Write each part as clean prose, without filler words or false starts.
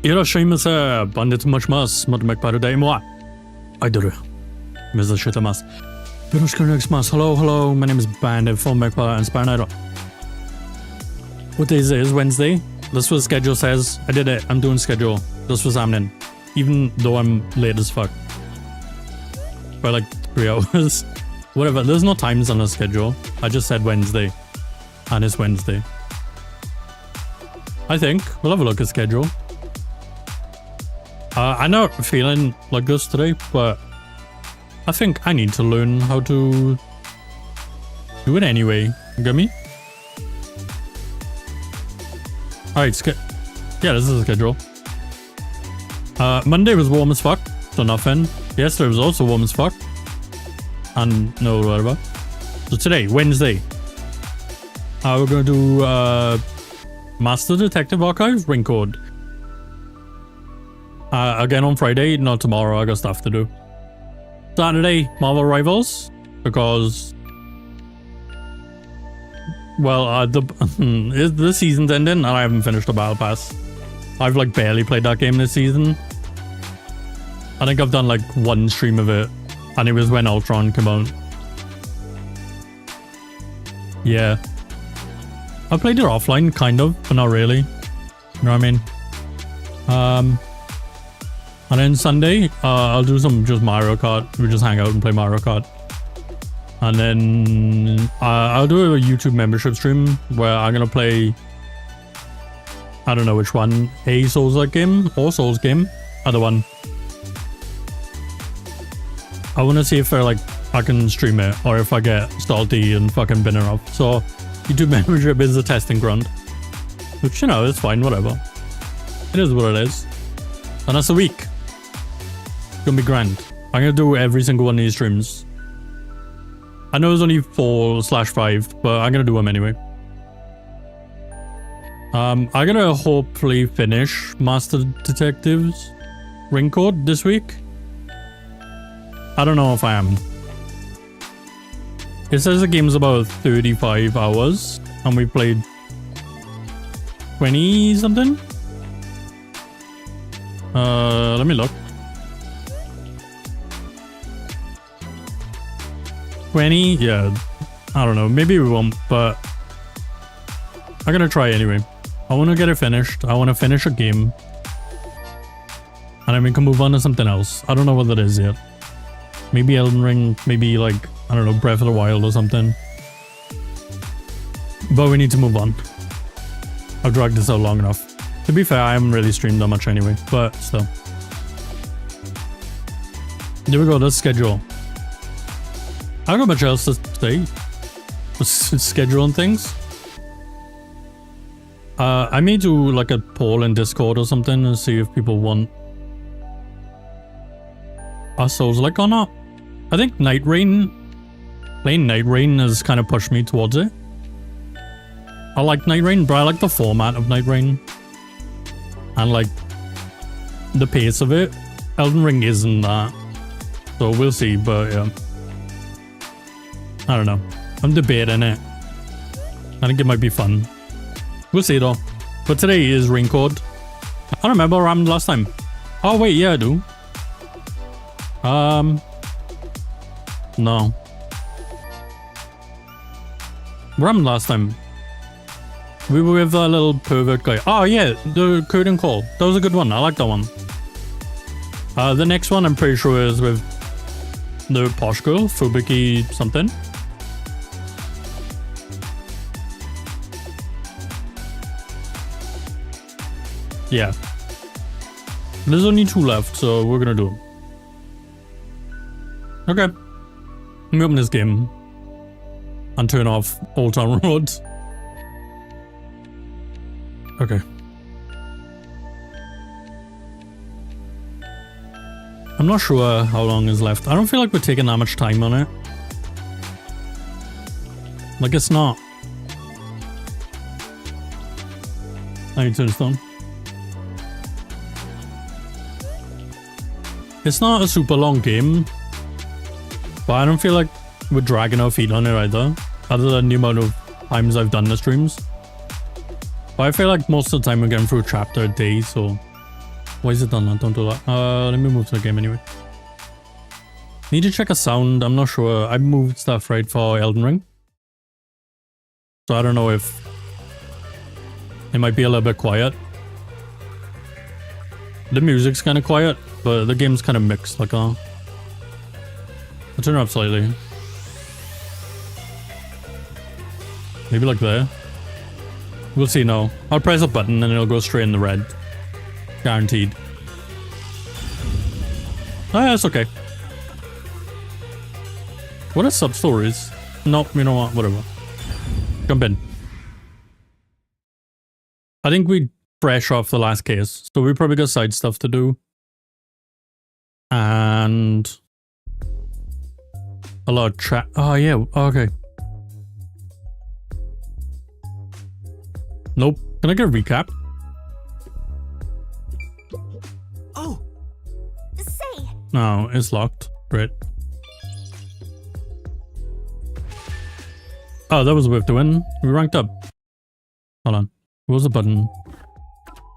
Iroshimase, Bandit much mas, Mech day moi. I do. Mr. Shitamas. Hello, my name is Bandit from Mech and Sparnado. What day is it? It's Wednesday. This was schedule says. I did it. I'm doing schedule. This was happening. Even though I'm late as fuck. By like 3 hours. Whatever. There's no times on the schedule. I just said Wednesday. And it's Wednesday. I think. We'll have a look at schedule. I'm not feeling like this today, but I think I need to learn how to do it anyway. You get me? Alright, yeah, this is the schedule. Monday was warm as fuck, so nothing. Yesterday was also warm as fuck. And no, whatever. So today, Wednesday, we're gonna do Master Detective Archive, Raincode. Again on Friday, not tomorrow, I got stuff to do. Saturday, Marvel Rivals, because, well, the season's ending and I haven't finished the Battle Pass. I've like barely played that game this season. I think I've done like one stream of it, and it was when Ultron came out. Yeah. I played it offline, kind of, but not really. You know what I mean? And then Sunday, I'll do some just Mario Kart. We just hang out and play Mario Kart. And then I'll do a YouTube membership stream where I'm going to play, I don't know which one, a Souls-like game or Souls game, either one. I want to see if I can stream it or if I get salty and fucking bin it off. So YouTube membership is the testing ground. Which, you know, it's fine, whatever. It is what it is. And that's a week. It's gonna be grand. I'm gonna do every single one of these streams. I know there's only 4/5, but I'm gonna do them anyway. I'm gonna hopefully finish Master Detectives Raincode this week. I don't know if I am. It says the game's about 35 hours, and we played 20 something. Let me look. 20? Yeah. I don't know. Maybe we won't, but I'm gonna try anyway. I want to get it finished. I want to finish a game. And then we can move on to something else. I don't know what that is yet. Maybe Elden Ring. Maybe like, I don't know, Breath of the Wild or something. But we need to move on. I've dragged this out long enough. To be fair, I haven't really streamed that much anyway, but still. There we go, that's schedule. I don't got much else to say. Schedule and things. I may do like a poll in Discord or something and see if people want a Souls-like or not. I think playing Night Rain has kind of pushed me towards it. I like Night Rain, but I like the format of Night Rain. And like the pace of it. Elden Ring isn't that. So we'll see, but yeah. I don't know. I'm debating it. I think it might be fun. We'll see though. But today is Raincode. I don't remember what happened last time. Oh wait, yeah I do. No. What happened last time? We were with a little pervert guy. Oh yeah, the curtain call. That was a good one. I like that one. The next one I'm pretty sure is with the posh girl, Fubiki something. Yeah. There's only 2 left, so we're gonna do them. Okay. Let me open this game and turn off Old Town Road. Okay. I'm not sure how long is left. I don't feel like we're taking that much time on it. Like it's not. I need to turn this on. It's not a super long game, but I don't feel like we're dragging our feet on it either, other than the amount of times I've done the streams. But I feel like most of the time we're getting through a chapter a day, so Why is it done that? Don't do that. Let me move to the game anyway. Need to check a sound. I'm not sure. I moved stuff right for Elden Ring. So I don't know if it might be a little bit quiet. The music's kind of quiet, but the game's kind of mixed. Like, I'll turn it up slightly. Maybe like there. We'll see now. I'll press a button and it'll go straight in the red. Guaranteed. Ah, that's okay. What are sub-stories? No, you know what? Whatever. Jump in. I think we fresh off the last case, so we probably got side stuff to do. And a lot of chat. Oh, yeah. Okay. Nope. Can I get a recap? Oh. Say. No, it's locked. Great. Oh, that was a whip to win. We ranked up. Hold on. What was the button?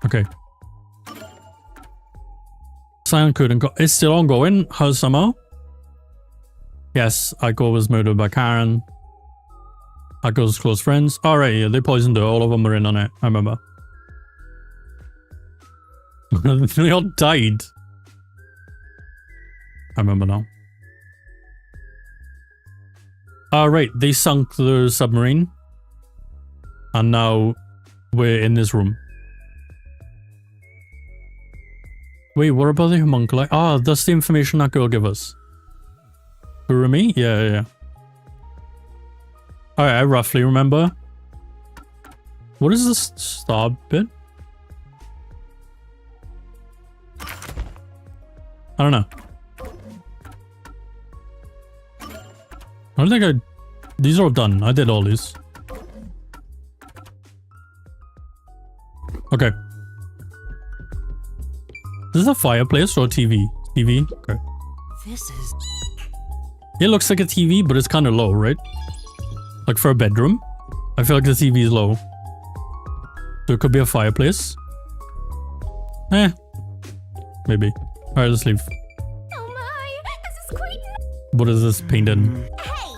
Okay. Silent code and it's still ongoing. How's summer? Yes, Aiko was murdered by Karen. Aiko's close friends. Alright, yeah, they poisoned her. All of them were in on it. I remember. They all died. I remember now. Alright, they sunk the submarine. And now we're in this room. Wait, what about the homunculi? Ah, that's the information that girl gave us. Kurumi? Yeah. Alright, I roughly remember. What is this star bit? I don't know. I don't think these are all done. I did all these. Okay. This is a fireplace or a TV? TV? Okay. This is... It looks like a TV, but it's kind of low, right? Like for a bedroom. I feel like the TV is low. So it could be a fireplace. Maybe. Alright, let's leave. Oh my, this is quite... What is this painted? Hey!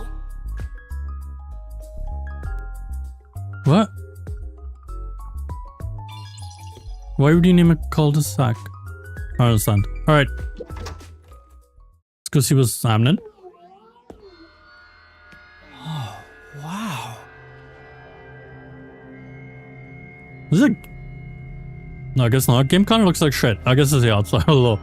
What? Why would you name it cul-de-sac? I don't understand. Alright. Let's go see what's happening. Oh, wow. Is it? No, I guess not. Game kind of looks like shit. I guess it's the outside. Hello.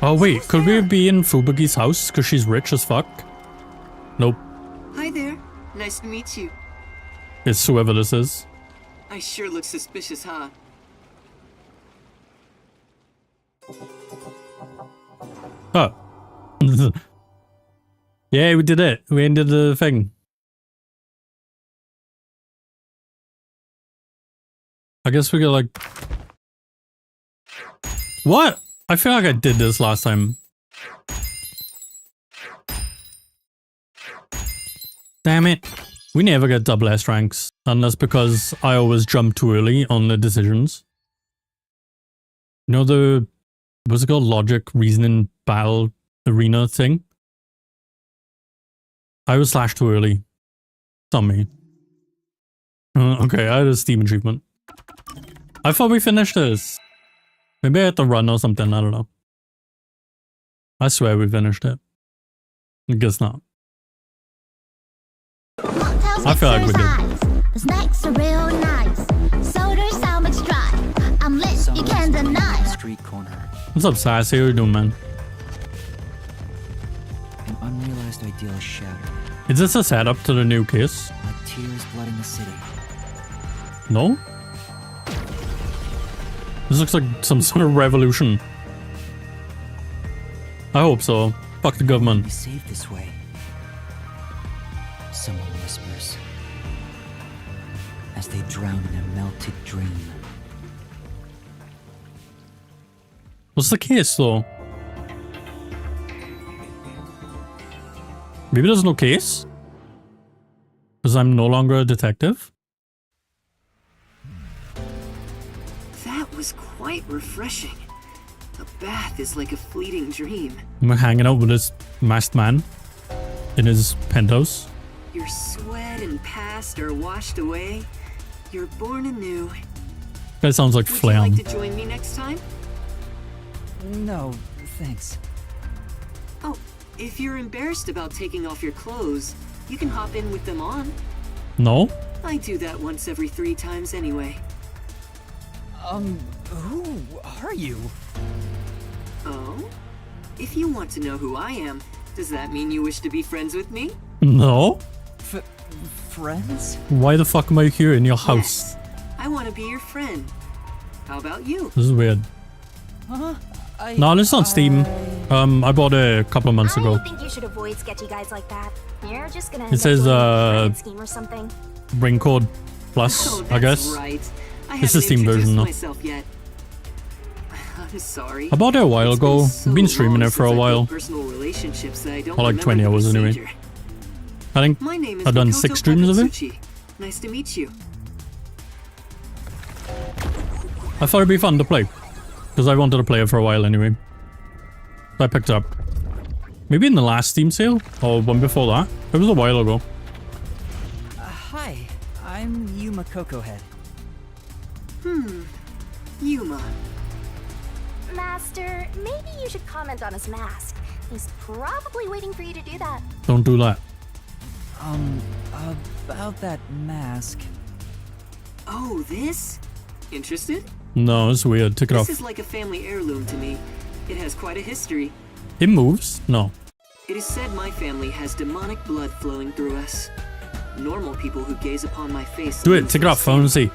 Oh wait, could we be in Fubuki's house because she's rich as fuck? Nope. Hi there. Nice to meet you. It's whoever this is. I sure look suspicious, huh? Oh. Yeah, we did it. We ended the thing. I guess we got like... What? I feel like I did this last time. Damn it. We never get double S ranks. And that's because I always jump too early on the decisions. You know the... What's it called? Logic, reasoning, battle, arena thing? I was slashed too early. It's on me. Okay, I had a Steam achievement. I thought we finished this. Maybe I had to run or something, I don't know. I swear we finished it. I guess not. I feel like we did. The snacks are real nice. Soda's so much dry. I'm lit, you can't deny. Street corner. What's up, Sassy? How you doing, man? An unrealized ideal shattered. Is this a setup to the new case? Like tears flooding the city. No? This looks like some sort of revolution. I hope so. Fuck the We government. saved this way. Someone whispers. As they drown in a melted dream. What's the case, though? Maybe there's no case? Because I'm no longer a detective? That was quite refreshing. A bath is like a fleeting dream. I'm hanging out with this masked man in his penthouse. Your sweat and past are washed away. You're born anew. That sounds like Would you Flam. like to join me next time? No, thanks. Oh, if you're embarrassed about taking off your clothes, you can hop in with them on. No? I do that once every 3 times anyway. Who are you? Oh? If you want to know who I am, does that mean you wish to be friends with me? No? Friends? Why the fuck am I here in your house? Yes. I want to be your friend. How about you? This is weird. Huh? No, this is on Steam. I bought it a couple of months ago. I think you should avoid sketchy guys like that. You're just gonna. It says, scheme or something. Raincode Plus, Oh, I that's guess. right. I It's the haven't Steam version, introduced though. myself yet. I'm sorry. I bought it a while It's ago. so I've been streaming long it for a since I've while. built Personal relationships that I don't Or like remember 20 the hours anyway. procedure. I think My name is I've done Makoto 6 streams of it. Takatsuchi. Nice to meet you. I thought it'd be fun to play. Because I wanted to play it for a while anyway. So I picked it up. Maybe in the last Steam sale? Or one before that? It was a while ago. Hi, I'm Yuma Cocohead. Yuma. Master, maybe you should comment on his mask. He's probably waiting for you to do that. Don't do that. About that mask. Oh, this? Interested? No, it's weird. Take it off. This is like a family heirloom to me. It has quite a history. It moves? No. It is said my family has demonic blood flowing through us. Normal people who gaze upon my face. Do it. lose Take it their off. I want to see.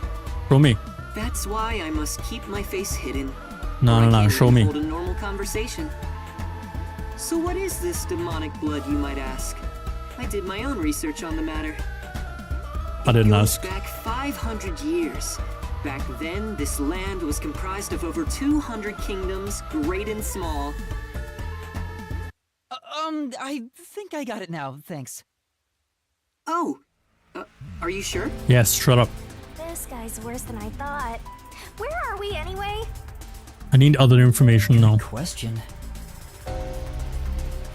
Show me. That's why I must keep my face hidden. No, or I no, no. can't Show even me. Hold a normal conversation. So what is this demonic blood, you might ask? I did my own research on the matter. I didn't It goes ask. back 500 years. Back then, this land was comprised of over 200 kingdoms, great and small. I think I got it now, thanks. Oh, are you sure? Yes, shut up. This guy's worse than I thought. Where are we anyway? I need other information now. Question.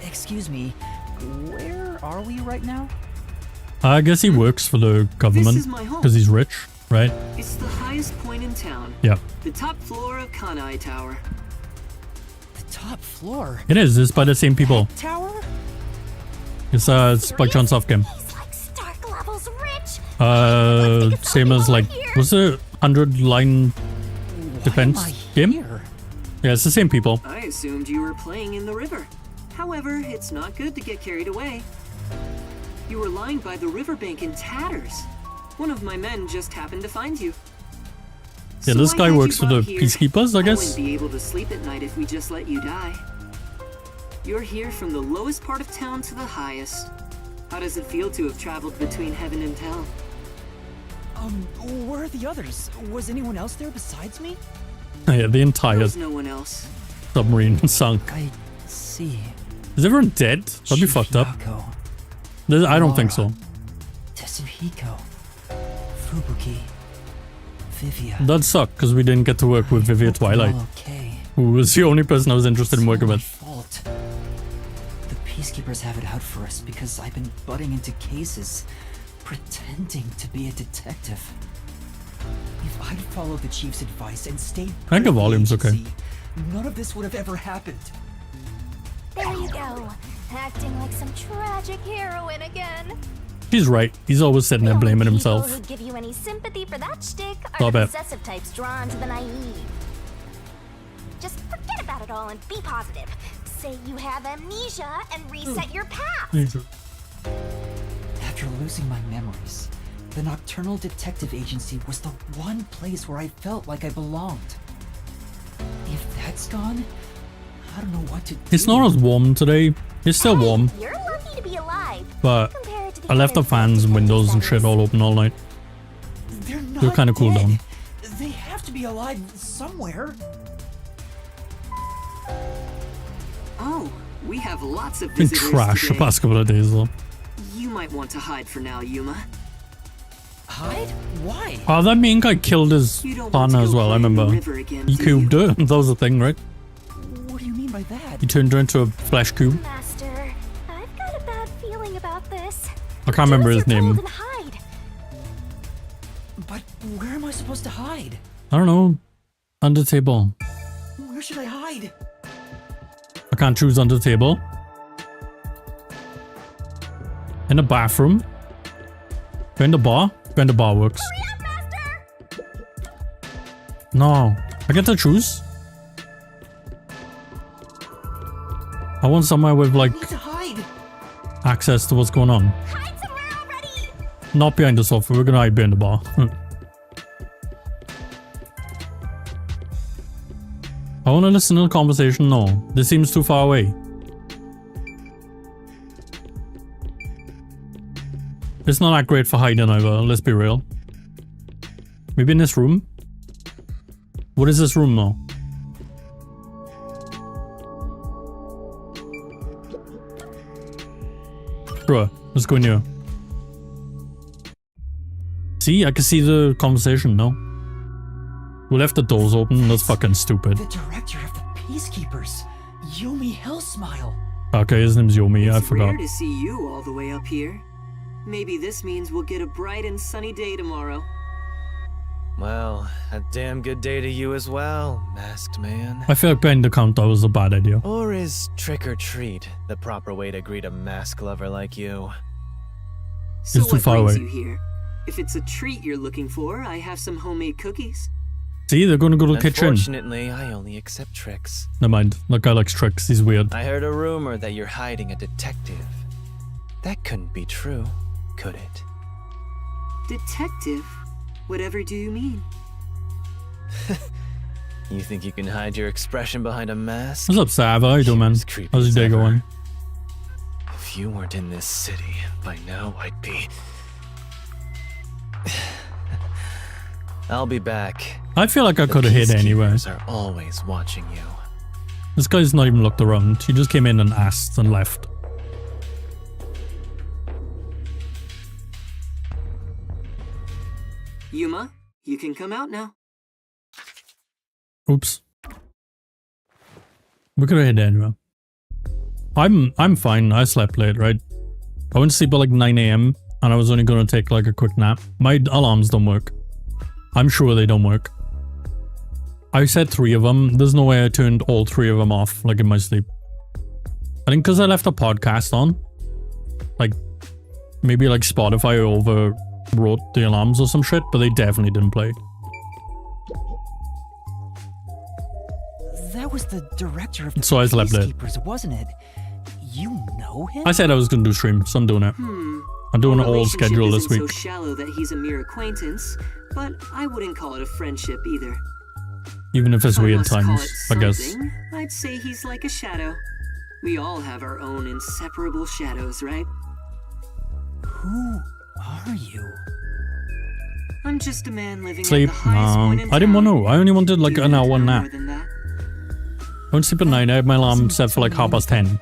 Excuse me, where are we right now? I guess he works for the government. is my home. Because he's rich, right? It's the highest point in town. Yeah. The top floor of Kanai Tower. The top floor? It is. It's by the same people. Tower? It's by John Soft game. He's like Stark levels rich. Same as like, was it 100 line defense Why am I game? here? Yeah, it's the same people. I assumed you were playing in the river. However, it's not good to get carried away. You were lying by the riverbank in tatters. One of my men just happened to find you. Yeah, So this I guy had you works for the brought here. peacekeepers, I guess. wouldn't be able to sleep at night if we just let you die. You're here from the lowest part of town to the highest. How does it feel to have traveled between heaven and hell? Where are the others? Was anyone else there besides me? Yeah, the entire There's no one else. submarine sunk. I see. Is everyone dead? That'd be fucked up. Chiyako, I don't think so. Tetsuhiko, Fubuki, Vivia. That'd suck, because we didn't get to work with Vivia Hope they're Twilight, all okay. who was the only person I was interested in working It's with. my fault. The peacekeepers have it out for us because I've been butting into cases, pretending to be a detective. If I'd followed the chief's advice and stayed I think the put at volume's okay. agency, none of this would have ever happened. There you go. Acting like some tragic heroine again. He's right. He's always sitting there The only blaming people himself. who give you any sympathy for that shtick are Not the bad. possessive types drawn to the naive. Just forget about it all and be positive. Say you have amnesia and reset your past. After losing my memories, the Nocturnal Detective Agency was the one place where I felt like I belonged. If that's gone, I don't know what to do. It's not as warm today. It's still warm, You're lucky to be alive. but compared to the I left the other fans and windows and shit detectives. all open all night. They're not They're kinda cool dead. down. They have to be alive somewhere. Oh, we have lots of Been visitors trash the today. past couple of days though. You might want to hide for now, Yuma. Hide? Why? Oh, that mean guy killed his You don't want partner to as go well, I play in the remember. river again, He do you? cubed her. That was the thing, right? What do you mean by that? He turned her into a flesh cube. Master, I've got a bad feeling about this. I can't remember Do his as you're name. told and hide. But where am I supposed to hide? I don't know. Under the table. Where should I hide? I can't choose under the table. In the bathroom. Behind the bar. Behind the bar works. Hurry up, Master! No. I get to choose. I want somewhere with I like need to hide. access to what's going on. Hide somewhere already! Not behind the sofa. We're gonna hide behind the bar. I want to listen to the conversation. No, this seems too far away. It's not that great for hiding either, let's be real. Maybe in this room? What is this room now? Bruh, let's go in here. See, I can see the conversation now. We left the doors open, that's fucking stupid. The director of the Peacekeepers, Yomi Hellsmile. Okay, his name's Yomi, I It's forgot. rare to see you all the way up here. Maybe this means we'll get a bright and sunny day tomorrow. Well, a damn good day to you as well, masked man. I feel like behind the counter was a bad idea. Or is trick or treat the proper way to greet a mask lover like you? So It's too what far brings away. you here? If it's a treat you're looking for, I have some homemade cookies. See, they're gonna go to the kitchen. Unfortunately, I only accept tricks. Never mind, that guy likes tricks, he's weird. I heard a rumor that you're hiding a detective. That couldn't be true, could it? Detective? Whatever do you mean? You think you can hide your expression behind a mask? What's up, Sav? How you doing, man? As creepy How's your as day ever. going? If you weren't in this city, by now I'd be... I'll be back. I feel like I The could have hid anywhere. peacekeepers are always watching you. This guy's not even looked around. He just came in and asked and left. Yuma, you can come out now. Oops. We could have hid anywhere. I'm fine. I slept late, right? I went to sleep at like 9 AM and I was only gonna take like a quick nap. My alarms don't work. I'm sure they don't work. I set 3 of them. There's no way I turned all 3 of them off like in my sleep. I think because I left a podcast on. Like, maybe like Spotify overwrote the alarms or some shit, but they definitely didn't play. That was the director of the So I slept late. Peacekeepers, wasn't it? You know him? I said I was gonna do stream, so I'm doing it. I'm doing an Our old schedule relationship this isn't week. so shallow that he's a mere acquaintance, but I wouldn't call it a friendship either. Even if it's If I weird must call times, it I guess. something, I'd say he's like a shadow. We all have our own inseparable shadows, right? Who are you? I'm just a man living Sleep. at the highest point in I didn't want town. to. I only wanted like Do an you hour know nap. more than that? I went to sleep at 9. I had my alarm set for like 10:30,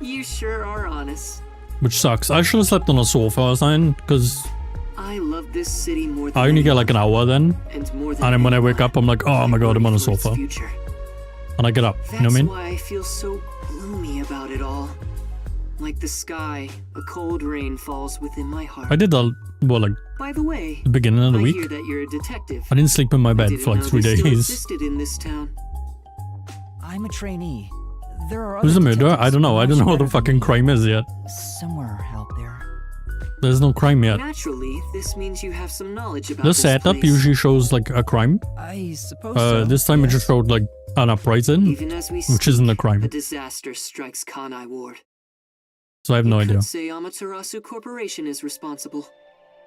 You sure are honest. which sucks. I should have slept on a sofa or something, because I love this city more than I only get anyone, like an hour then. and more than And then when I wake anyone, up, I'm like, oh my god, I'm on a worry for its sofa. future. And I get up. That's You know what I mean? why I feel so gloomy about it all. Like the sky, a cold rain falls within my heart. I did that, well, like By the way, the beginning of the I week. hear that you're a detective. I didn't sleep in my I bed didn't for like know 3 they still days. existed in this town. I'm a trainee. There are Who's the other murderer? I don't know. I don't know what the detectives fucking crime is yet. somewhere out there. There's no crime yet. Naturally, this means you have some knowledge about The this setup place. usually shows like a crime. I suppose so. This time it just showed like an uprising, Even as we which isn't a speak, crime. A disaster strikes Kanai Ward. So I have no You idea. could say Amaterasu Corporation is responsible.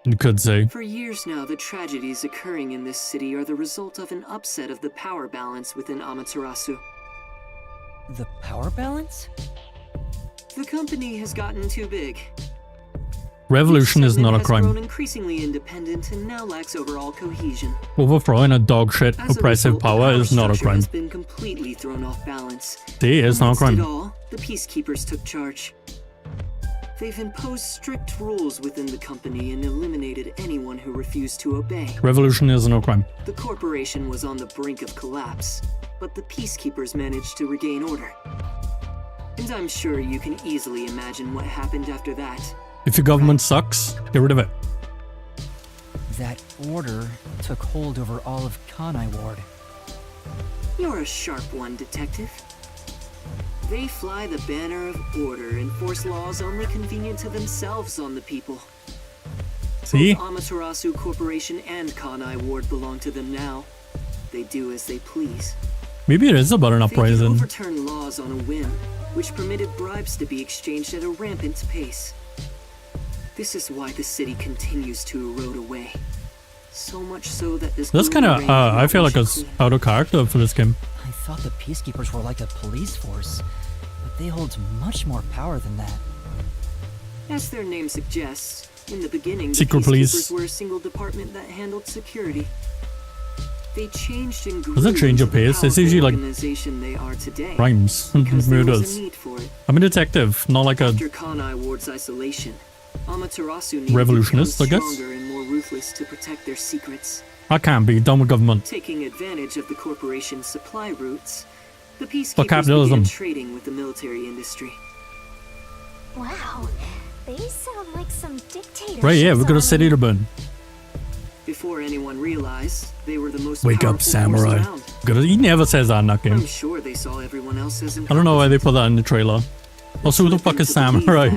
You could say. For years now, the tragedies occurring in this city are the result of an upset of the power balance within Amaterasu. The power balance? The company has gotten too big. Revolution is Each not a segment has grown crime. increasingly independent and now lacks overall cohesion. Overthrowing a dog shit As a oppressive result, the power is not a structure crime. has been completely thrown off balance. See, it's not a Amidst it crime. all, the peacekeepers took charge. They've imposed strict rules within the company and eliminated anyone who refused to obey. Revolution is no crime. The corporation was on the brink of collapse, but the peacekeepers managed to regain order. And I'm sure you can easily imagine what happened after that. If your government sucks, get rid of it. That order took hold over all of Kanai Ward. You're a sharp one, Detective. They fly the banner of order and force laws only convenient to themselves on the people. See? Both Amaterasu Corporation and Kanai Ward belong to them now. They do as they please. Maybe it is about an They can uprising. overturn laws on a whim, which permitted bribes to be exchanged at a rampant pace. This is why the city continues to erode away. So much so that this That's kind of, I feel like it's out of character for this game. I thought the peacekeepers were like a police force, but they hold much more power than that. As their name suggests, in the beginning, Secret the police. peacekeepers were a single department that handled security. They changed and grew Does it change into your the pace? It's powerful usually like organization they are today. rhymes. Because there was Murders. a need for it. I'm a detective, not like a After Kanai Ward's isolation, Amaterasu needed revolutionist, to I become guess. stronger and more ruthless to protect their secrets. I can't be done with government. Taking advantage of the corporation's supply routes, the For peacekeepers capitalism. began trading with the military industry. Wow, they sound like some dictators. Right, yeah, we've got a city to burn. Before anyone realized, they were the most Wake powerful up, samurai. force around. He never says that in that game. I'm sure they saw everyone else as I don't know why they put that in the trailer. Also, who the fuck is Samurai?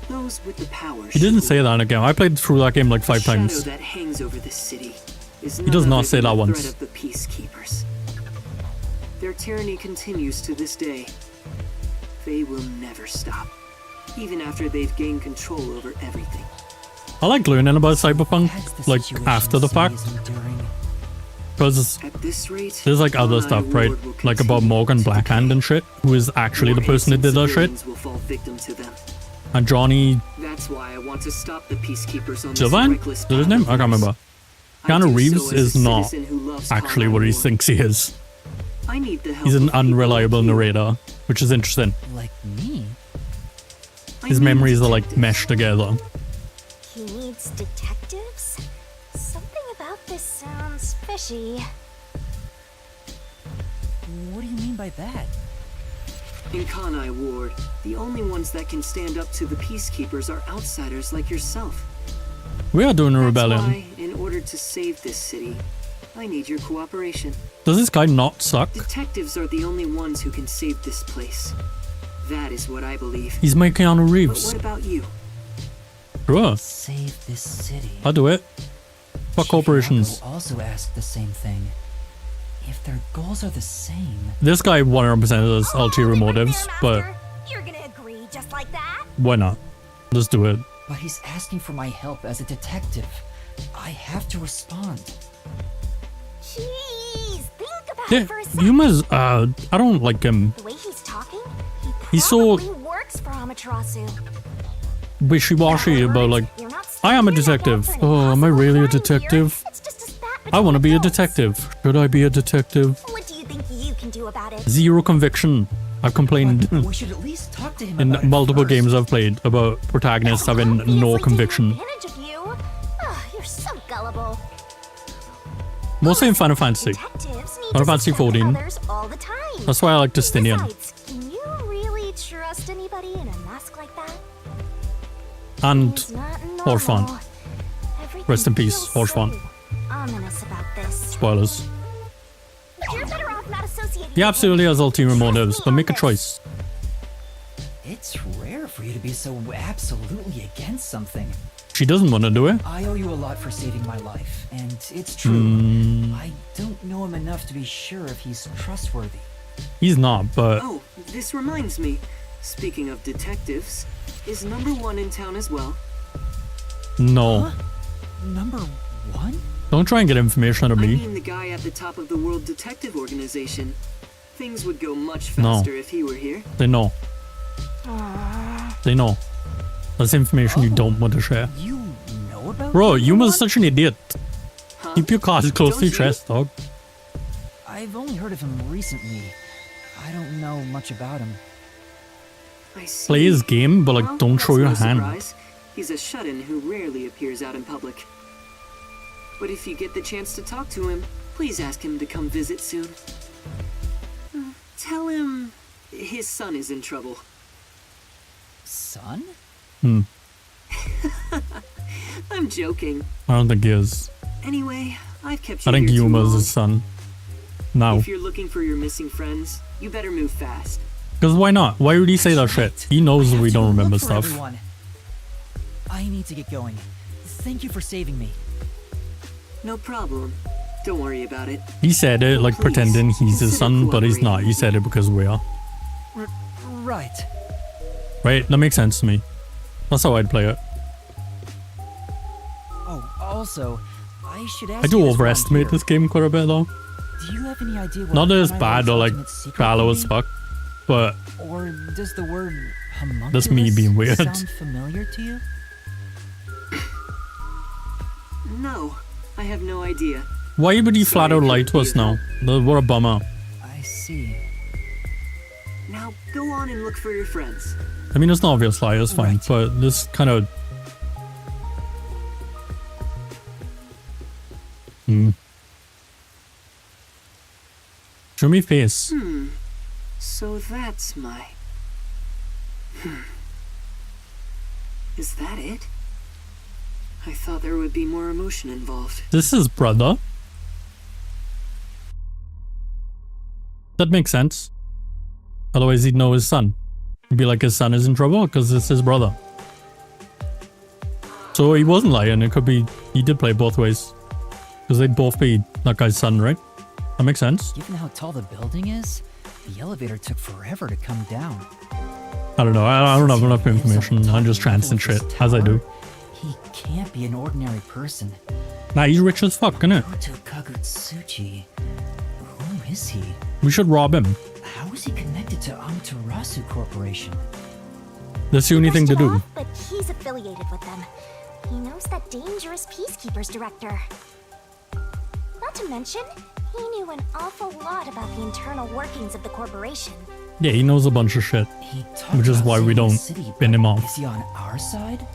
Those with the power He didn't say that in the game. I played through that game like 5 times. The shadow that hangs over this city is He does none not other say than that the once. threat of the peacekeepers. Their tyranny continues to this day. They will never stop, even after they've gained control over everything. I like learning about Cyberpunk, That's the like, situation after the city fact. is enduring. Because At this rate, there's like other Kanai stuff, right? Ward will Like about continue Morgan to Blackhand decay. and shit, who is actually the More person that did that shit. innocent civilians will fall victim to them. And Johnny That's why I want to stop the peacekeepers on this Sylvan? reckless Is that his path name? of I can't theirs. remember. I Keanu do Reeves so as a is not citizen who loves actually Kanai what he Ward. thinks he is. I need the help He's an of people unreliable like you. narrator, which is interesting. Like me? I His need memories are like detectives. meshed together. He needs detectives? Something about this sounds fishy. What do you mean by that? In Kanai Ward, the only ones that can stand up to the peacekeepers are outsiders like yourself. We are doing a That's rebellion. why, in order to save this city, I need your cooperation. Does this guy not suck? Detectives are the only ones who can save this place. That is what I believe. He's my Keanu But Reeves. what about you? Sure, Save this city. I'll do it. Fuck Chief corporations. Yako also asked the same thing. If their goals are the same, This guy 100% has ulterior motives, but You're gonna agree just like that? why not? Let's do it. but he's asking for my help as a detective. I have to respond. Jeez, think about Yeah, it for a second. Yuma's, I don't like him. The way he's talking, He's so probably works for Amaterasu. wishy-washy about like, You're not I am a standing up detective. for an Oh, am I impossible really a crime here. detective? It's just a spat I want to be a between detective. Should I be a detective? adults. What do you think you can do about it? Zero conviction. I've complained But we should at least talk to him in about it multiple first. games I've played about protagonists having Obviously no taking conviction. advantage of you. Ugh, you're so gullible. Mostly in Final Fantasy. Detectives need Final to Fantasy suspect 14. others all the time. That's why I like Justinian. Besides, can you really trust anybody in a mask like that? And He's not Horse Font. normal. Everything Rest in peace, feels Horse so Font. ominous about this. Spoilers. You're better off not associating He with absolutely him. has ulterior Trust motives, me but on make a this. choice. It's rare for you to be so absolutely against something. She doesn't want to do it. I owe you a lot for saving my life, and it's true. Hmm. I don't know him enough to be sure if he's trustworthy. He's not, but Oh, this reminds me. Speaking of detectives, is number 1 in town as well? no. Huh? Number one? Don't try and get information out of I me. mean the guy at the top of the World Detective Organization. Things would go much No. faster if he were here. They know. They know. That's information you don't want to share. You know about Bro, number Yuma's one? such an idiot. Huh? Keep your cards close to Don't your you? chest, dog. I've only heard of him recently. I don't know much about him. I see. play his game, but like Well, don't show that's your no hand. surprise. He's a shut-in who rarely appears out in public. But if you get the chance to talk to him, please ask him to come visit soon. Tell him his son is in trouble. Son? I'm joking. I don't think he is. Anyway, I've kept you I think here too Yuma's long. his son. Now. If you're looking for your missing friends, you better move fast. Because why not? Why would he say that shit? He knows we don't remember Look for stuff. everyone. I need to get going. Thank you for saving me. No problem. Don't worry about it. He said it like Please, pretending he's his consider son, but he's not. cooperating. He said it because we are. Right. Right? That makes sense to me. That's how I'd play it. Oh, also, I should ask I do you this while I'm overestimate here. this game quite a bit though. Do you have any idea what Not that it's Hammer's bad or like ultimate secret shallow could as be? fuck, but Or does the word homunculus That's me being weird. sound familiar to you? No, I have no idea. why would he flat Sorry, out lie to couldn't us be now? help. What a bummer. I see. Now go on and look for your friends. I mean, it's an obvious lie, it's fine, Right. but this kind of... Show me face. So that's my... Is that it? I thought there would be more emotion involved. This is brother. That makes sense. Otherwise he'd know his son. He'd be like his son is in trouble because it's his brother. So he wasn't lying, it could be he did play both ways. Because they'd both be that guy's son, right? That makes sense. Given how tall the building is, the elevator took forever to come down. I don't know, I don't have enough information. I'm just chancing shit, as I do. He can't be an ordinary person. Nah, he's rich as fuck, innit? Goto Kagutsuchi. Who is he? We should rob him. How is he connected to Amaterasu Corporation? That's the only thing to Brushed it do. off, but he's affiliated with them. He knows that dangerous Peacekeepers director. Not to mention, he knew an awful lot about the internal workings of the corporation. Yeah, he knows a bunch of shit. He talked Which is about why we saving the don't city, bin but him off. Is he on our side?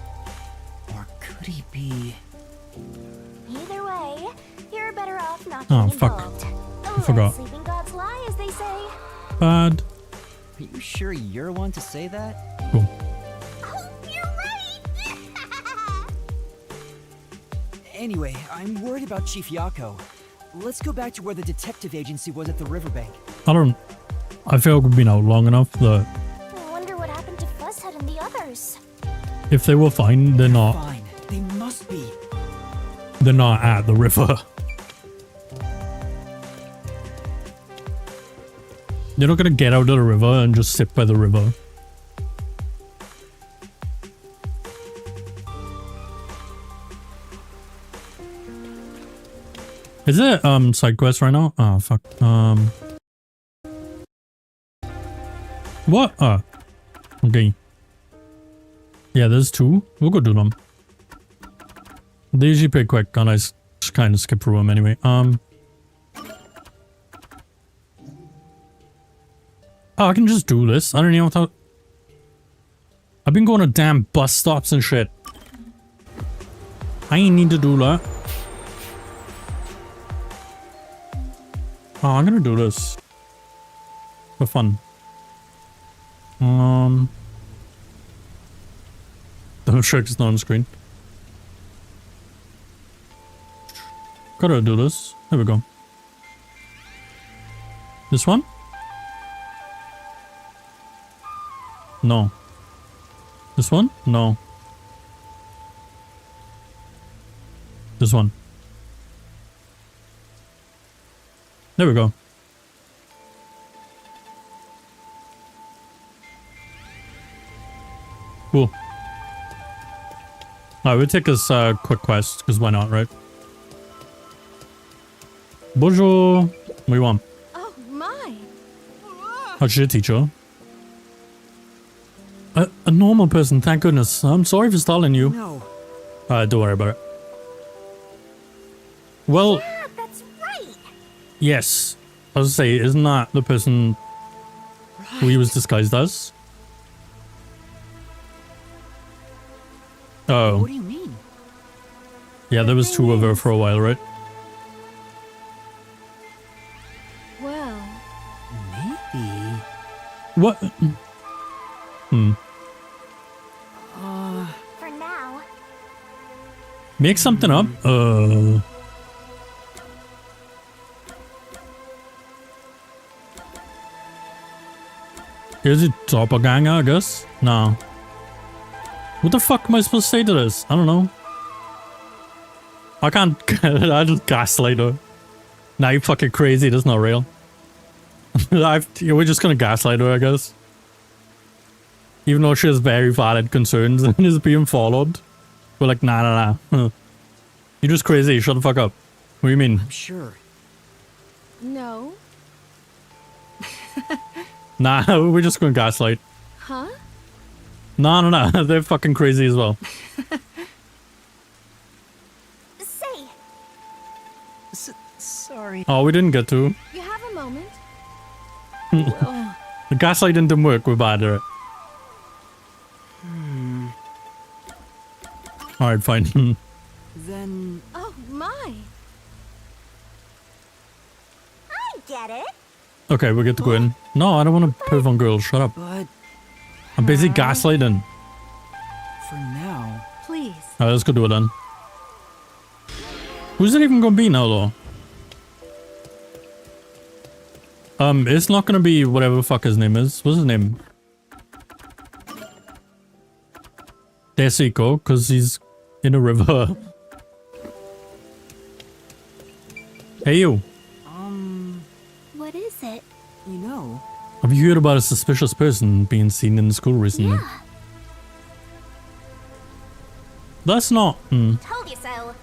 Or could he be... Either way, you're better off not Oh, getting fuck. involved. I forgot. Sleeping gods lie, as they say. Bad. Are you sure you're one to say that? Cool. Oh, you're right! Anyway, I'm worried about Chief Yako. Let's go back to where the detective agency was at the riverbank. I feel like we've been out long enough that I wonder what happened to Fuzzhead and the others. if they were fine, they're not. Fine, they must be. They're not at the river. They're not gonna get out of the river and just sit by the river. Is it side quest right now? Oh fuck. What? Okay. Yeah, there's two. We'll go do them. They usually pretty quick, and I just kind of skip through them anyway. Oh, I can just do this. I don't even know how. I've been going to damn bus stops and shit. I ain't need to do that. Oh, I'm gonna do this for fun. Double check it's not on screen. Gotta do this. There we go. This one? No. This one? No. This one. There we go. Cool. Alright, we'll take this quick quest, because why not, right? Bonjour! What do you want? Oh my! How's your teacher? A normal person, thank goodness. I'm sorry for stalling you. No. Don't worry about it. Well, Yeah, that's right! yes. I was gonna say, isn't that the person who he was disguised as? Oh. What do you mean? Yeah, there was two of her for a while, right? Well, Maybe. What? Hmm. for now. Make something up? Is it doppelganger, I guess? No. What the fuck am I supposed to say to this? I don't know. I can't. I just gaslight her. Nah, you fucking crazy. That's not real. We're just gonna gaslight her, I guess. Even though she has very valid concerns and is being followed. We're like, nah. You're just crazy. Shut the fuck up. What do you mean? I'm sure. No. Nah, we're just gonna gaslight. Huh? No. They're fucking crazy as well. Say, Sorry. Oh, we didn't get to. you have a moment. The gaslighting didn't work. We're bad at it. Alright, fine. Then Oh my. I get it. Okay, we get to go in. No, I don't want to perv on girls. Shut up. but I'm busy gaslighting. for now. Please. Alright, let's go do it then. Who's it even gonna be now, though? It's not gonna be whatever the fuck his name is. What's his name? Desico, because he's in a river. Hey, you. What is it? You know, Have you heard about a suspicious person being seen in the school recently? Yeah. That's not... Told you so.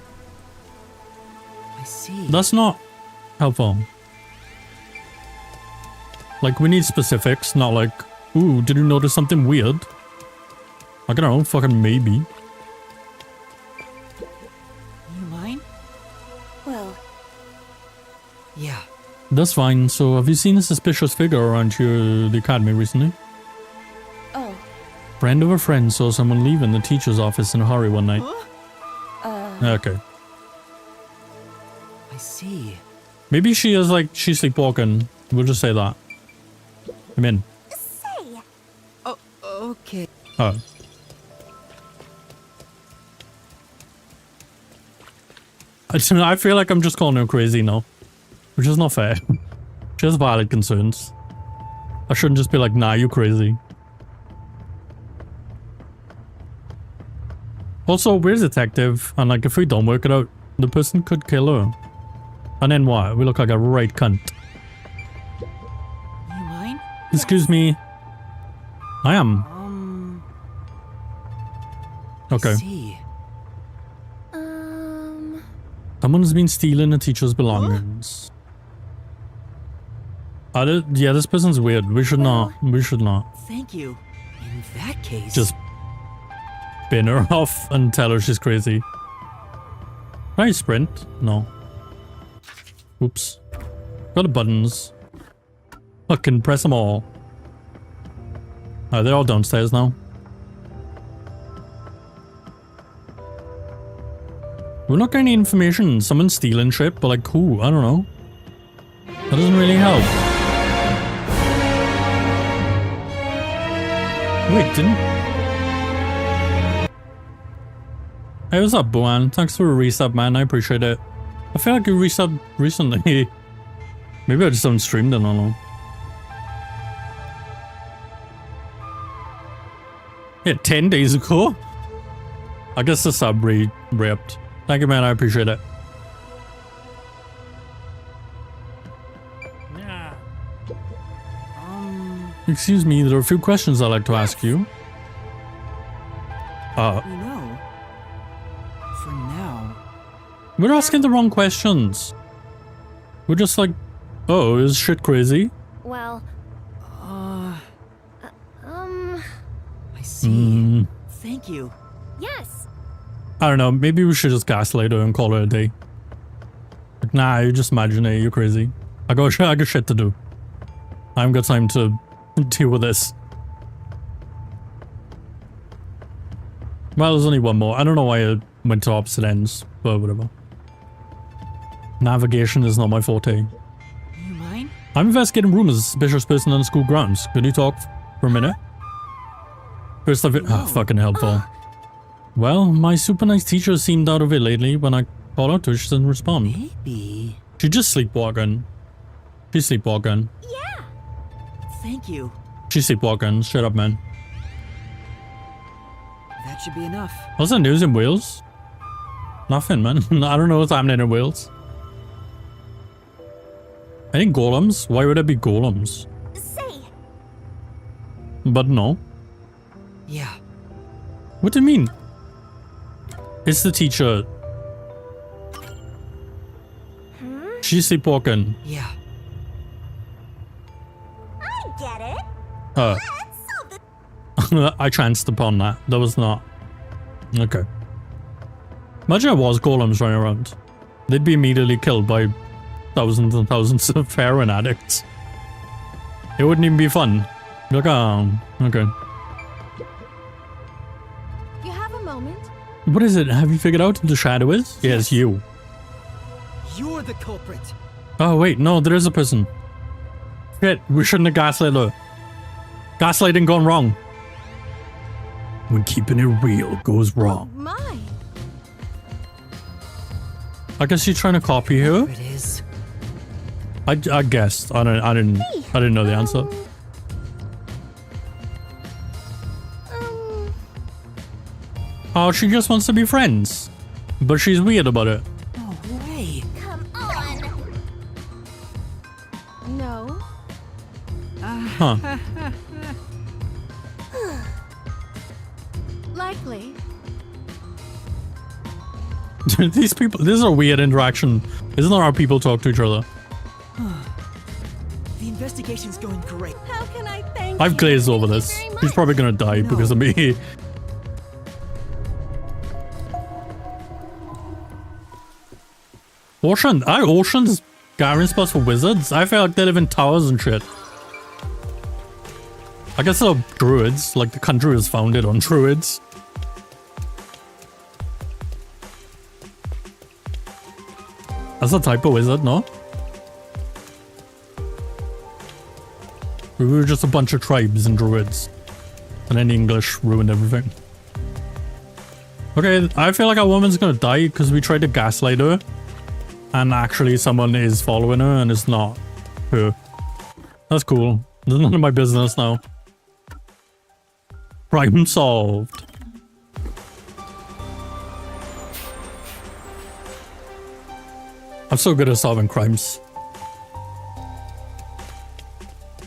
I see. That's not helpful. Like, we need specifics, not like, ooh, did you notice something weird? Like, I don't know, fucking maybe. You mind? Well, Yeah. That's fine. So, have you seen a suspicious figure around here, the academy recently? oh, Friend of a friend saw someone leaving the teacher's office in a hurry one night. Okay. I see. Maybe she is like, she's sleepwalking. We'll just say that. I'm in. say. Oh, okay. Oh. I feel like I'm just calling her crazy now. Which is not fair. She has valid concerns. I shouldn't just be like, nah, you crazy. Also, we're detective, and like, if we don't work it out, the person could kill her. And then what? We look like a right cunt. You mind? Excuse me. I am. I Okay. see. Someone's been stealing a teacher's belongings. Yeah, this person's weird. We should not. We should not. Thank you. In that case. Just bin her off and tell her she's crazy. Can I sprint? No. Oops. Got the buttons. Fucking press them all. Oh, they're all downstairs now. We're not getting any information. Someone's stealing shit, but like who? I don't know. That doesn't really help. Wait, didn't... Hey, what's up, Boan? Thanks for a resub, man. I appreciate it. I feel like you resubbed recently. Maybe I just haven't streamed, I don't know. Yeah, 10 days ago? I guess the sub re-ripped. Thank you, man. I appreciate it. Excuse me, there are a few questions I'd like to ask you. You know, for now. We're asking the wrong questions. We're just like, oh, is shit crazy? Well, I see. Mm, Thank you. yes. I don't know, maybe we should just gaslight her and call her a day. Like, nah, you just imagine it, you're crazy. I got shit to do. I haven't got time to deal with this. Well, there's only one more. I don't know why it went to opposite ends, but whatever. Navigation is not my forte. You mind? I'm investigating rumors of a suspicious person on the school grounds. Could you talk for a minute? First of it, fucking helpful. Well, my super nice teacher seemed out of it lately. When I call out to her, she doesn't respond. Maybe. She's just sleepwalking. She's sleepwalking. Yeah. Thank you. She's sleepwalking. Shut up, man. That should be enough. What's the news in Wales? Nothing, man. I don't know what's happening in Wales. I think golems? Why would it be golems? Say. But no. Yeah. What do you mean? It's the teacher. She's sleepwalking. Yeah. I get it. Uh, Let's solve the I chanced upon that. That was not. Okay. Imagine it was golems running around. They'd be immediately killed by thousands and thousands of heroin addicts. It wouldn't even be fun. Like, oh, okay. You have a moment? What is it? Have you figured out who the shadow is? Yes, you. You're the culprit. Oh, wait. No, there is a person. Shit, we shouldn't have gaslit her. Gaslighting gone wrong. When keeping it real goes wrong. My. I guess you're trying to copy her? It is. I guessed. I didn't know the answer. Oh, she just wants to be friends. But she's weird about it. No way. Come on. No. Huh. Likely. These people, this is a weird interaction. Isn't that how people talk to each other? The investigation's going great. How can I thank I've you? glazed over Thank you this. very She's much. probably gonna die No. because of me. Ocean's gathering spots for wizards? I feel like they live in towers and shit. I guess they're druids, like the country was founded on druids. That's a type of wizard, no? We were just a bunch of tribes and druids. And then English ruined everything. Okay, I feel like a woman's gonna die because we tried to gaslight her. And actually someone is following her and it's not her. That's cool. This is none of my business now. Problem solved. I'm so good at solving crimes.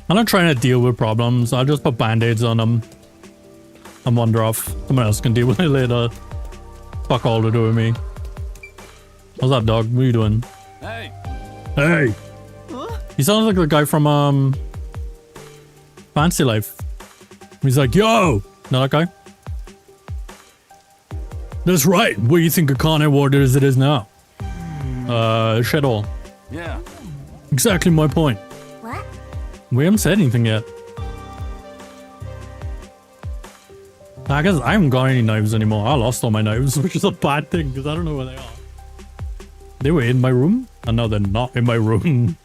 I'm not trying to deal with problems. I'll just put band-aids on them and wander off. Someone else can deal with it later. Fuck all to do with me. What's up, dog? What are you doing? Hey. Hey! He sounds like the guy from, Fancy Life. He's like, yo! Know that guy? That's right. What do you think of Con Air Water as it is now? Shit all. Yeah. Exactly my point. What? We haven't said anything yet. I guess I haven't got any knives anymore. I lost all my knives, which is a bad thing because I don't know where they are. They were in my room, and now they're not in my room.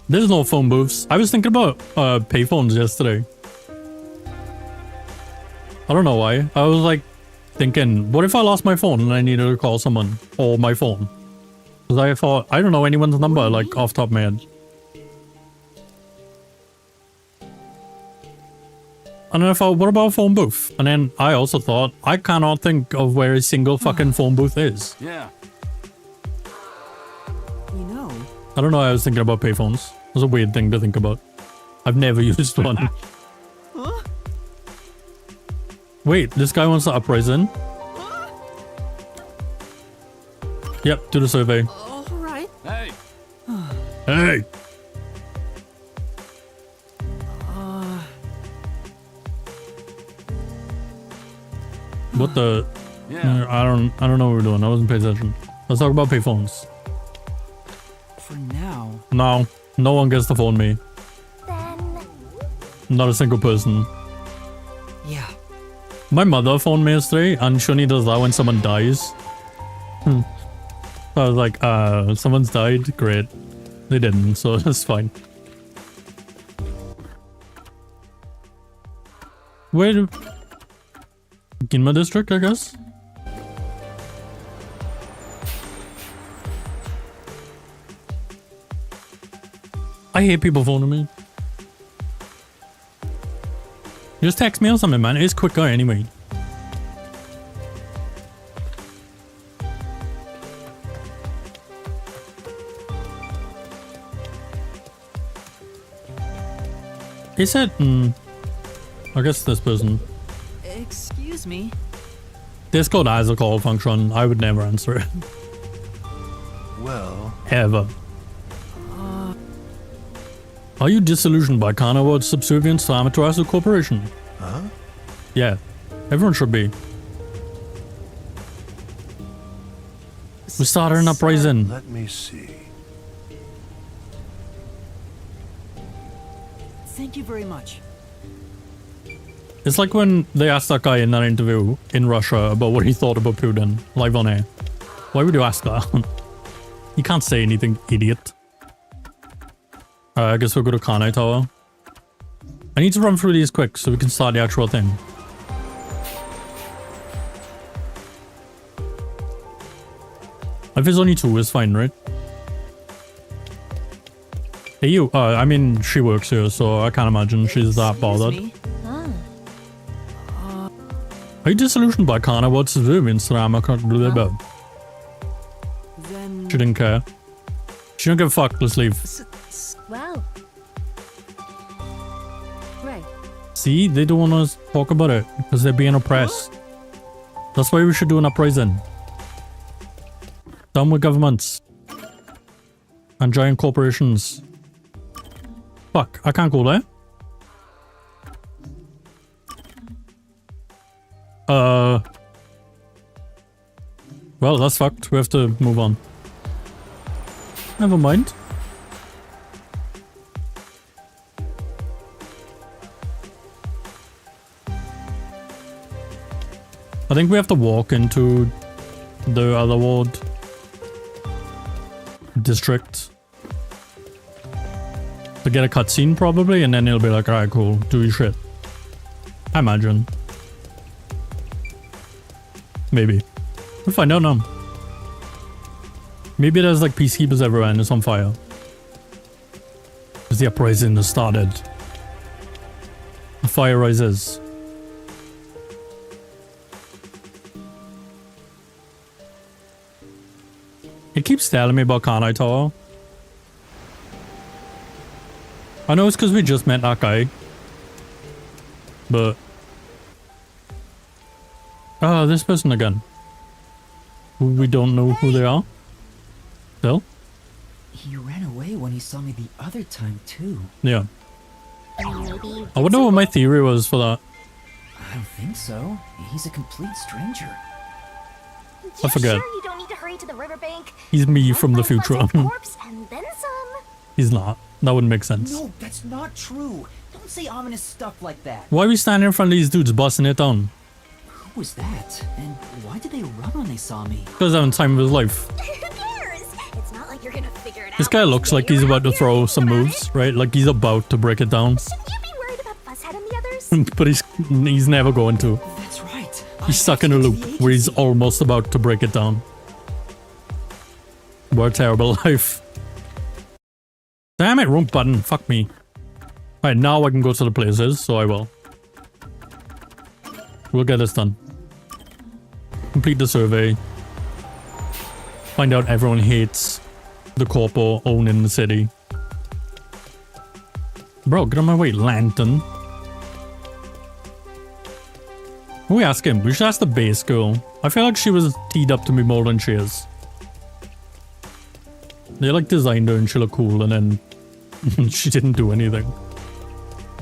There's no phone booths. I was thinking about payphones yesterday. I don't know why. I was like thinking, what if I lost my phone and I needed to call someone or my phone? Because I thought, I don't know anyone's number like off the top of my head. And then I thought, what about a phone booth? And then I also thought, I cannot think of where a single fucking phone booth is. Yeah. You know. I don't know why I was thinking about payphones. It was a weird thing to think about. I've never used one. Huh? Wait, this guy wants to uprising. Yep, do the survey. All right. Hey. Hey! What the? Yeah. I don't know what we're doing. I wasn't paying attention. Let's talk about payphones. For now. No, no one gets to phone me. Then Not a single person. Yeah. My mother phoned me yesterday, and she only does that when someone dies. So I was like, someone's died? Great. They didn't, so it's fine. Where? Ginma district, I guess? I hate people phoning me. Just text me or something, man. It's quicker anyway. He said, I guess this person. Excuse me. Discord has a call function. I would never answer it. Well, Ever. Are you disillusioned by Carnival's subservience to Amaterasu Corporation? huh? Yeah. Everyone should be. We started an uprising. Let me see. Thank you very much. It's like when they asked that guy in that interview in Russia about what he thought about Putin, live on air. Why would you ask that? You can't say anything, idiot. I guess we'll go to Kanai Tower. I need to run through these quick so we can start the actual thing. If it's only 2, it's fine, right? Hey, you. I mean, she works here, so I can't imagine she's that bothered. Me? Are you disillusioned by Kana? What's his room in Sarama? Can't do that about. Then... She didn't care. She don't give a fuck. Let's leave. Wow. Right. See, they don't want to talk about it because they're being oppressed. That's why we should do an uprising. Done with governments and giant corporations. Fuck, I can't go there. Well, that's fucked. We have to move on. Never mind. I think we have to walk into the other ward district to get a cutscene probably, and then it'll be like, alright, cool, do your shit. I imagine. Maybe. We'll find out now. Maybe there's like peacekeepers everywhere and it's on fire. Because the uprising has started. The fire rises. It keeps telling me about Kanai Tower. I know it's because we just met that guy. But... oh, this person again. We don't know who they are. Still? He ran away when he saw me the other time, too. Yeah. Maybe. I wonder what my theory was for that. I don't think so. He's a complete stranger. You forget. Sure you don't need to hurry to the riverbank? He's me Might from the find future. Buzzard's corpse and then some. He's not. That wouldn't make sense. No, that's not true. Don't say ominous stuff like that. Why are we standing in front of these dudes busting it down? Who was that? And why did they run when they saw me? Because having time of his life. Who cares? It's not like you're gonna figure it out. This guy looks like he's about to throw some moves, right? Like he's about to break it down. Shouldn't you be worried about Fuzzhead and the others? But he's never going to. That's right. He's stuck in a loop where he's almost about to break it down. What a terrible life. Damn it, wrong button. Fuck me. Alright, now I can go to the places, so I will. We'll get this done. Complete the survey. Find out everyone hates the corpo owning the city. Bro, get on my way, Lantern. Who we ask him? We should ask the base girl. I feel like she was teed up to me more than she is. They like designed her and she looked cool, and then she didn't do anything.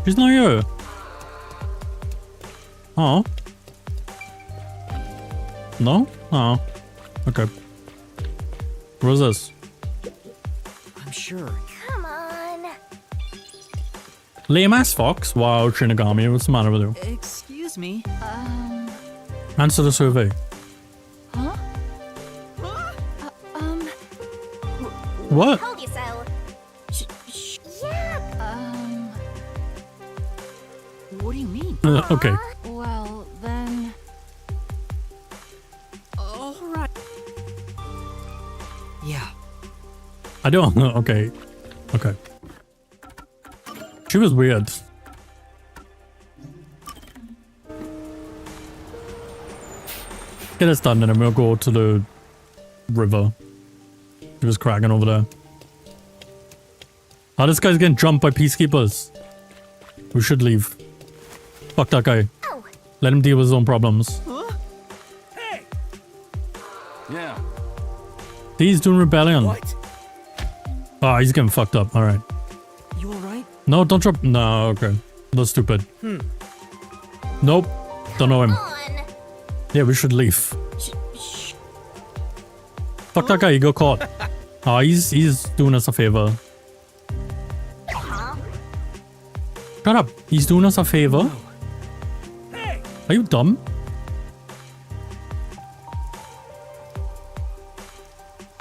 She's not here. Oh. No? Oh. Okay. What is this? I'm sure. Come on. Lame ass fox? Wow, Shinigami, what's the matter with you? Excuse was me. Answer the survey. Huh? What? Told you so. Yeah. What do you mean? Okay. Well, then. Alright. Yeah. I don't know. Okay. Okay. She was weird. Get this done and then we'll go to the river. He was cracking over there. Oh, this guy's getting jumped by peacekeepers. We should leave. Fuck that guy. Oh, Let him deal with his own problems. Hey! Yeah. He's doing rebellion. What? Oh, he's getting fucked up. Alright. You alright? No, don't drop. No, okay. That's stupid. Nope. Don't know him. on. Yeah, we should leave. Fuck that guy, he got caught. Oh, he's doing us a favor. Huh? Shut up. He's doing us a favor. Hey! Are you dumb?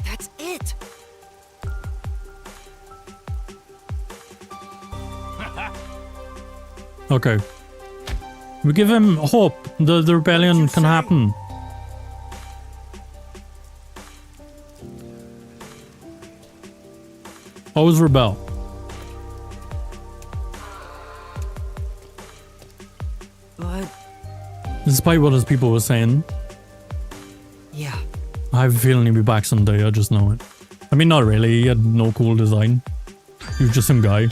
That's it. Okay. We give him hope. The rebellion can happen. Always rebel. But Despite what his people were saying, yeah. I have a feeling he'll be back someday. I just know it. I mean, not really. He had no cool design. He was just some guy.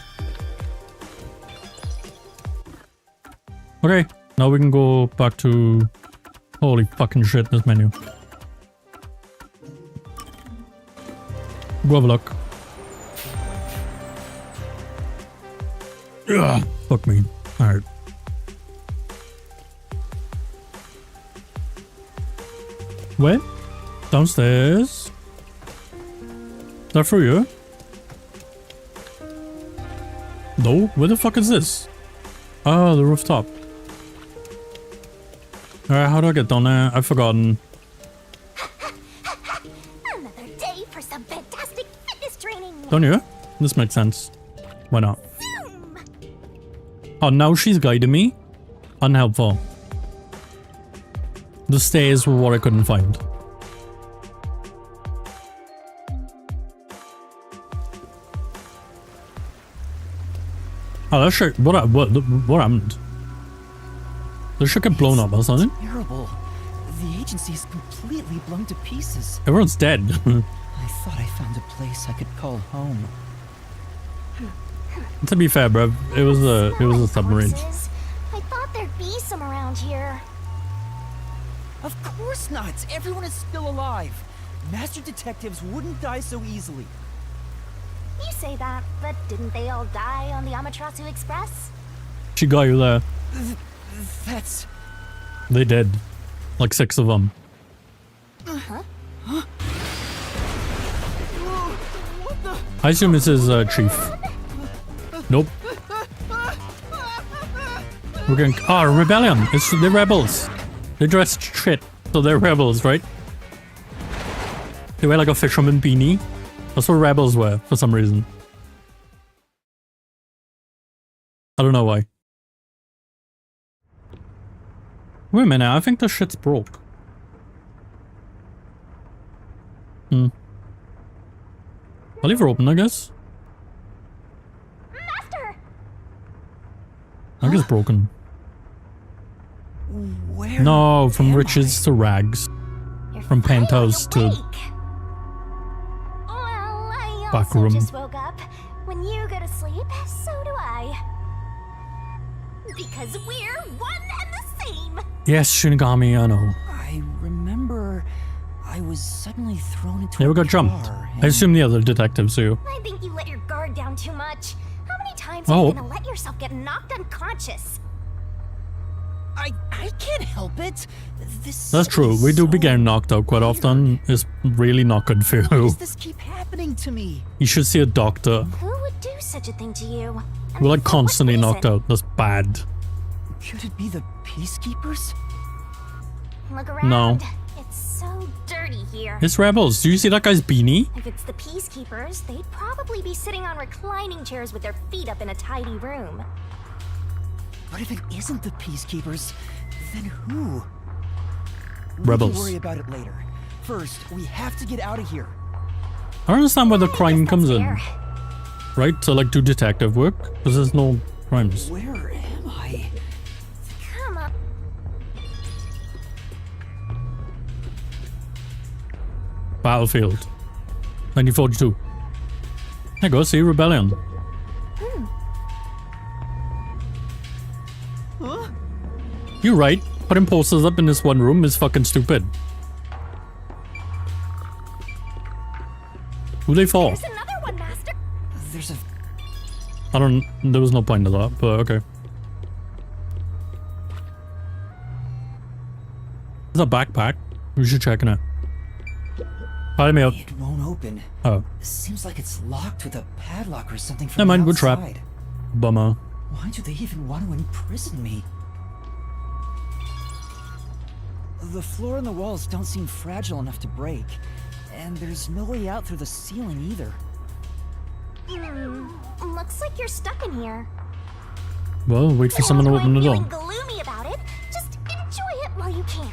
Okay, now we can go back to... Holy fucking shit, this menu. Go have a look. Ugh, fuck me. Alright. Where? Downstairs? Is that for you? No? Where the fuck is this? Oh, the rooftop. Alright, how do I get down there? I've forgotten. Another day for some fantastic fitness training. Don't you? This makes sense. Why not? Zoom. Oh, now she's guiding me? Unhelpful. The stairs were what I couldn't find. Oh, that shit. What happened? The shit got blown up or something? Terrible. The agency is completely blown to pieces. Everyone's dead. I thought I found a place I could call home. To be fair, bro, it was a submarine. Corpses. I thought there'd be some around here. Of course not! Everyone is still alive! Master detectives wouldn't die so easily. You say that, but didn't they all die on the Amaterasu Express? She got you there. That's... They did. Like 6 of them. What the... I assume this is Chief. Nope. We're going. Ah, rebellion. It's the rebels. They dressed shit, so they're rebels, right? They wear like a fisherman beanie. That's what rebels wear for some reason. I don't know why. Wait a minute, I think the shit's broke. I'll leave her open, I guess. Master! I think it's broken. Where... No, from am riches to rags. You're From penthouse to finally awake. Well, I back also room. just woke up. When you go to sleep, so do I. Because we're one and the same. Yes, Shinigami, I know. I remember... I was suddenly thrown into Yeah, a we got jumped. car I assume the other detectives too. I think you let your guard down too much. How many times Oh. are you gonna let yourself get knocked unconscious? I can't help it. This That's true. is We do be so getting knocked out quite often. It's really not good for Why you. does this keep happening to me? You should see a doctor. Who would do such a thing to you? We're like For what constantly reason? knocked out. That's bad. Could it be the Peacekeepers? Look around. No. It's so dirty here. It's rebels. Do you see that guy's beanie? If it's the Peacekeepers, they'd probably be sitting on reclining chairs with their feet up in a tidy room. But if it isn't the Peacekeepers, then who? Rebels. We can worry about it later. First, we have to get out of here. I don't understand where the I crime guess comes that's in. fair. Right? To like do detective work? Because there's no crimes. Where am I? Come up. Battlefield. 1942. There you go, see, rebellion. Huh? You're right. Putting posters up in this one room is fucking stupid. Who they for? There's another one, Master. There's a... I don't... There was no point to that, but okay. There's a backpack. We should check it out. Pardon me up. It won't open. Oh. Seems like it's locked with a padlock or something from Never mind, the we're trapped. outside. Bummer. Why do they even want to imprison me? The floor and the walls don't seem fragile enough to break. And there's no way out through the ceiling either. Looks like you're stuck in here. Well, wait for someone to open the door. Feeling gloomy about it. Just enjoy it while you can.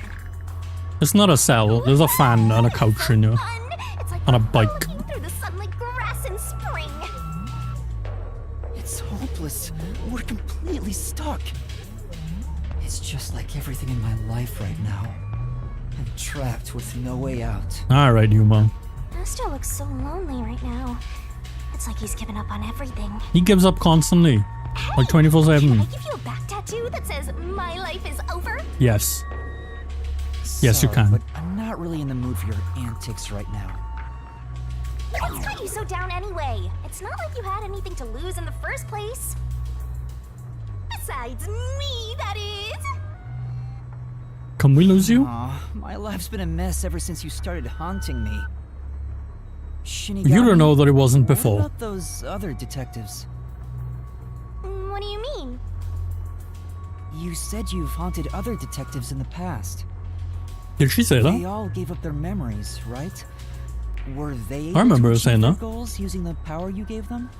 It's not a cell. There's a fan and a couch in here. Fun. It's like On a we're bike. walking through the sun like grass in spring. It's hopeless. We're completely stuck. It's just like everything in my life right now. I'm trapped with no way out. Alright, Yuma. Master looks so lonely right now. It's like he's given up on everything. He gives up constantly. Like 24/7. Can I give you a back tattoo that says, "My life is over"? Yes. Yes, you Sorry, can. But I'm not really in the mood for your antics right now. What's got you so down anyway? It's not like you had anything to lose in the first place. Besides me, that is. Can we lose you? Aw, my life's been a mess ever since you started haunting me. Shinigami, You don't know that it wasn't what before. about those other detectives? What do you mean? You said you've haunted other detectives in the past. Did she say They that? all gave up their memories, right? Were they I remember her able to saying achieve that. their goals using the power you gave them?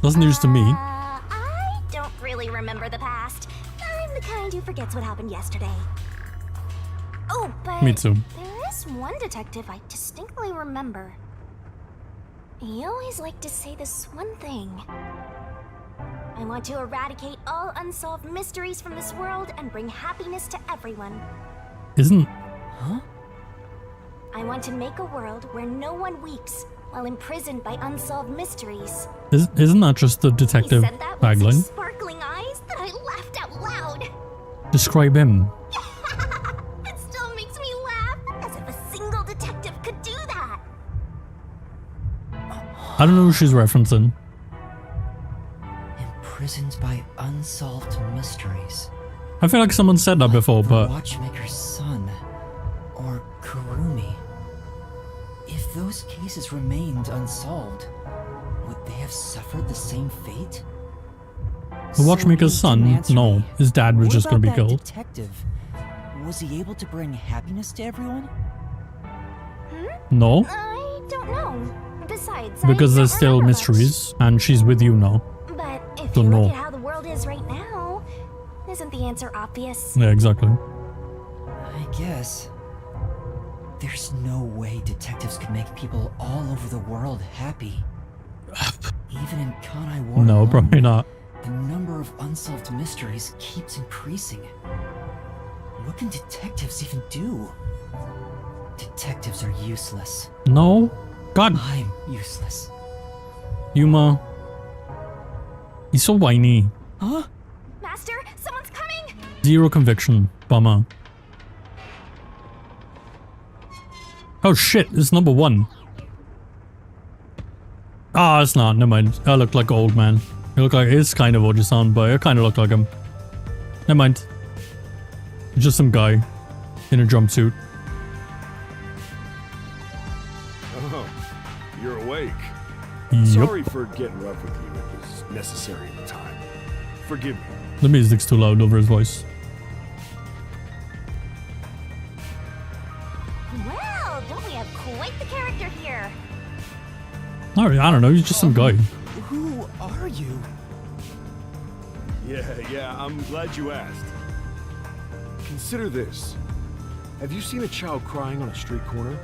That's news to me. I don't really remember the past. I'm the kind who forgets what happened yesterday. Oh, but Me too. there is one detective I distinctly remember. He always liked to say this one thing. I want to eradicate all unsolved mysteries from this world and bring happiness to everyone. Isn't... Huh? I want to make a world where no one weeps while imprisoned by unsolved mysteries. Isn't that just the He detective said that with tagline? such sparkling eyes that I laughed out loud. Describe him. It still makes me laugh, as if a single detective could do that. I don't know who she's referencing. Imprisoned by unsolved mysteries. I feel like someone said that before, The but... Watchmaker's son, or Kurumi. If those cases remained unsolved, would they have suffered the same fate? The Watchmaker's So he didn't son? answer No. me. His dad was What just gonna about be that killed. detective? Was he able to bring happiness to everyone? No? I don't know. Besides, Because I there's don't still remember mysteries, and she's with you now. much. But if Don't you know. look at how the world is right now, isn't the answer obvious? Yeah, exactly. I guess. There's no way detectives could make people all over the world happy. Even in Kanai Ward No, alone, probably not. the number of unsolved mysteries keeps increasing. What can detectives even do? Detectives are useless. No? God, I'm useless. Yuma. He's so whiny. Huh? Master, someone's coming! Zero conviction. Bummer. Oh shit, it's number 1. Ah, it's not. Never mind. I look like an old man. You look like... It's kind of Oji-san, but I kind of look like him. Never mind. It's just some guy in a jumpsuit. Oh, you're awake. Yep. Sorry for getting rough with you. It was necessary at the time. Forgive me. The music's too loud over his voice. Well, don't we have quite the character here? I don't know, he's just some guy. Who are you? Yeah, I'm glad you asked. Consider this. Have you seen a child crying on a street corner?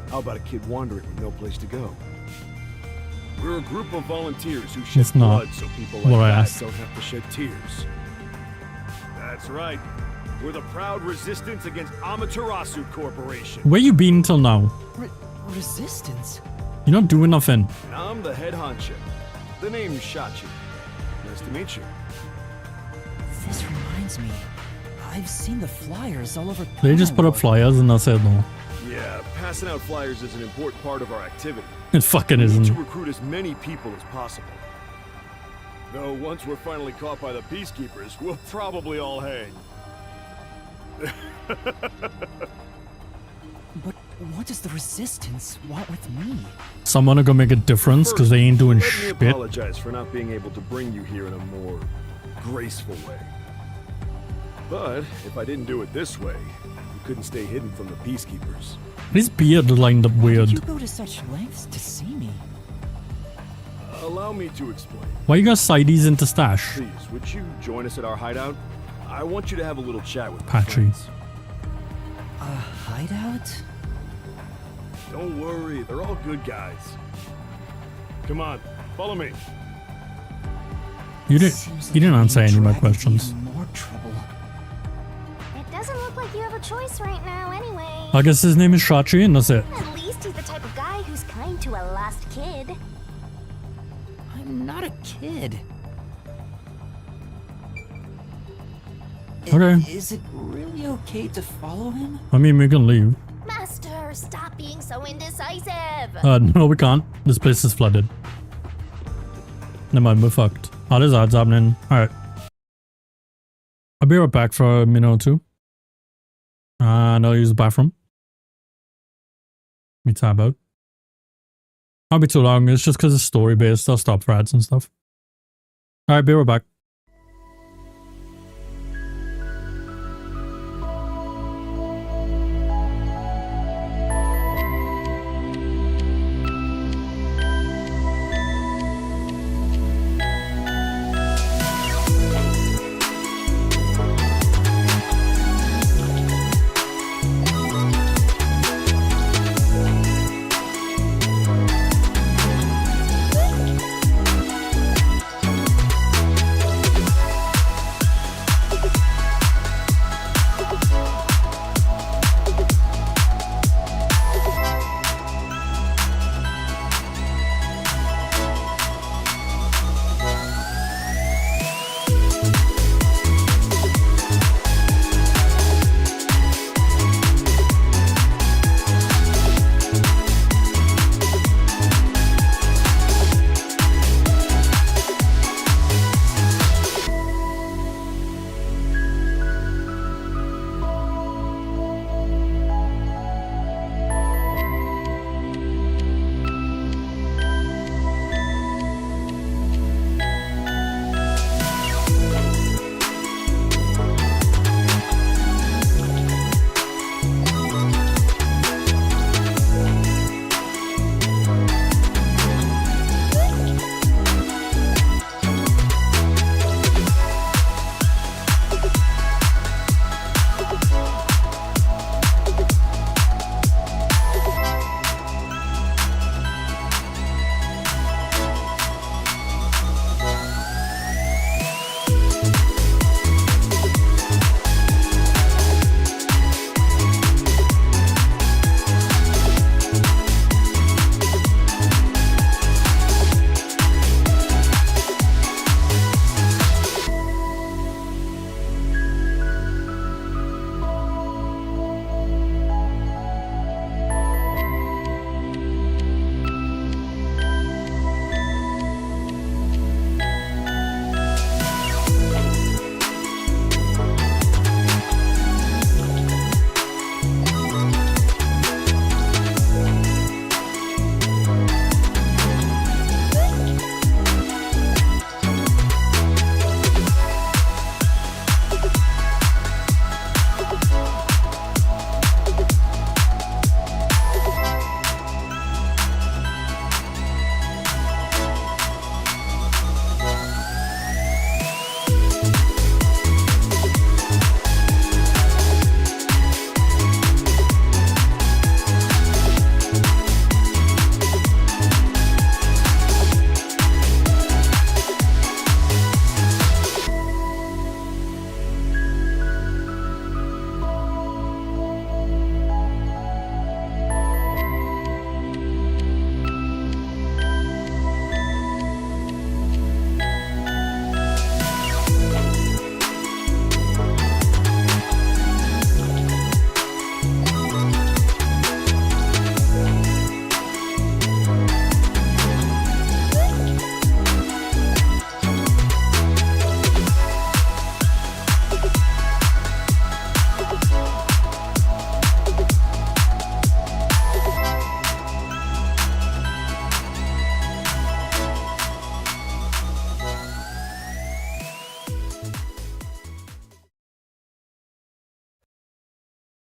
How about a kid wandering with no place to go? We're a group of volunteers who shed It's not blood so people what I like that asked. don't have to shed tears. That's right. We're the proud resistance against Amaterasu Corporation. Where you been till now? Resistance? You're not doing nothing. And I'm the head honcho. The name's Shachi. Nice to meet you. This reminds me. I've seen the flyers all over. They just put up Pinewood. flyers and that's it though. Yeah, passing out flyers is an important part of our activity. It fucking We need to isn't. recruit as many people as possible. Though once we're finally caught by the peacekeepers, we'll probably all hang. But what does the resistance want with me? Someone are gonna make a difference because they ain't doing Let me shit. apologize for not being able to bring you here in a more graceful way. But if I didn't do it this way, you couldn't stay hidden from the peacekeepers. His beard lined up Why weird. did you go to such lengths to see me? Allow me to explain. Why you got sideys into stash? Please, would you join us at our hideout? I want you to have a little chat with my Patchy. friends. A hideout? Don't worry, they're all good guys. Come on, follow me. You didn't. Seems You didn't like answer I'm any of my dragged into questions. even more trouble. It doesn't look like you have a choice right now, anyway. I guess his name is Shachi and that's it. At least he's the type of guy who's kind to a lost kid. I'm not a kid. Okay. Is it really okay to follow him? I mean, we can leave. Master, stop being so indecisive. No, we can't. This place is flooded. Never mind, we're fucked. Oh, there's ads happening. Alright. I'll be right back for a minute or two. And I'll use the bathroom. Me tab out. I'll be too long. It's just because it's story based. I'll stop for ads and stuff. Alright, be right back.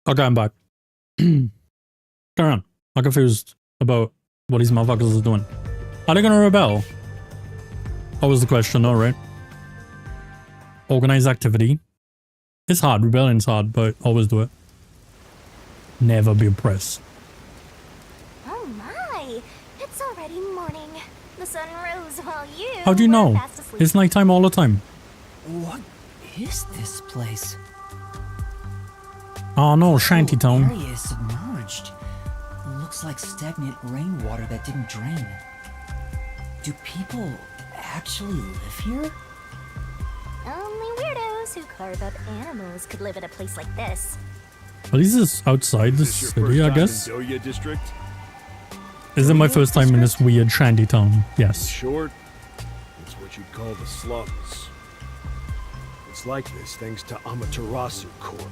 Okay, I'm back. Turn on. I'm confused about what these motherfuckers are doing. Are they gonna rebel? That was the question, alright. Organized activity. It's hard, rebellion's hard, but always do it. Never be oppressed. Oh my! It's already morning. The sun rose while you How do you were know? fast asleep. It's nighttime all the time. What is this place? Oh no, The shantytown. whole area is submerged. Looks like stagnant rainwater that didn't drain. Do people actually live here? Only weirdos who carve up animals could live at a place like this. At least it's outside the Is this your city, first I time guess. in Doya District? Is it my first time in this weird shantytown? In Yes. short, it's what you'd call the slums. It's like this thanks to Amaterasu Corp.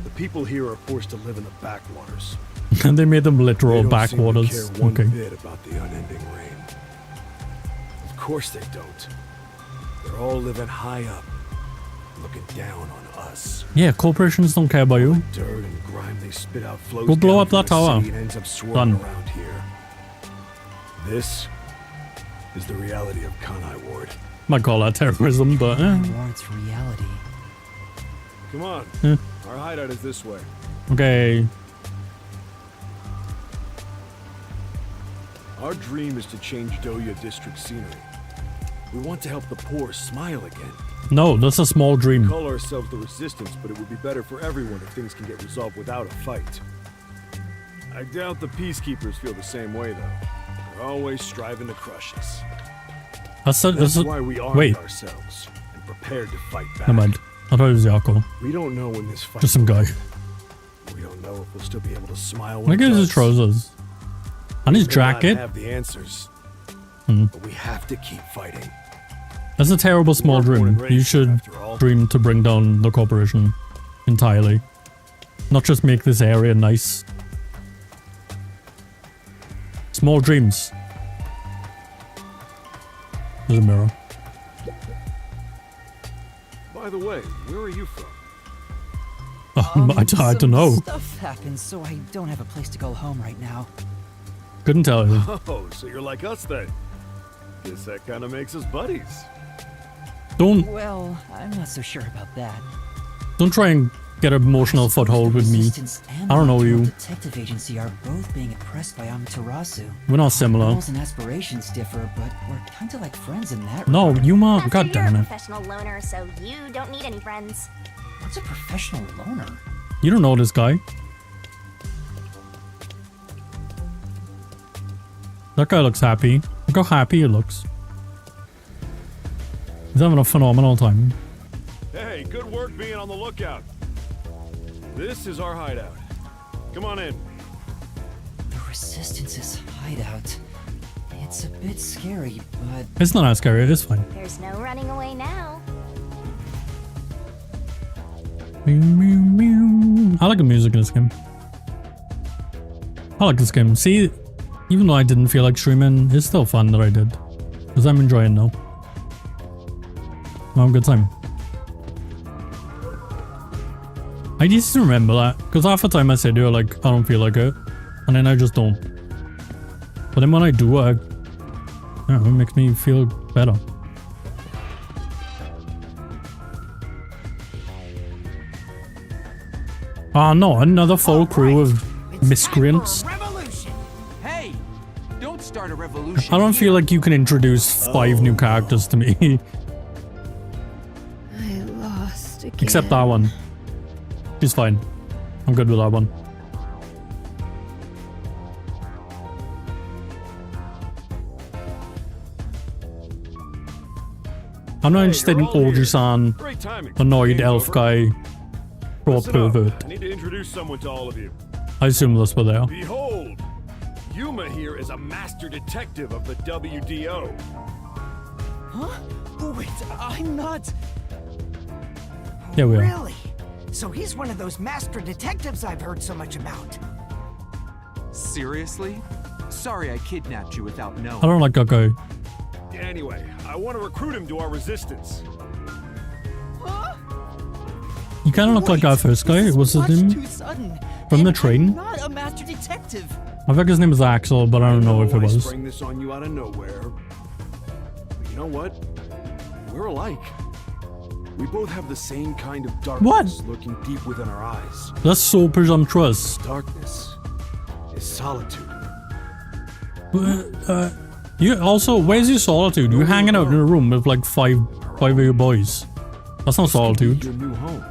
The people here are forced to live in the backwaters. And they made them They literal don't backwaters. seem to care one Okay. bit about the unending rain. Of course they don't. They're all living high up, looking down on us. Yeah, corporations don't care about you. Dirt and grime they spit out flows Go blow down up from that the tower. city and ends up swirling Done. around here. This is the reality of Kanai Ward. Might call that terrorism, but Ward's reality. Come on, Yeah. our hideout is this way. okay. Our dream is to change Doya District scenery. We want to help the poor smile again. No, that's a small dream. Call ourselves the Resistance, but it would be better for everyone if things can get resolved without a fight. I doubt the Peacekeepers feel the same way, though. They're always striving to crush us. That's why we armed wait. ourselves and prepared to fight back. Never mind. I thought it was Yako. We don't know when this fight Just some guy. We don't know if we'll still be able to smile when Look it at his does. trousers. And his We may not jacket. have the answers, Hmm. but we have to keep fighting. That's a terrible small We're born dream. and raised You here, should after all. dream to bring down the corporation entirely. Not just make this area nice. Small dreams. There's a mirror. By the way, where are you from? I don't Some know. Stuff happened, so I don't have a place to go home right now. Couldn't tell you. Oh, so you're like us then. Guess that kind of makes us buddies. Don't Well, I'm not so sure about that. try and get an emotional foothold with me. Resistance and I don't know the you. Detective Agency are both being oppressed by Amaterasu. We're not similar. Goals and aspirations differ, but we're kind of like friends in that No, regard. Yuma. Master, God you're damn a it. professional loner, so you don't need any friends. What's a professional loner? You don't know this guy. That guy looks happy. Look how happy he looks. He's having a phenomenal time. Hey, good work being on the lookout. This is our hideout. Come on in. The Resistance's hideout. It's a bit scary, but It's not as scary. It's fine. There's no running away now. Meow, meow, meow. I like the music in this game. I like this game. See, even though I didn't feel like streaming, it's still fun that I did. Because I'm enjoying now. Have a good time. I used to remember that. Because half the time I said, like, I don't feel like it. And then I just don't. But then when I do, I don't know, it makes me feel better. Oh no, another full crew of miscreants. Hey, don't start a revolution. I don't feel like you can introduce 5 new characters to me. I lost again. Except that one. He's fine. I'm good with that one. I'm not interested in you're all here. Oji-san, Great timing. annoyed Game's elf over. guy, pro Listen up. pervert. I need to introduce someone to all of you. I assume that's what they are. Behold, Yuma here is a master detective of the WDO. Huh? Wait, I'm not. Yeah, we are. Really? So he's one of those master detectives I've heard so much about. Seriously? Sorry I kidnapped you without knowing. I don't like that guy. Anyway, I want to recruit him to our resistance. Huh? You kind of look like our first guy. What's his name? Too sudden. From the And train? I'm not a master detective. I think his name is Axel, but I don't know if it I was. sprang this on you out of nowhere. But you know what? We're alike. We both have the same kind of darkness lurking deep within our eyes. That's so presumptuous. Darkness is solitude. You also, where's your solitude? You're hanging out in a room with like five of your boys. That's not solitude. Your new home.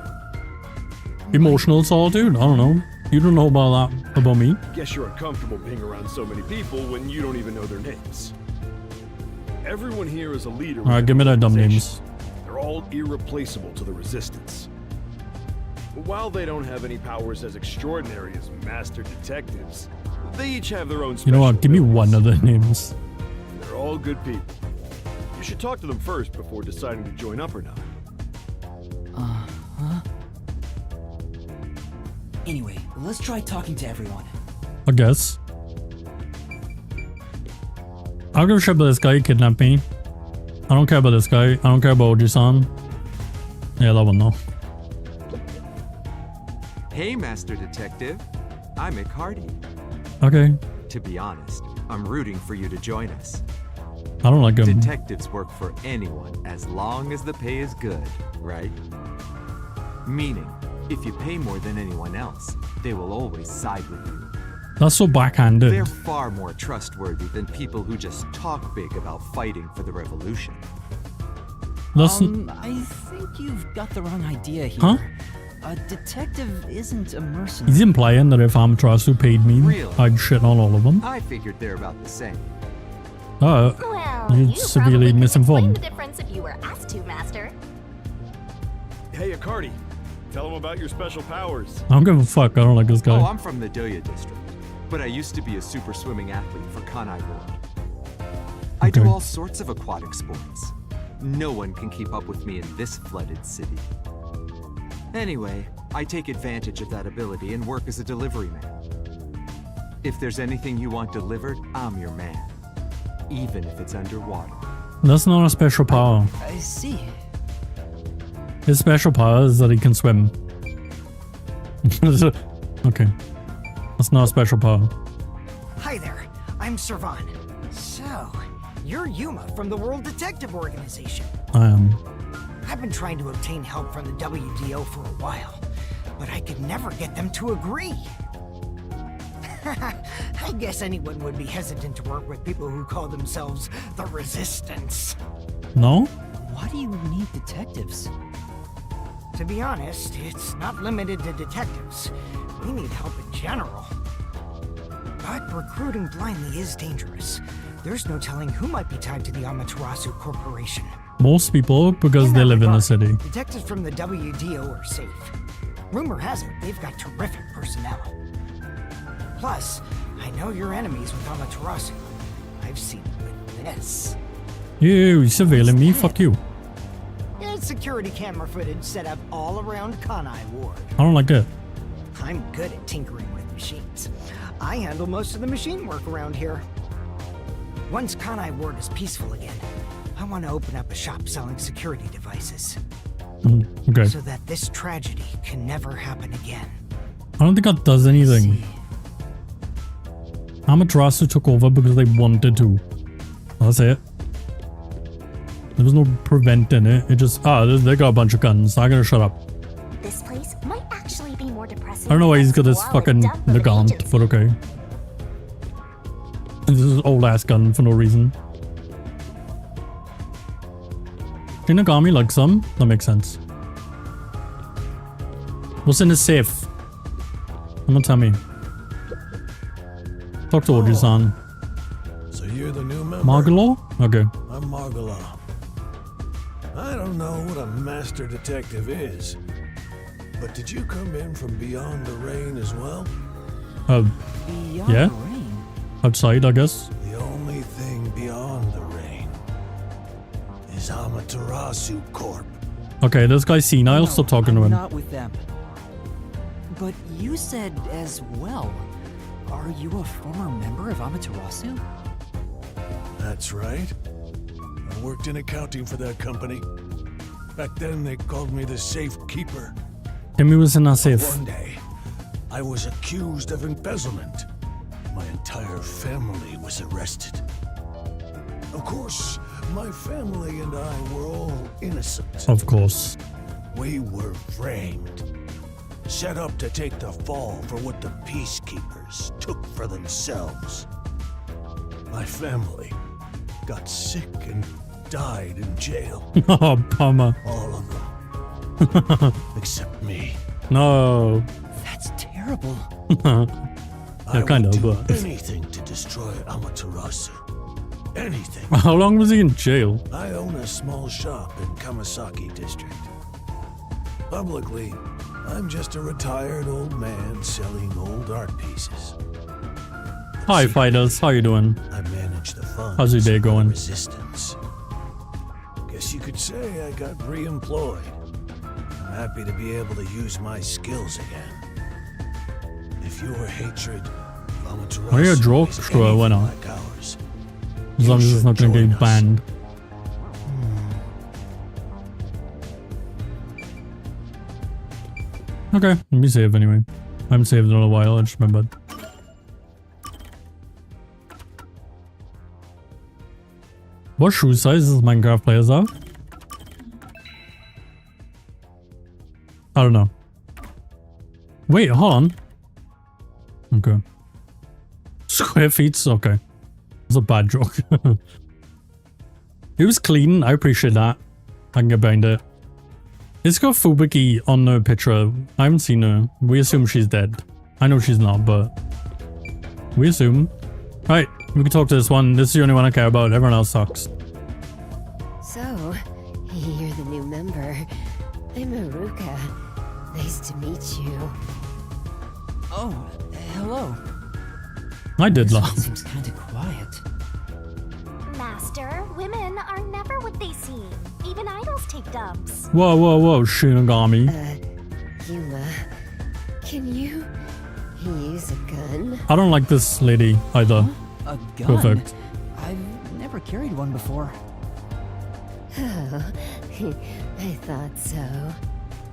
Emotional solitude? I don't know. You don't know about that about me. Guess you're uncomfortable being around so many people when you don't even know their names. Everyone here is a leader. Alright, give me their dumb names. They're all irreplaceable to the Resistance. But while they don't have any powers as extraordinary as master detectives, they each have their own You know what? special Give me abilities. one of their names. They're all good people. You should talk to them first before deciding to join up or not. Anyway, let's try talking to everyone. I guess. I don't give a shit about this guy who kidnapped me. I don't care about this guy. I don't care about Oji-san. Yeah, that one though. Hey, Master Detective. I'm Mech. Okay. To be honest, I'm rooting for you to join us. I don't like him. Detectives work for anyone as long as the pay is good, right? Meaning, if you pay more than anyone else, they will always side with you. That's so backhanded. They're far more trustworthy than people who just talk big about fighting for the revolution. That's I think you've got the wrong idea here. Huh? A detective isn't a mercenary. he's implying that if Amaterasu paid me, Really? I'd shit on all of them. I figured they're about the same. Well, You're you severely probably couldn't misinformed. explain the difference if you were asked to, Master. Hey, Akardi, tell them about your special powers. I don't give a fuck. I don't like this guy. Oh, I'm from the Doya district, but I used to be a super swimming athlete for Kanai World. I do Okay. all sorts of aquatic sports. No one can keep up with me in this flooded city. Anyway, I take advantage of that ability and work as a delivery man. If there's anything you want delivered, I'm your man. Even if it's underwater. That's not a special power. I see. His special power is that he can swim. Okay. That's not a special power. Hi there, I'm Servan. So, you're Yuma from the World Detective Organization. I am. I've been trying to obtain help from the WDO for a while, but I could never get them to agree. I guess anyone would be hesitant to work with people who call themselves the Resistance. No? Why do you need detectives? To be honest, it's not limited to detectives. We need help in general. But recruiting blindly is dangerous. There's no telling who might be tied to the Amaterasu Corporation. Most people, because they live in the regard, city. Detectives from the WDO are safe. Rumor has it they've got terrific personnel. Plus, I know your enemies with Amaterasu. I've seen with this. You surveilling me? Fuck you. It's security camera footage set up all around Kanai Ward. I don't like it. I'm good at tinkering with machines. I handle most of the machine work around here. Once Kanai Ward is peaceful again, I want to open up a shop selling security devices. Okay. So that this tragedy can never happen again. I don't think that does anything. Amaterasu took over because they wanted to. That's it. There was no preventing it. It just, they got a bunch of guns. I gotta shut up. This place might actually be more depressing. I don't know why he's got than this swallowed fucking dump of an Nagant, agency. but okay. This is an old ass gun for no reason. Shinigami likes some. That makes sense. What's in the safe? I'm gonna tell me. Talk to Oji-san. So you're the new member? Margalo? Okay. I'm Margala. I don't know what a master detective is, but did you come in from beyond the rain as well? Beyond Yeah? the rain. Outside, I guess. The only thing beyond the rain is Amaterasu Corp. Okay, this guy's senile. Stop talking to I'm him. not with them. But you said as well. Are you a former member of Amaterasu? That's right. I worked in accounting for that company. Back then they called me the Safe Keeper. Timmy was in a safe. One day, I was accused of embezzlement. My entire family was arrested. Of course, my family and I were all innocent. Of course. We were framed. Set up to take the fall for what the peacekeepers took for themselves. My family got sick and died in jail. Oh, bummer. All of them. Except me. No. That's terrible. Yeah, kind of, would do but... anything to destroy Amaterasu. Anything. How long was he in jail? I own a small shop in Kamasaki district. Publicly, I'm just a retired old man selling old art pieces. Hi, fighters. How you doing? I manage the funds. How's your day for the going? Resistance. Guess you could say I got re-employed. I'm happy to be able to use my skills again. If your hatred of Amaterasu Are you a drunk? is Sure, why anything not? like ours, As long as you it's not should gonna join get us. banned. Okay, let me save anyway. I haven't saved in a while, I just remembered. What shoe size does Minecraft players have? I don't know. Wait, hold on. Okay. Square feet? Okay. That's a bad joke. It was clean, I appreciate that. I can get behind it. It's got Fubuki on the picture. I haven't seen her. We assume she's dead. I know she's not, but we assume. Right, we can talk to this one. This is the only one I care about. Everyone else sucks. So, you're the new member. I'm Aruka. Nice to meet you. Oh, hello. I did This one laugh. seems kind of quiet. Master, women are never what they seem. Even idols take dumps. Whoa, whoa, whoa, Shinigami. Yuma, can you use a gun? I don't like this lady either. A gun? Perfect. I've never carried one before. Oh, I thought so.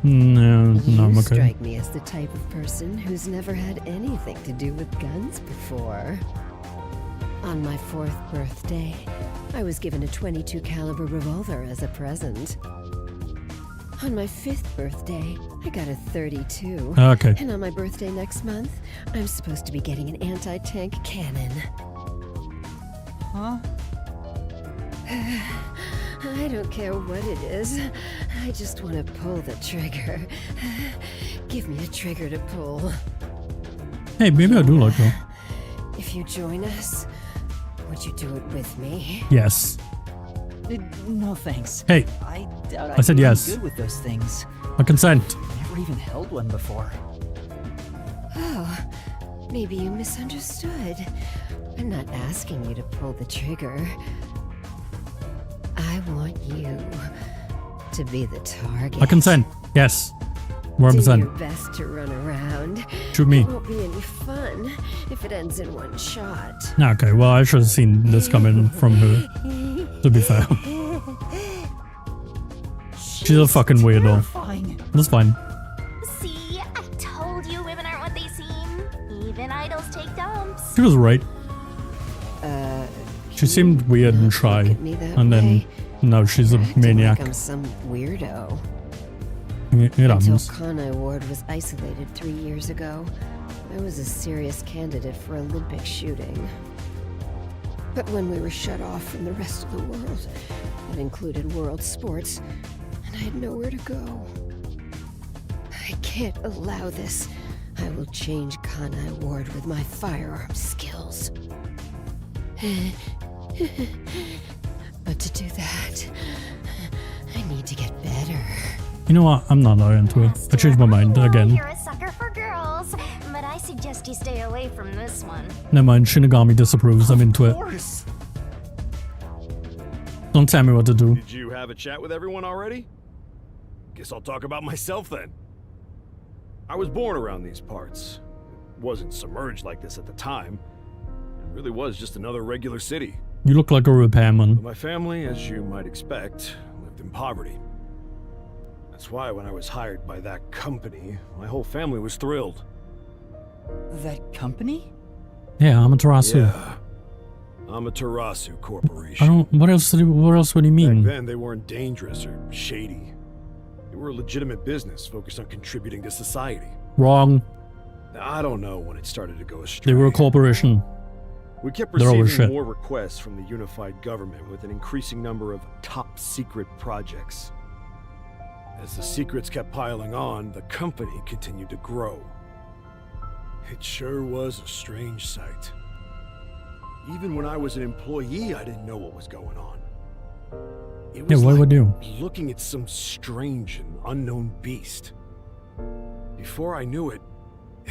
No, You no, I'm okay. strike me as the type of person who's never had anything to do with guns before. On my 4th birthday, I was given a .22 caliber revolver as a present. On my 5th birthday, I got a .32. Okay. And on my birthday next month, I'm supposed to be getting an anti-tank cannon. Huh? I don't care what it is. I just want to pull the trigger. Give me a trigger to pull. Hey, maybe I do like her. If you join us, would you do it with me? Yes. No thanks. Hey, I doubt I said I'd be yes. good with those things. I consent. Never even held one before. Oh, maybe you misunderstood. I'm not asking you to pull the trigger. I want you to be the target. I consent. Yes. Do 100%. your best to run around. Shoot me. It won't be any fun if it ends in one shot. Okay, well, I should have seen this coming from her, to be fair. She's a fucking weirdo. Terrifying. That's fine. See, I told you women aren't what they seem. Even idols take dumps. She was right. She seemed weird and Look shy. at me that And then, way. no, she's a Acting maniac. Like I'm some weirdo. It Until happens. Kanai Ward was isolated 3 years ago, I was a serious candidate for Olympic shooting. But when we were shut off from the rest of the world, that included world sports, and I had nowhere to go. I can't allow this. I will change Kanai Ward with my firearm skills. But to do that, I need to get better. You know what? I'm not into it. I changed my mind I know again. You're a sucker for girls, but I suggest you stay away from this one. Never mind, Shinigami disapproves. I'm into Of it. course. Don't tell me what to do. Did you have a chat with everyone already? Guess I'll talk about myself then. I was born around these parts. Wasn't submerged like this at the time. It really was just another regular city. You look like a repairman. But my family, as you might expect, lived in poverty. That's why when I was hired by that company, my whole family was thrilled. That company? Yeah, Amaterasu. Yeah. Amaterasu Corporation. I don't. What else would he mean? Back then, they weren't dangerous or shady. They were a legitimate business focused on contributing to society. Wrong. I don't know when it started to go astray. They were a corporation. We kept They're over receiving shit. more requests from the unified government with an increasing number of top-secret projects. As the secrets kept piling on, the company continued to grow. It sure was a strange sight. Even when I was an employee, I didn't know what was going on. It was what would you? looking at some strange and unknown beast. Before I knew it,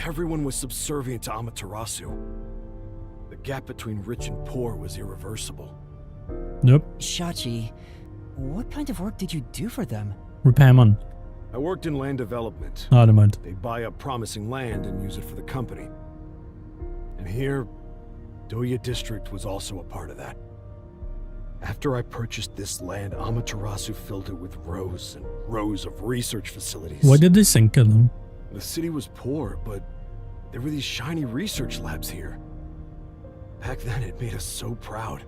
everyone was subservient to Amaterasu. The gap between rich and poor was irreversible. Yep. Shachi, what kind of work did you do for them? Repairman. I worked in land development. Ah, never mind. They'd buy up promising land and use it for the company. And here, Doya District was also a part of that. After I purchased this land, Amaterasu filled it with rows and rows of research facilities. Why did they sink in them? The city was poor, but there were these shiny research labs here. Back then, it made us so proud.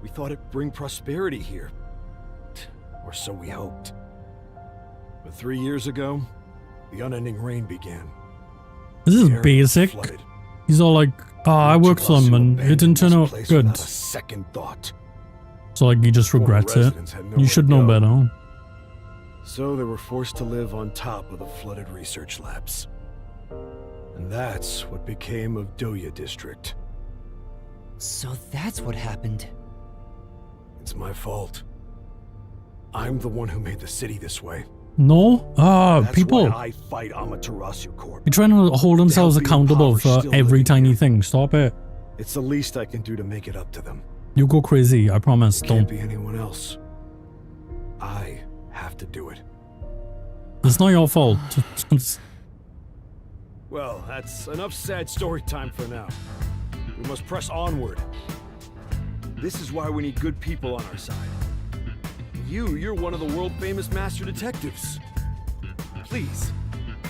We thought it'd bring prosperity here. Or so we hoped. But 3 years ago, the unending rain began. This The is area basic. flooded. He's all like, I worked for them and it didn't turn out Place good. without a second thought. So like he just Former regrets it. residents had nowhere You should to know go. better. So they were forced to live on top of the flooded research labs. And that's what became of Doya District. So that's what happened. It's my fault. I'm the one who made the city this way. No? That's People. why I fight Amaterasu Corp. You're trying to hold themselves help the accountable impoverished for still every living tiny here. thing. Stop it. It's the least I can do to make it up to them. You go crazy, I promise. It can't Don't. be anyone else. I have to do it. It's not your fault. Well, that's enough sad story time for now. We must press onward. This is why we need good people on our side. You're one of the world-famous master detectives. Please,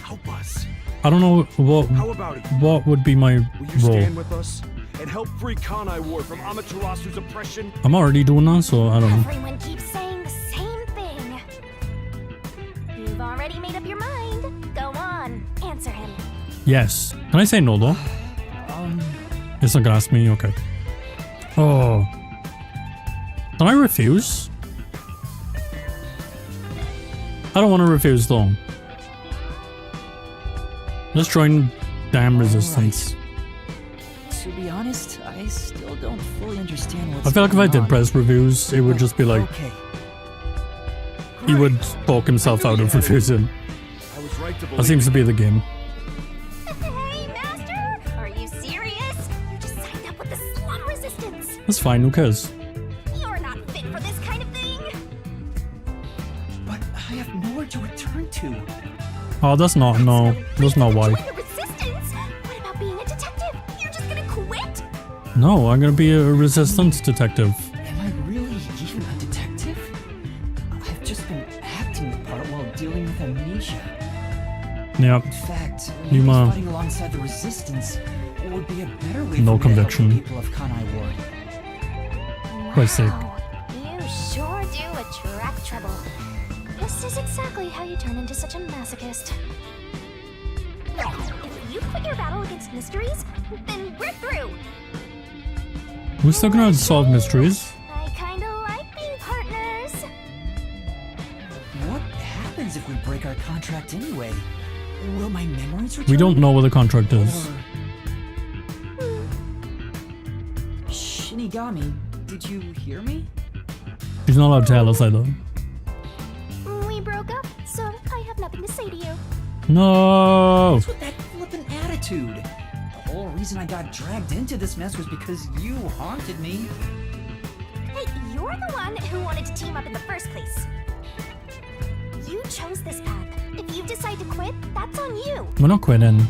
help us. I don't know How about it? what would be my Will you role. stand with us and help free Kanai Ward from Amaterasu's oppression? I'm already doing that, so I don't know. Everyone keeps saying the same thing. You've already made up your mind. Go on, answer him. Yes. Can I say no though? It's not gonna ask me. Okay. Oh. Can I refuse? I don't want to refuse though. Let's join damn resistance. To be honest, I still don't fully understand what's I feel like if I going did on. press reviews, it would just be like Okay. he would talk himself out of refusing. I was right to That believe seems to be the game. Hey, Master! Are you serious? You just signed up with the slum resistance. That's fine. Who cares? You're not fit for this kind of thing. But I have nowhere to return to. Oh, that's not. No, that's not why. Join the resistance? What about being a detective? You're just gonna quit? No, I'm gonna be a resistance detective. Am I really even a detective? I've just been acting the part while dealing with amnesia. Yep. In fact, You, maybe ma. fighting alongside the resistance would be a better way No for me to help conviction. the people of Kanai Ward. Quite sick. Wow, you sure do attract trouble. This is exactly how you turn into such a masochist. If you quit your battle against mysteries, then we're through. We're still gonna solve mysteries. I kinda like being partners. What happens if we break our contract anyway? Will my memories return? We don't know what the contract is. Or... Shinigami, did you hear me? She's not allowed to tell us either. We broke up, so I have nothing to say to you. No. What's with that flippant attitude? The whole reason I got dragged into this mess was because you haunted me. Hey, you're the one who wanted to team up in the first place. You chose this path. If you decide to quit, that's on you. We're not quitting.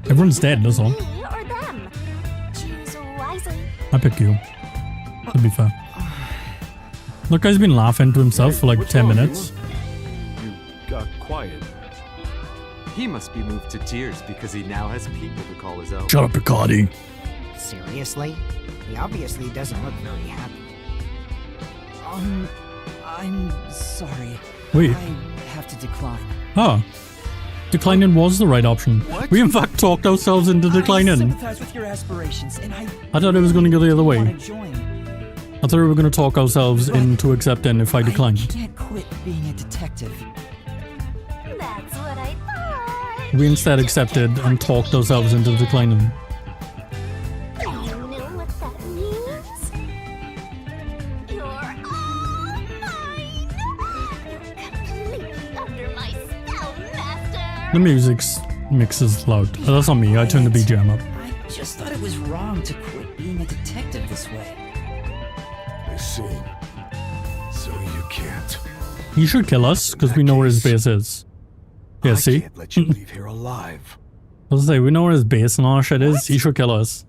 Everyone's dead, that's all. Me or them. Choose wisely. I pick you. To be fair. That guy's been laughing to himself for like What's 10 wrong, minutes. quiet. He must be moved to tears because he now has people to call his own. Shut up, Picardi. Seriously? He obviously doesn't look very happy. I'm sorry. Wait. I have to decline. Ah. Declining was the right option. What? We in fact talked ourselves into I declining. sympathize with your aspirations, and I thought it was going to go the other way. want to join. I thought we were going to talk ourselves into accepting if I I declined. can't quit being a detective. That's what I thought. We instead accepted and talked ourselves into declining. You know what that means? You're all mine. You're completely under my spell, Master. The music's mix is loud. Oh, that's not me. I turned the BGM up. I just thought it was wrong to quit being a detective this way. I see. So you can't. He should kill us because we know where his base is. Yeah, I see? can't let you leave here alive. I was gonna say, we know where his base and all that shit is. He should kill us.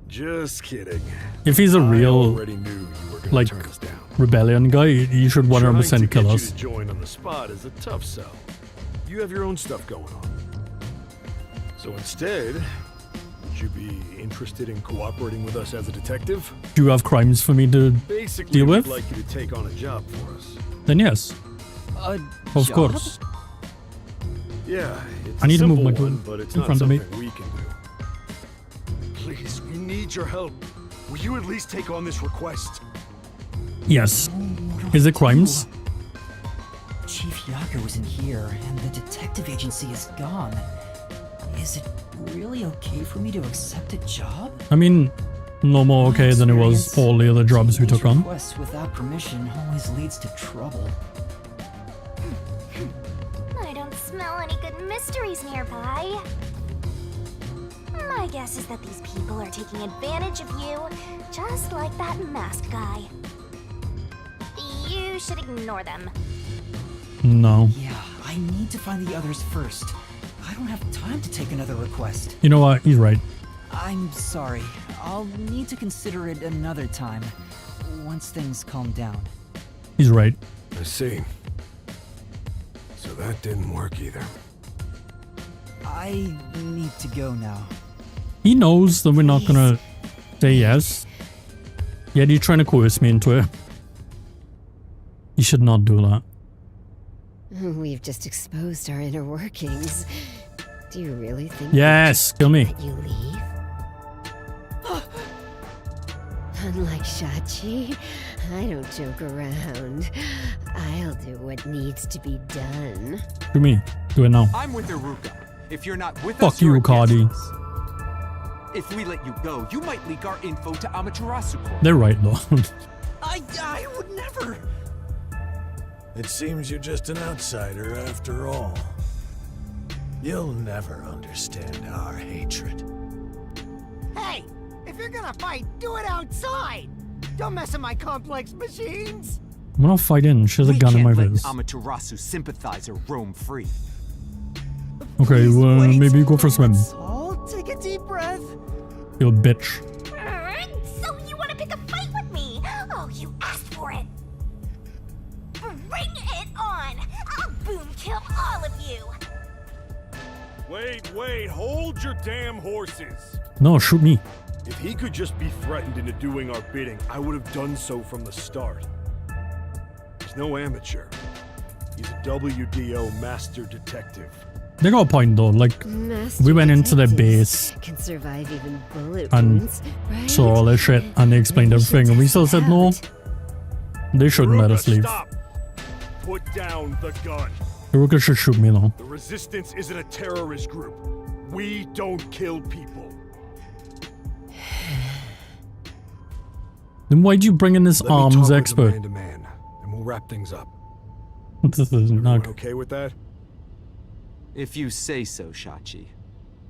Just kidding. If he's a I real, already knew you were gonna like, turn us down. rebellion guy, he should 100% kill Trying to us. get you to join on the spot is a tough sell. You have your own stuff going on. So instead, would you be interested in cooperating with us as a detective? Do you have crimes for me to Basically, deal we'd with? like you to take on a job for us. Then yes. Of Job? course. Yeah, it's I need a to move simple my one, tool but it's in not front of me. something we can do. Please, we need your help. Will you at least take on this request? Yes. Is it crimes? Chief Yaku isn't here, and the detective agency is gone. Is it really okay for me to accept a job? I mean, no more okay than it was Experience, all the other jobs we took on. Requests without permission always leads to trouble. I don't smell any good mysteries nearby. My guess is that these people are taking advantage of you, just like that masked guy. You should ignore them. No. Yeah, I need to find the others first. I don't have time to take another request. You know what? He's right. I'm sorry. I'll need to consider it another time, once things calm down. He's right. I see. So that didn't work either. I need to go now. He knows that we're not gonna say yes. Yet he's trying to coerce me into it. You should not do that. We've just exposed our inner workings. Do you really think Yes, kill me. that you leave? Unlike Shachi, I don't joke around. I'll do what needs to be done. Do me. Do it now. I'm with Iruka. If you're not with Fuck us, you're you, Cardi. against us. If we let you go, you might leak our info to Amaterasu Corp. They're right though. I would never. It seems you're just an outsider after all. You'll never understand our hatred. Hey, if you're gonna fight, do it outside. Don't mess with my complex machines. I'm not fighting. She has a We gun in my can't let face. Amaterasu sympathizer roam free. Okay, well, maybe go for a swim. I'll take a deep breath. You bitch. So you want to pick a fight with me? Oh, you asked for it. Bring it on. I'll boom kill all of you. Wait, hold your damn horses. No, shoot me. If he could just be threatened into doing our bidding, I would have done so from the start. He's no amateur. He's a WDO master detective. They got a point though. Like, Master we went into their detectives base can survive even bullet and wounds, right? saw all this shit, and they explained Maybe everything, should and we still test said no. out. They shouldn't let Iruka, us leave. Stop! Put down the gun. Iruka should shoot me though. The Resistance isn't a terrorist group. We don't kill people. Then why'd you bring in this Let me arms talk with expert? man to man, and we'll wrap things up. This is not Everyone okay with that? If you say so, Shachi.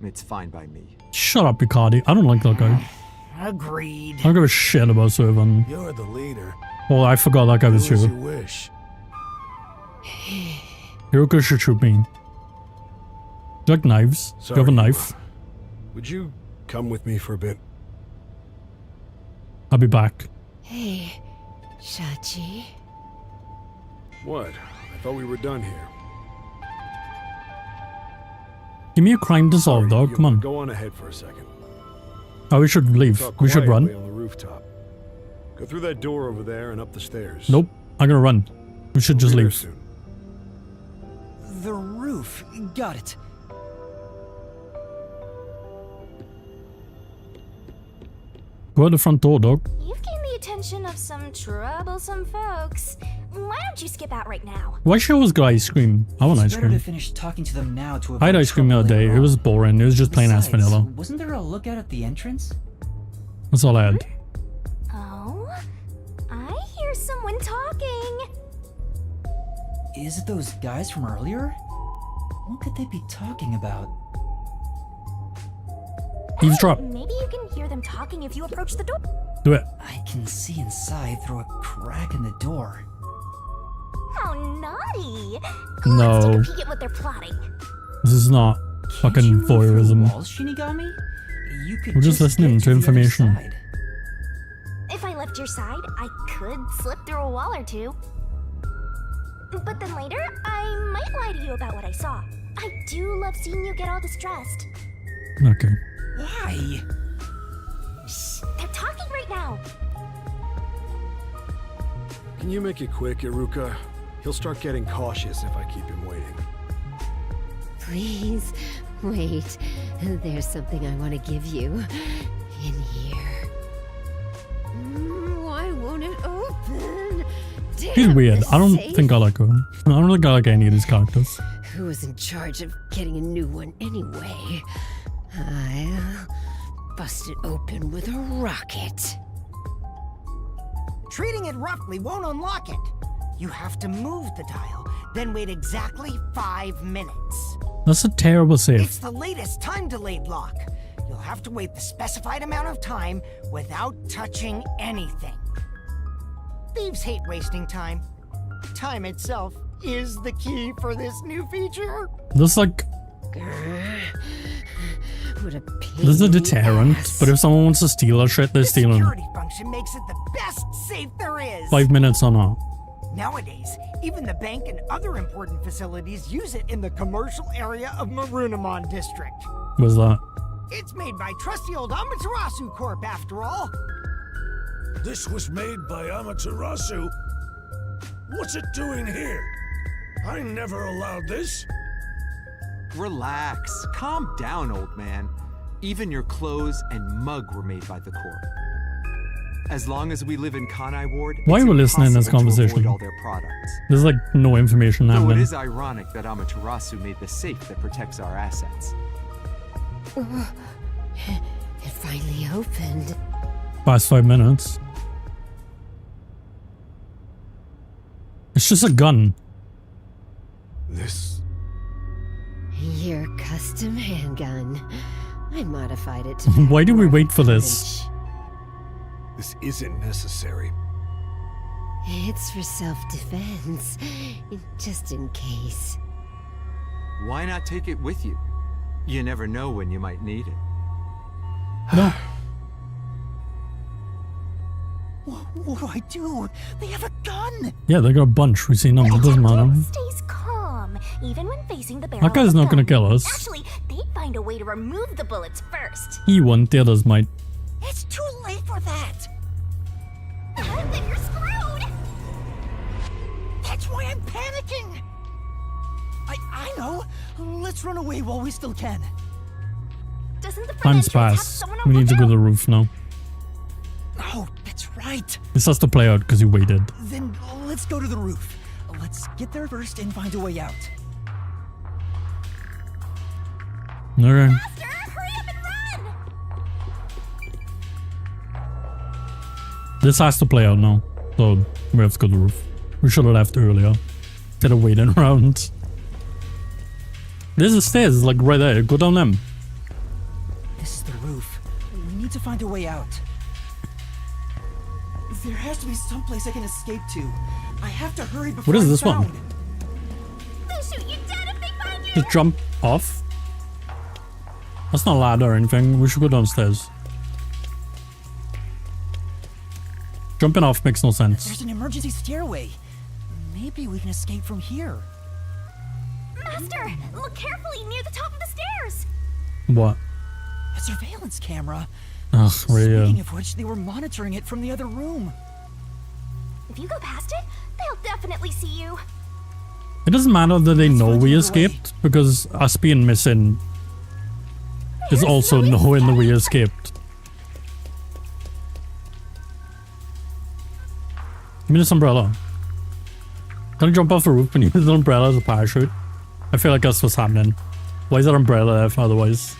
It's fine by me. Shut up, Picardi. I don't like that guy. Agreed. I don't give a shit about Servan. You're the leader. Oh, I forgot that guy was Do as here. you wish. Iruka should shoot me. You like knives? Do you have a knife? Would you come with me for a bit? I'll be back. Hey, Shachi. What? I thought we were done here. Give me a crime to solve, dog. Come on. Go on ahead for a second. Oh, we should leave. Talk We should quietly run. on the rooftop. Go through that door over there and up the stairs. Nope. I'm gonna run. We should just We'll be leave. there soon. The roof. Got it. Go out the front door, dog. You've gained the attention of some troublesome folks. Why don't you skip out right now? Why should always get ice cream? I want ice It's better to cream. finish talking to them now to I had avoid ice cream the trouble other day. later It was on. boring. It was just plain ass Besides, vanilla. Wasn't there a lookout at the entrance? That's all I had. Oh, I hear someone talking. Is it those guys from earlier? What could they be talking about? Eavesdrop. Maybe you can hear them talking if you approach the door. Do it. I can see inside through a crack in the door. How naughty! No. Let's take a peek at what they're plotting. This is not Can't fucking you move through voyeurism. walls, Shinigami? You could We're just listening get to the other information. side. If I left your side, I could slip through a wall or two. But then later, I might lie to you about what I saw. I do love seeing you get all distressed. Okay. Why? Shh, they're talking right now. Can you make it quick, Iruka? He'll start getting cautious if I keep him waiting. Please, wait. There's something I want to give you. In here. Why won't it open? He's Damn weird. the I don't safe. think I like him. I don't think I like any of these characters. Who was in charge of getting a new one anyway? I'll bust it open with a rocket. Treating it roughly won't unlock it. You have to move the dial, then wait exactly 5 minutes. That's a terrible save. It's the latest time-delayed lock. You'll have to wait the specified amount of time without touching anything. Thieves hate wasting time. Time itself is the key for this new feature. This like What a pain this is a in the deterrent, ass. but if someone wants to steal our shit, they're The stealing. security function makes it the best safe there is. 5 minutes or not. Nowadays, even the bank and other important facilities use it in the commercial area of Marunimon District. Where's that? It's made by trusty old Amaterasu Corp, after all. This was made by Amaterasu? What's it doing here? I never allowed this. Relax. Calm down, old man. Even your clothes and mug were made by the Corp. As long as we live in Kanai Ward, Why it's are we listening to this impossible to conversation? avoid all their products. There's like no information Though it happening. is ironic that Amaterasu made the safe that protects our assets. It finally opened. Past 5 minutes. It's just a gun. This... Your custom handgun. I modified it to Why do we more wait for this? punch. this isn't necessary. It's for self-defense, just in case. Why not take it with you? You never know when you might need it. No. What do I do? They have a gun! Yeah, they got a bunch. We see them. It doesn't matter. Stays calm, even when facing the barrel. That guy's of a not gonna gun. kill us. Actually, they'd find a way to remove the bullets first. He won't. The others might. It's too late for that. Then you're screwed. That's why I'm panicking. I know! Let's run away while we still can. Doesn't the front Time's entrance have passed. someone on We need to go to lookout? the roof now. Oh, that's right. This has to play out because he waited. Then let's go to the roof. Let's get there first and find a way out. Okay. Faster! Hurry up and run! This has to play out now. So we have to go to the roof. We should have left earlier. Instead of waiting around. There's the stairs, like right there. Go down them. This is the roof. We need to find a way out. There has to be some place I can escape to. I have to hurry before What is I'm this one? found. They'll shoot you dead if they find you! Just jump off. That's not a ladder or anything. We should go downstairs. Jumping off makes no sense. There's an emergency stairway. Maybe we can escape from here. Master! Look carefully near the top of the stairs! What? A surveillance camera. Ugh, Speaking really? of which, they were monitoring it from the other room. If you go past it, they'll definitely see you. It doesn't matter that they Let's know find we another escaped, because us being missing is also knowing that we escaped. Give me this umbrella. Can I jump off the roof and use the umbrella as a parachute? I feel like that's what's happening. Why is that umbrella there if otherwise?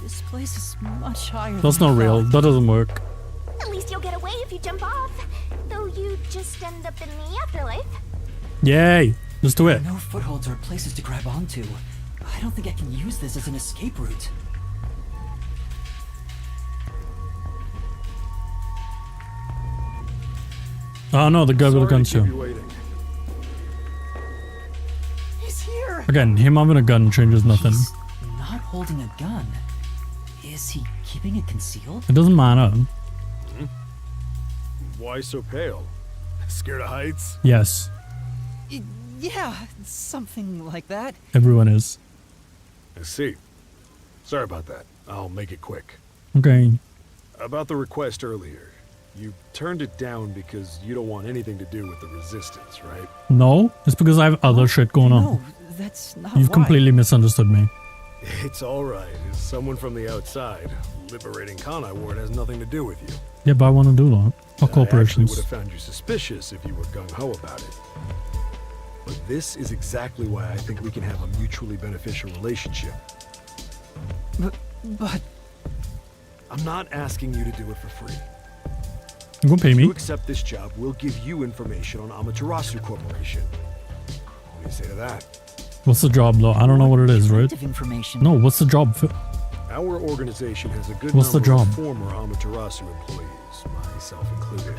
This place is much higher. That's than not I real. thought. That doesn't work. At least you'll get away if you jump off. Though you just end up in the afterlife. Yay! Let's do it. No footholds or places to grab onto. I don't think I can use this as an escape route. Oh no, the guy with the gun Sorry to keep too. you waiting. He's here. Again, him having a gun changes nothing. He's not holding a gun. Is he keeping it concealed? It doesn't matter. Why so pale? Scared of heights? Yes, Yeah, something like that. everyone is. I see. Sorry about that. I'll make it quick. Okay. About the request earlier. You turned it down because you don't want anything to do with the resistance, right? No, it's because I have other shit going on. No, that's not You've why. completely misunderstood me. It's alright. As someone from the outside, liberating Kanai Ward has nothing to do with you. Yeah, but I want to do that. Or I actually would corporations. have found you suspicious if you were gung-ho about it. But this is exactly why I think we can have a mutually beneficial relationship. But I'm not asking you to do it for free. You gonna pay If me? you accept this job, we'll give you information on Amaterasu Corporation. What do you say to that? What's the job though? I don't know what it is, right? of information. No, what's the job? Our organization has a good What's the number of job? former Amaterasu employees, myself included.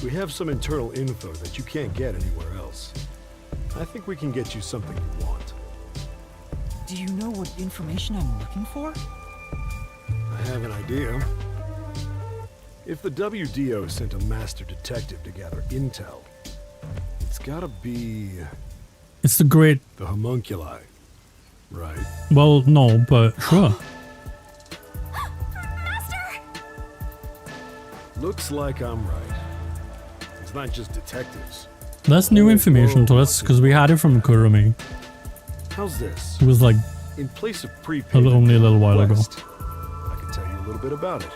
We have some internal info that you can't get anywhere else. I think we can get you something you want. Do you know what information I'm looking for? I have an idea. If the WDO sent a master detective to gather intel, it's gotta be It's the great. the homunculi, right? Well, no, but sure. Master! Looks like I'm right. It's not just detectives. That's new information to us because we had it from Kurumi. How's this? It was like In place of prepaid, only a little while ago. West, I can tell you a little bit about it.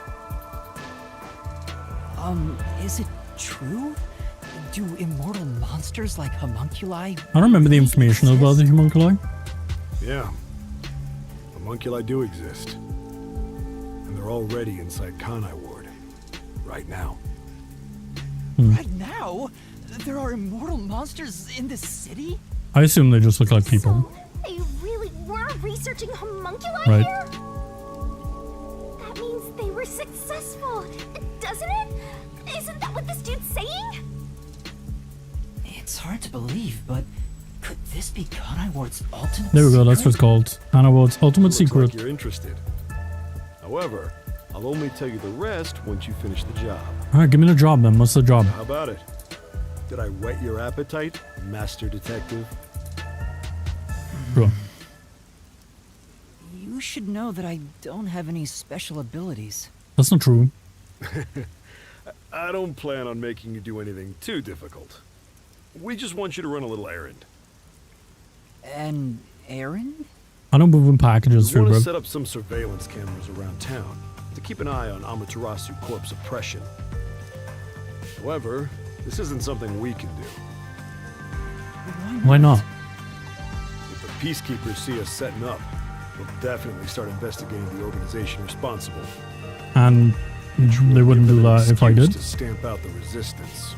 Is it true? Do immortal monsters like homunculi? I remember the information about the homunculi. Yeah, homunculi do exist, and they're already inside Kanai Ward, right now. Right now? There are immortal monsters in this city? I assume they just look like people. So, they really were researching homunculi Right. here? That means they were successful, doesn't it? Isn't that what this dude's saying? It's hard to believe, but could this be Kanai Ward's ultimate There we go, that's what it's secret? called. Hannah Ward's ultimate Looks secret. like you're interested. However, I'll only tell you the rest once you finish the job. Alright, give me the job then. What's the job? How about it? Did I whet your appetite, Master Detective? Bro. You should know that I don't have any special abilities. That's not true. I don't plan on making you do anything too difficult. We just want you to run a little errand. An errand? I don't move in packages, We want bro. to set up some surveillance cameras around town to keep an eye on Amaterasu Corp's oppression. However, this isn't something we can do. Why not? If the peacekeepers see us setting up, they'll definitely start investigating the organization responsible. And they wouldn't do that if I Excuse did. to stamp out the resistance.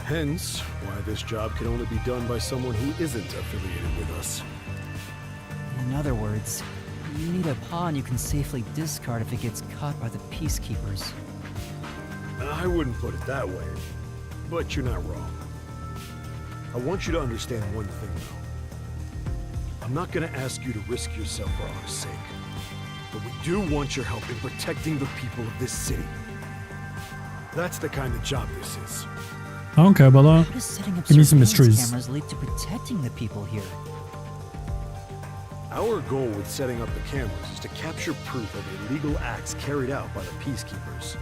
Hence, why this job can only be done by someone who isn't affiliated with us. In other words, you need a pawn you can safely discard if it gets caught by the peacekeepers. I wouldn't put it that way, but you're not wrong. I want you to understand one thing, though. I'm not gonna ask you to risk yourself for our sake, but we do want your help in protecting the people of this city. That's the kind of job this is. I don't care about How that. does setting up Give me some surveillance mysteries. cameras lead to protecting the people here? Our goal with setting up the cameras is to capture proof of illegal acts carried out by the peacekeepers.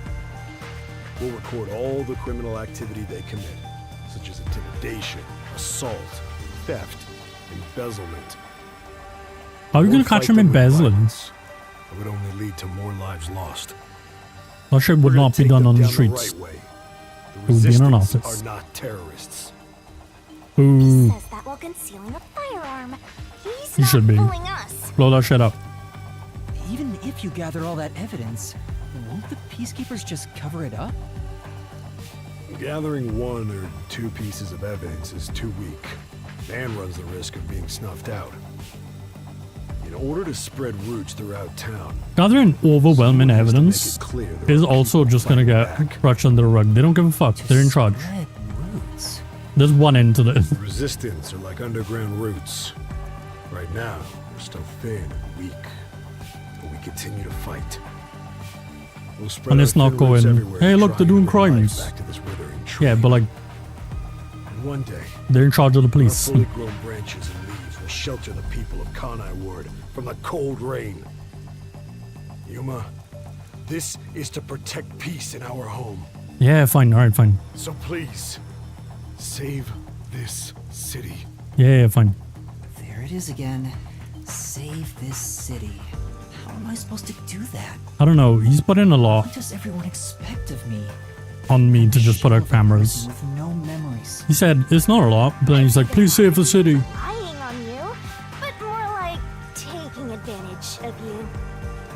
We'll record all the criminal activity they commit, such as intimidation, assault, theft, embezzlement. How are you gonna We'll catch fight him them with embezzling? violence. It would only lead to more lives lost. That shit would We're gonna not be take done them on the down streets. right way. The It would be in an resistance office. are not terrorists. Ooh, Says that while concealing a firearm. He's You not should be. fooling us. blow that shit up. Even if you gather all that evidence, won't the peacekeepers just cover it up? Gathering 1 or 2 pieces of evidence is too weak and runs the risk of being snuffed out. In order to spread roots throughout town, Gathering overwhelming someone has to make evidence it clear there is are also people just gonna fighting get back. brushed under the rug. They don't give a fuck. They're in charge. Spread roots. There's one end to this. Resistance are like underground roots. Right now, we're still thin and weak, but we continue to fight. We'll spread And our it's not thin roots going, everywhere "Hey, and look, try they're and doing bring life crimes." back to this withering tree. Yeah, but like, And one day, they're in charge of the our police. fully grown branches and leaves will shelter the people of Kanai Ward from the cold rain. Yuma, this is to protect peace in our home. Yeah, fine. Alright, fine. So please, save this city. Yeah, fine. There it is again. Save this city. How am I supposed to do that? I don't know. He's put in a lot What does everyone expect of me? on me to just put Shell out of a cameras. person with no memories. He said it's not a lot, but then he's like, please save the city. Lying on you, but more like taking advantage of you.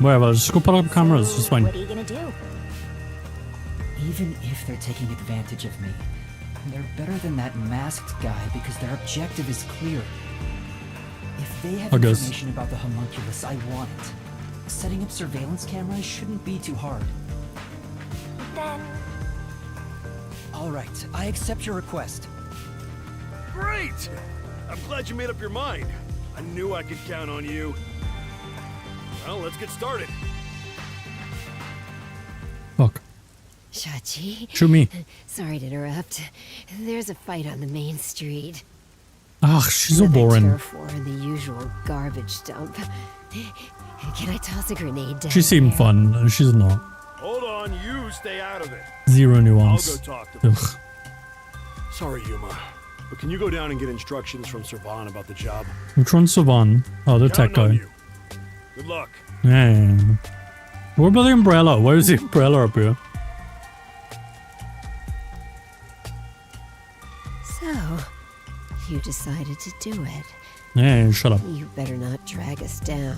Whatever, just go put up cameras. It's fine. What are you gonna do? Even if they're taking advantage of me, they're better than that masked guy because their objective is clear. If they have I guess. information about the homunculus, I want it. Setting up surveillance cameras shouldn't be too hard. Then All right, I accept your request. Great! I'm glad you made up your mind. I knew I could count on you. Well, let's get started. Fuck. Shachi, Shoot me. sorry to interrupt. There's a fight on the main street. Ah, she's so Another boring. turf war in the usual garbage dump. Can I toss a grenade down She seemed there? fun. She's not. Hold on, you stay out of it. Zero I'll go nuance. talk to them. Ugh. Sorry, Yuma, but can you go down and get instructions from Servan about the job? Which one's Savan? Oh, the tech Counting on guy. you. Good luck. Yeah. What about the umbrella? Why is the umbrella up here? So, you decided to do it. Yeah, shut up. You better not drag us down.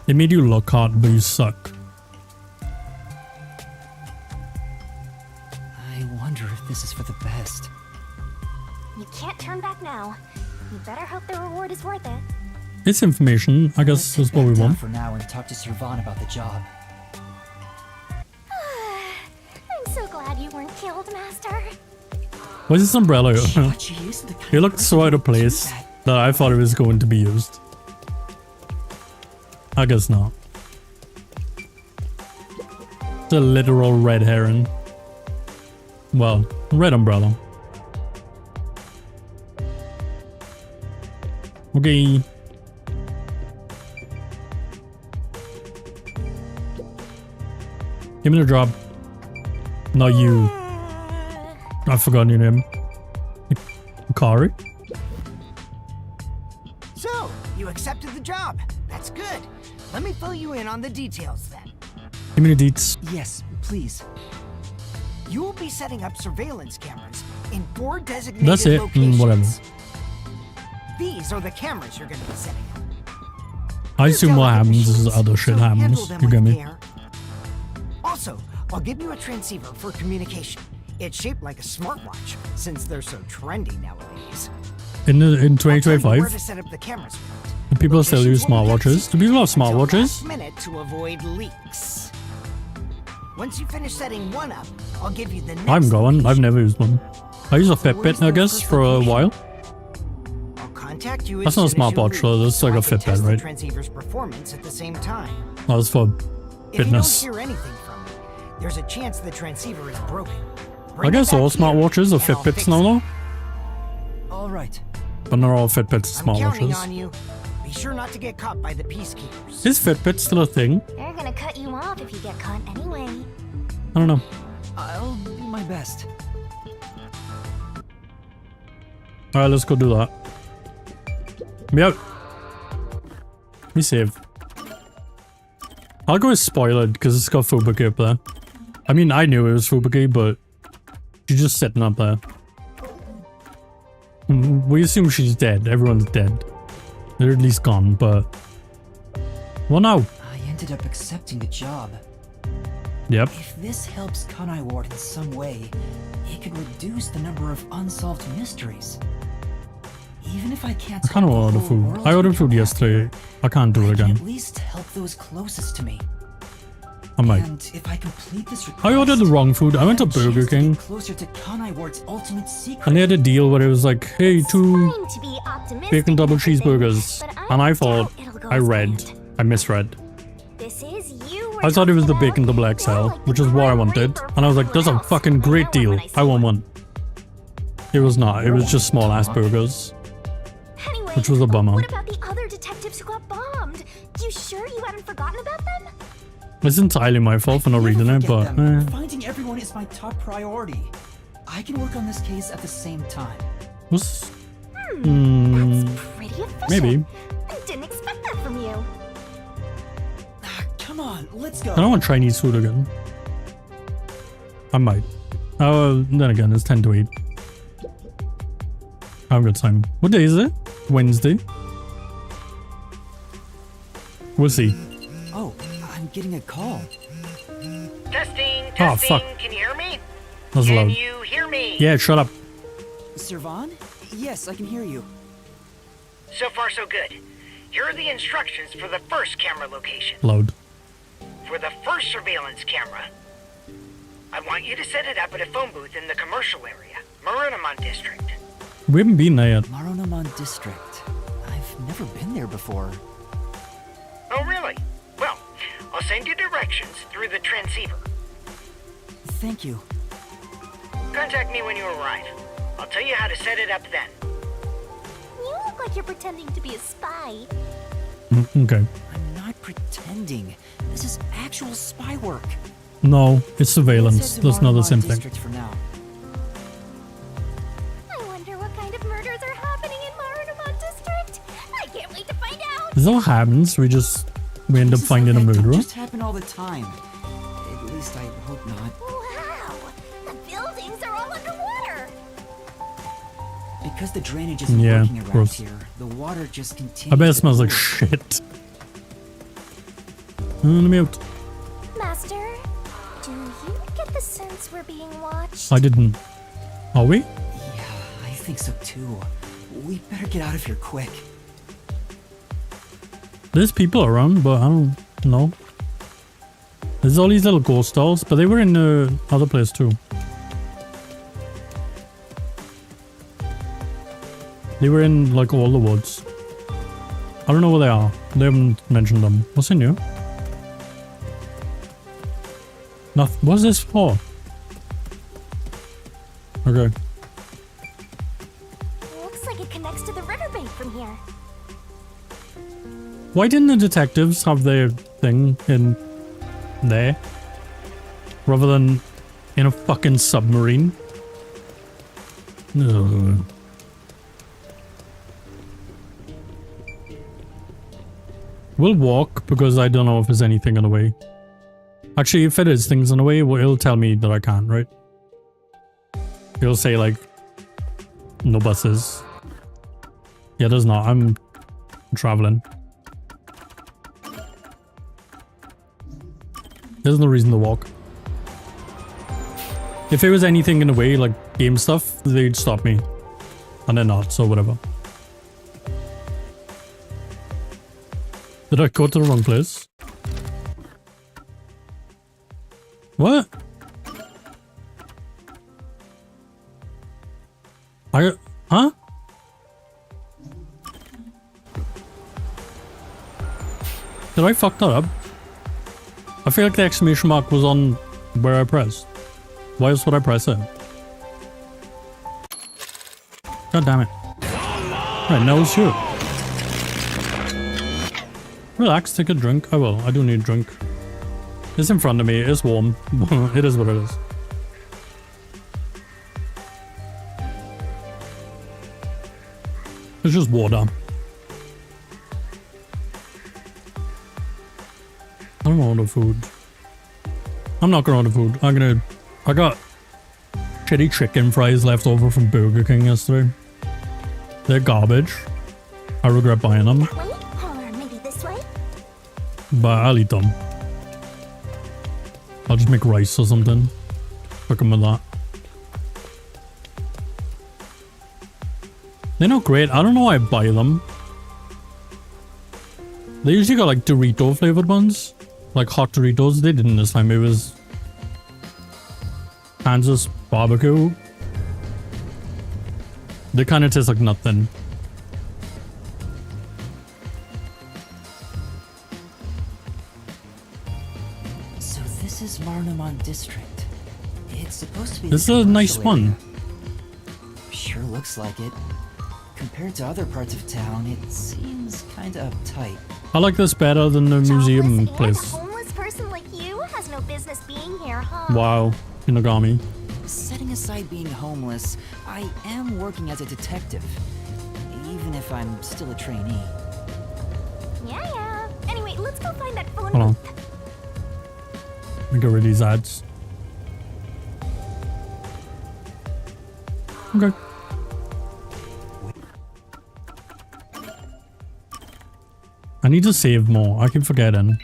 They made you look hot, but you suck. I wonder if this is for the best. you can't turn back now. You better hope the reward is worth it. It's information. I guess that's what we Back down want. for now and talk to Servan about the job. I'm so glad you weren't killed, Master. Why is this umbrella here? But she is the kind It of looked person so out who of would do place that. that I thought it was going to be used. I guess not. It's a literal red heron. Well, red umbrella. Okay. Give me the job. Not you. I've forgotten your name. Kari? So, you accepted the job. That's good. Let me fill you in on the details then. Give me the deets. Yes, please. You will be setting up surveillance cameras in 4 designated That's it. locations. Whatever. These are the cameras you're going to be setting up. I They're assume what delicate happens is machines, other shit so happens. handle them You get with me? care. Also, I'll give you a transceiver for communication. It's shaped like a smartwatch, since they're so trendy nowadays. In I'll tell you where 2025, to set up the cameras. do people still use Locations will be kept smartwatches? Do secret people have until smartwatches? last minute to avoid leaks. Once you finish setting one up, I'll give you the next. I'm going. I've location. never used one. I use a Where's Fitbit, I the guess, first for a location? while. I'll contact you That's as not a soon as you smartwatch, leave, so that's like I a can Fitbit, test the right? transceiver's performance at the same time. That was for If fitness. you don't hear anything from me, There's a chance the transceiver is broken. I guess all smartwatches are and I'll fix Fitbits now, though. All right. But not all Fitbits are I'm counting smartwatches. on you. Be sure not to get caught by the Peacekeepers. Is Fitbit still a thing? They're gonna cut you off if you get caught anyway. I don't know. I'll do my best. Alright, let's go do that. Me out. Me save. I'll go with Spoiled because it's got Fubuki up there. I mean, I knew it was Fubuki, but she's just sitting up there. We assume she's dead. Everyone's dead. They're at least gone, but... Well, now. I ended up accepting the job. Yep. If this helps Kanai Ward in some way, it could reduce the number of unsolved mysteries. Even if I can't I kind of want to order food. I ordered food yesterday. I can't do it again. At least help those closest to me. I might. And if I complete this request, I ordered the wrong food. I went to Burger King. Closer to Kanai Ward's ultimate secret. And they had a deal where it was like, hey, 2 Fine to be optimistic bacon double and everything, cheeseburgers. but And I doubt thought, it'll go I as read. planned. I misread. This is you I thought it was the talking bacon double about. XL, You're like which the is what I Grim wanted. Reaper And I was like, for that's a everyone fucking else. great I deal. know when I want see one. It was not. It was just small ass burgers. Anyway, Which was a bummer. What about the other detectives who got bombed? You sure you hadn't forgotten about them? It's entirely my fault for not Never reading it, forget but them. Finding everyone is my top priority. I can work on this case at the same time. was That's pretty efficient. maybe. I didn't expect that from you. Come on, let's go. I don't want Chinese food again. I might. Oh, then again, it's 10 to 8. I have a good time. What day is it? Wednesday. We'll see. Oh, I'm getting a call. Testing, Oh, testing. fuck. Can you hear me? That's Can loud. you hear me? Yeah, shut up. Servan? Yes, I can hear you. So far, so good. Here are the instructions for the first camera location. Loud. For the first surveillance camera, I want you to set it up at a phone booth in the commercial area, Marunamon District. We haven't been there yet. Marunamon District. I've never been there before. Oh, really? Well, I'll send you directions through the transceiver. Thank you. Contact me when you arrive. I'll tell you how to set it up then. You look like you're pretending to be a spy. Okay. I'm not pretending. This is actual spy work. No, it's surveillance. Let's head to That's not the Marunamon same thing. District for now. I wonder what kind of murders are happening in Marunamon District. I can't wait to find out. This all happens. We end up This is finding a something that murderer. just happen all the time. At least I hope not. Wow, the buildings are all underwater. Because the drainage isn't Yeah, working around gross. here, the water just continues. I bet it to smells like pool. shit. Let me out. Master, do you get the sense we're being watched? I didn't. Are we? Yeah, I think so too. We better get out of here quick. There's people around, but I don't know. There's all these little ghost dolls, but they were in the other place too. They were in like all the woods. I don't know where they are. They haven't mentioned them. What's in here? Nothing. What's this for? Okay. Looks like it connects to the riverbank from here. Why didn't the detectives have their thing in there? Rather than in a fucking submarine? Ugh. We'll walk because I don't know if there's anything in the way. Actually, if it is things in the way, well, it'll tell me that I can't, right? It'll say like, no buses. Yeah, there's not. I'm traveling. There's no reason to walk. If there was anything in the way, like game stuff, they'd stop me. And they're not, so whatever. Did I go to the wrong place? What? Huh? Did I fuck that up? I feel like the exclamation mark was on Where I press? Why else would I press it? God damn it. Right, now it's you. Relax, take a drink. I will. I do need a drink. It's in front of me. It's warm. It is what it is. It's just water. I don't want the food. I'm not gonna order food. I got shitty chicken fries left over from Burger King yesterday. They're garbage. I regret buying them. That way? Or maybe this way? But I'll eat them. I'll just make rice or something. Cook them with that. They're not great. I don't know why I buy them. They usually got like Dorito flavored ones. Like hot Doritos. They didn't this time. It was Kansas barbecue. They kind of taste like nothing. So this is Marnamon District. It's supposed to be. This the is a nice commercial one. area. Sure looks like it. Compared to other parts of town, it seems kinda uptight. I like this better than the museum Jobless place. and a homeless person like you has no business being here, huh? Wow, Inagami. Setting aside being homeless, I am working as a detective. Even if I'm still a trainee. Yeah. Anyway, let's go find that phone Hold on. booth. Let me get rid of these ads. Okay. I need to save more. I keep forgetting.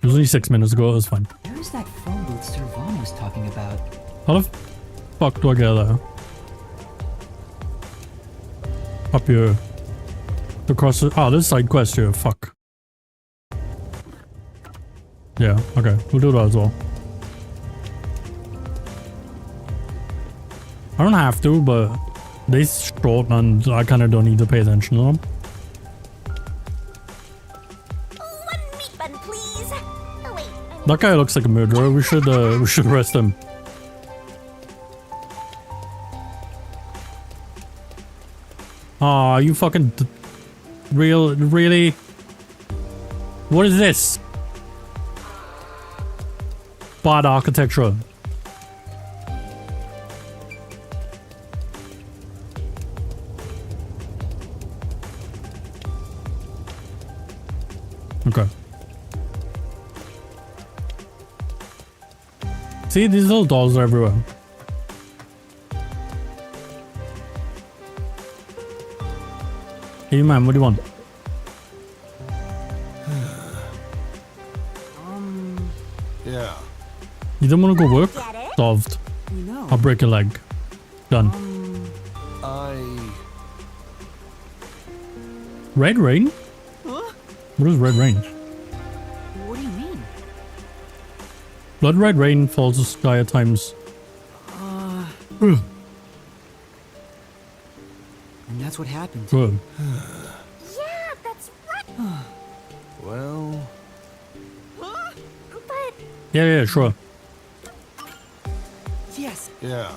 It was only 6 minutes ago. It was fine. Where's that phone booth Sir Vaughn was talking about? How the fuck do I get there? Up here. Across the... Oh, this side quest here. Fuck. Yeah, okay. We'll do that as well. I don't have to, but they short and I kind of don't need to pay attention to them. One meat bun, please. Oh wait. I mean, That guy looks like a murderer. We should arrest him. Aw, you fucking... Really? What is this? Bad architecture. Okay. See, these little dolls are everywhere. Hey man, what do you want? Yeah. You don't want to go work? Get it? Solved. No. I'll break a leg. Done. Red Rain? Huh? What is Red Rain? What do you mean? Blood red rain falls the sky at times. And that's what happened. Good. yeah, that's right. Well, But Yeah, sure. Yes. yeah.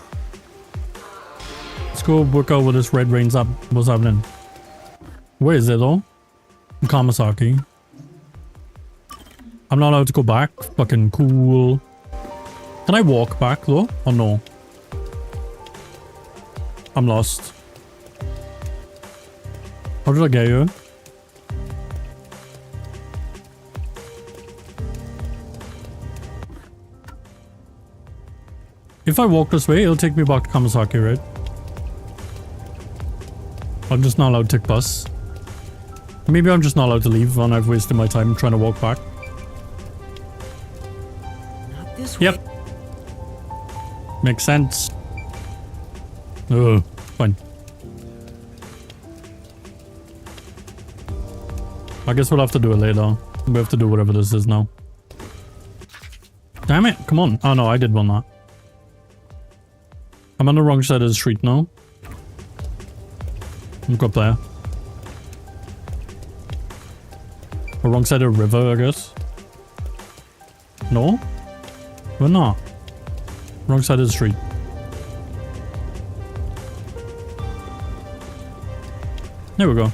Let's go work out what this red rain's up. What's happening? Where is it though? Kamasaki. I'm not allowed to go back. Fucking cool. Can I walk back though? Or no? I'm lost. How did I get here? If I walk this way, it'll take me back to Kamasaki, right? I'm just not allowed to take bus. Maybe I'm just not allowed to leave and I've wasted my time trying to walk back. Not this way. Yep. Makes sense. Ugh, fine. I guess we'll have to do it later. We have to do whatever this is now. Damn it, come on. Oh no, I did one that. I'm on the wrong side of the street now. Look up there. The wrong side of the river, I guess. No? We're not. Wrong side of the street. There we go.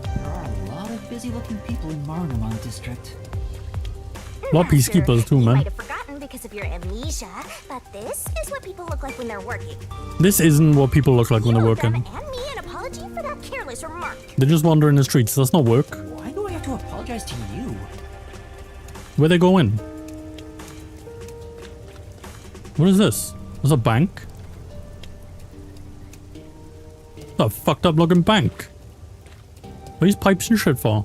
There are a lot of busy-looking people in Marunamon District. A lot of peacekeepers too, You man. might have forgotten because of your amnesia, but this is what people look like when they're working. This isn't what people look like when they're You owe them working. and me an apology for that careless remark. They just wander in the streets. That's not work. Why do I have to apologize to you? Where they going? What is this? There's a bank? It's a fucked up looking bank. What are these pipes and shit for?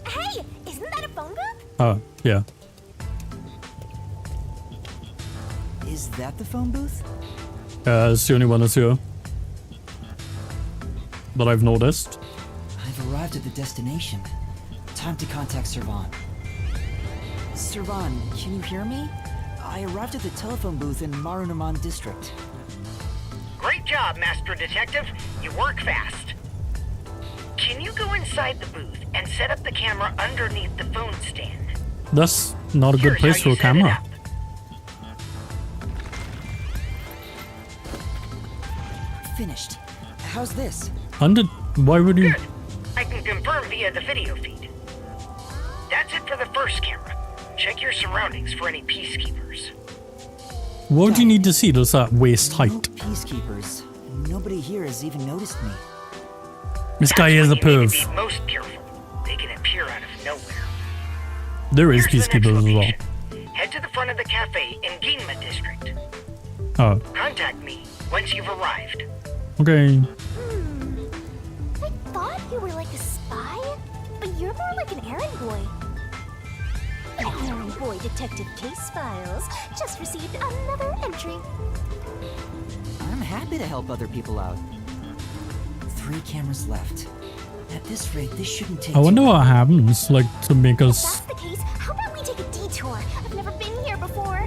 Hey, isn't that a phone booth? Oh, yeah. Is that the phone booth? It's the only one that's here. That I've noticed. I've arrived at the destination. Time to contact Servan. Servan, can you hear me? I arrived at the telephone booth in Marunamon District. Great job, Master Detective. You work fast. Can you go inside the booth and set up the camera underneath the phone stand? That's not a good Here's place how for you a set it camera. up. Finished. How's this? Why would you? Good. I can confirm via the video feed. That's it for the first camera. Check your surroundings for any peacekeepers. What do you need to see? Does that waist height? No peacekeepers. Nobody here has even noticed me. This guy is a That's when you need to perv. be most careful. They can appear out of nowhere. There is Here's the next peacekeepers as well. location. Head to the front of the cafe in Ginma District. Oh, Contact me once you've arrived. okay. I thought you were like a spy, but you're more like an errand boy. Errand boy detective case files just received another entry. I'm happy to help other people out. 3 cameras left. At this rate, this shouldn't take I wonder too long. what happens, like, to make If us. that's the case, how about we take a detour? I've never been here before.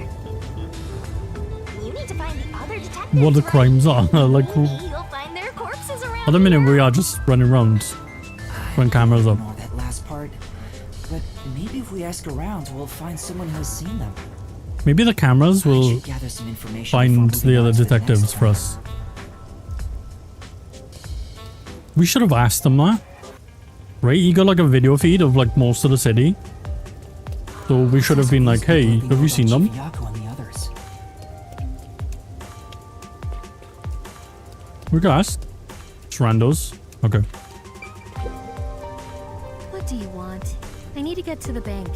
You need to find the other detectives. What the right? crimes are. Like, Maybe you'll find their corpses around at the minute here. we are just running around when cameras up. I don't know that last part, but maybe if we ask around, we'll find someone who has seen them. Maybe the cameras I will should gather some information find before the moving other on to next detectives for one. us. We should have asked them that. Right? You got like a video feed of like most of the city. So we should have been like, hey, have you seen them? Chibiako and the others. We could ask. It's randos. Okay. What do you want? I need to get to the bank.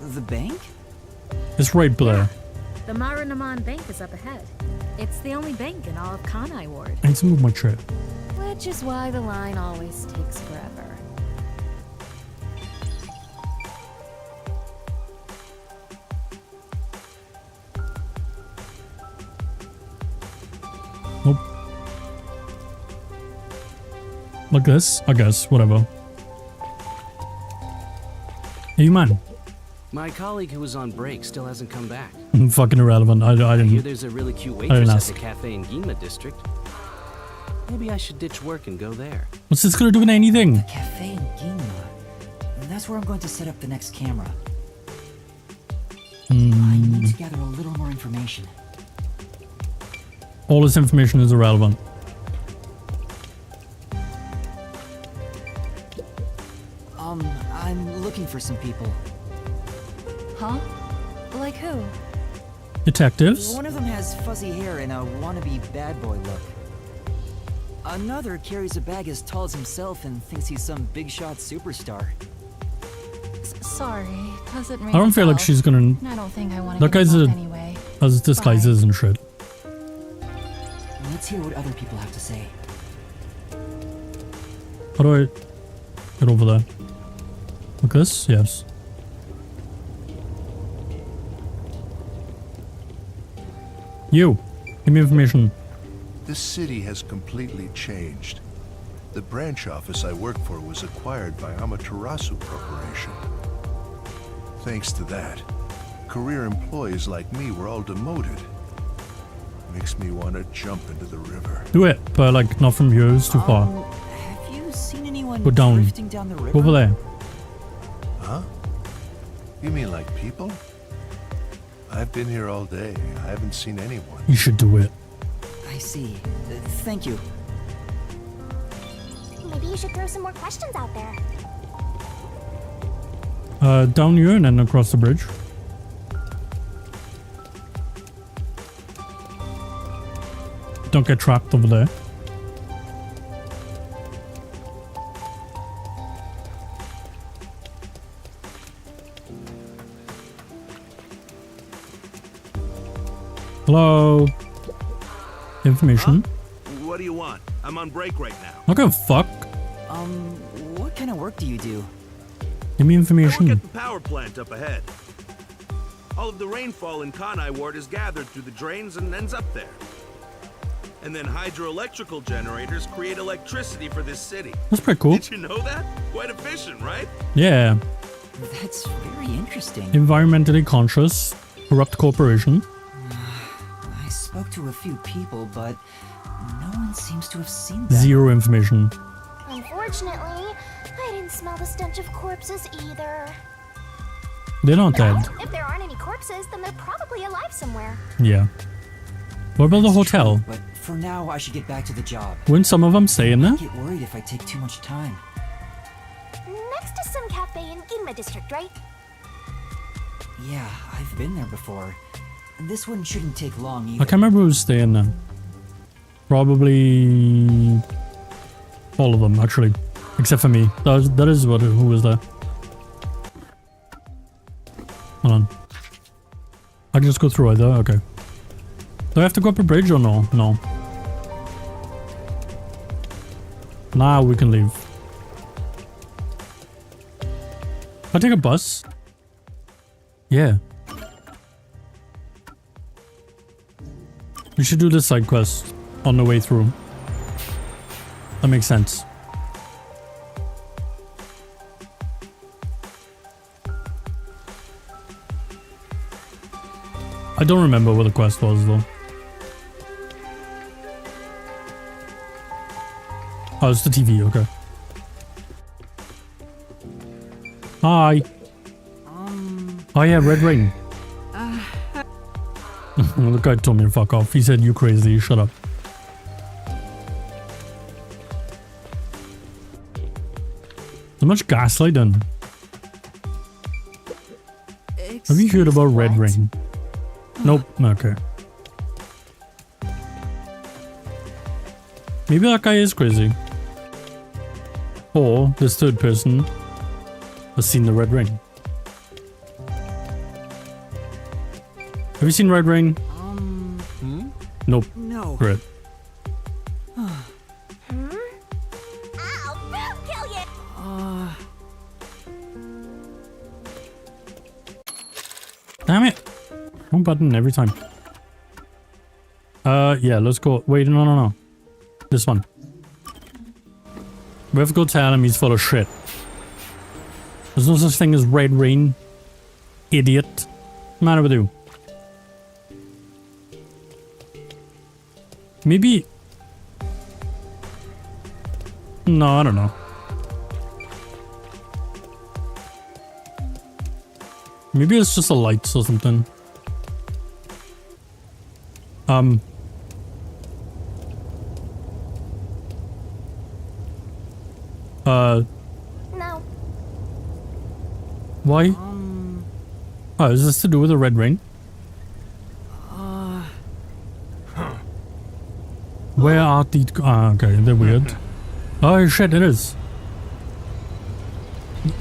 The bank? It's right there. The Marunamon Bank is up ahead. It's the only bank in all of Kanai Ward. I need to move my chair. Which is why the line always takes forever. Nope. Like this? I guess. Whatever. Hey, man. My colleague who was on break still hasn't come back. Fucking irrelevant. I I hear didn't. there's a really cute didn't waitress at ask. the cafe in Ginma District. Maybe I should ditch work and go there. What's this gonna do with anything? Cafe in Ginma. And that's where I'm going to set up the next camera. I need to gather a little more information. All this information is irrelevant. I'm looking for some people. Huh? Like who? Detectives? One of them has fuzzy hair and a wannabe bad boy look. Another carries a bag as tall as himself and thinks he's some big shot superstar. Sorry, doesn't ring I don't a feel like bell. she's gonna. I don't think I want That to guy's a. anyway. Has disguises and shit. Let's hear what other people have to say. How do I get over there? Like this? Yes. You. Give me information. This city has completely changed. The branch office I work for was acquired by Amaterasu Corporation. Thanks to that, career employees like me were all demoted. Makes me want to jump into the river. Do it, but like not from here. It's too far. Have you seen anyone Go down. drifting down the river? Over there. Huh? You mean like people? I've been here all day. I haven't seen anyone. You should do it. I see. Thank you. Maybe you should throw some more questions out there. Down here and then across the bridge. Don't get trapped over there. Hello. Information. What do you want? I'm on break right now. Not gonna fuck. What kind of work do you do? Give me I information. work at the power plant up ahead. All of the rainfall in Kanai Ward is gathered through the drains and ends up there. And then hydroelectrical generators create electricity for this city. That's pretty cool. Did you know that? Quite efficient, right? Yeah. That's very interesting. Environmentally conscious, corrupt corporation. I spoke to a few people, but no one seems to have seen that. Zero information. Unfortunately, I didn't smell the stench of corpses either. They're not dead. If there aren't any corpses, then they're probably alive somewhere. Yeah. What about the hotel? But for now, I should get back to the job. Wouldn't some of them stay in there? I get worried if I take too much time. Next to some cafe in Ginma district, right? Yeah, I've been there before. This one shouldn't take long I either. can't remember who's staying there. Probably all of them, actually, except for me. That is who was there. Hold on. I can just go through either. Okay. Do I have to go up a bridge or no? No. Now we can leave. I take a bus. Yeah. We should do this side quest on the way through. That makes sense. I don't remember what the quest was though. Oh, it's the TV, okay. Hi. Oh yeah, Red Rain. The guy told me to fuck off. He said, you crazy, shut up. So much gaslighting. Have you heard about Red Rain? Nope, okay. Maybe that guy is crazy. Or this third person has seen the Red Rain. Have you seen Red Rain? Nope. No. Great. Ow! Kill you! Damn it! Wrong button every time. Yeah, let's go. Wait, no. This one. We have to go tell him he's full of shit. There's no such thing as Red Rain. Idiot. What's the matter with you? Maybe... No, I don't know. Maybe it's just a lights or something. No. Why? Oh, is this to do with the Red Rain? Where are the... okay, they're weird. Oh shit, it is.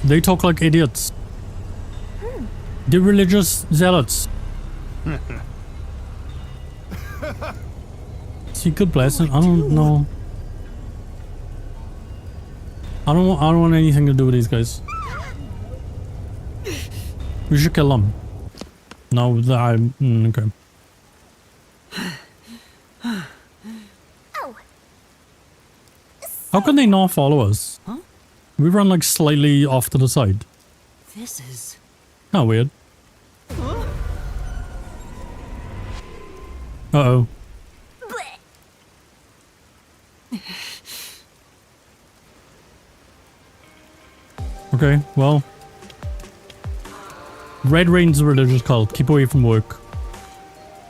They talk like idiots. They're religious zealots. Secret blessing? I don't know. I don't want anything to do with these guys. We should kill them. No, okay. How can they not follow us? Huh? We run like slightly off to the side. This is... Oh, weird. Uh-oh. Okay, well. Red Rain's a religious cult. Keep away from work.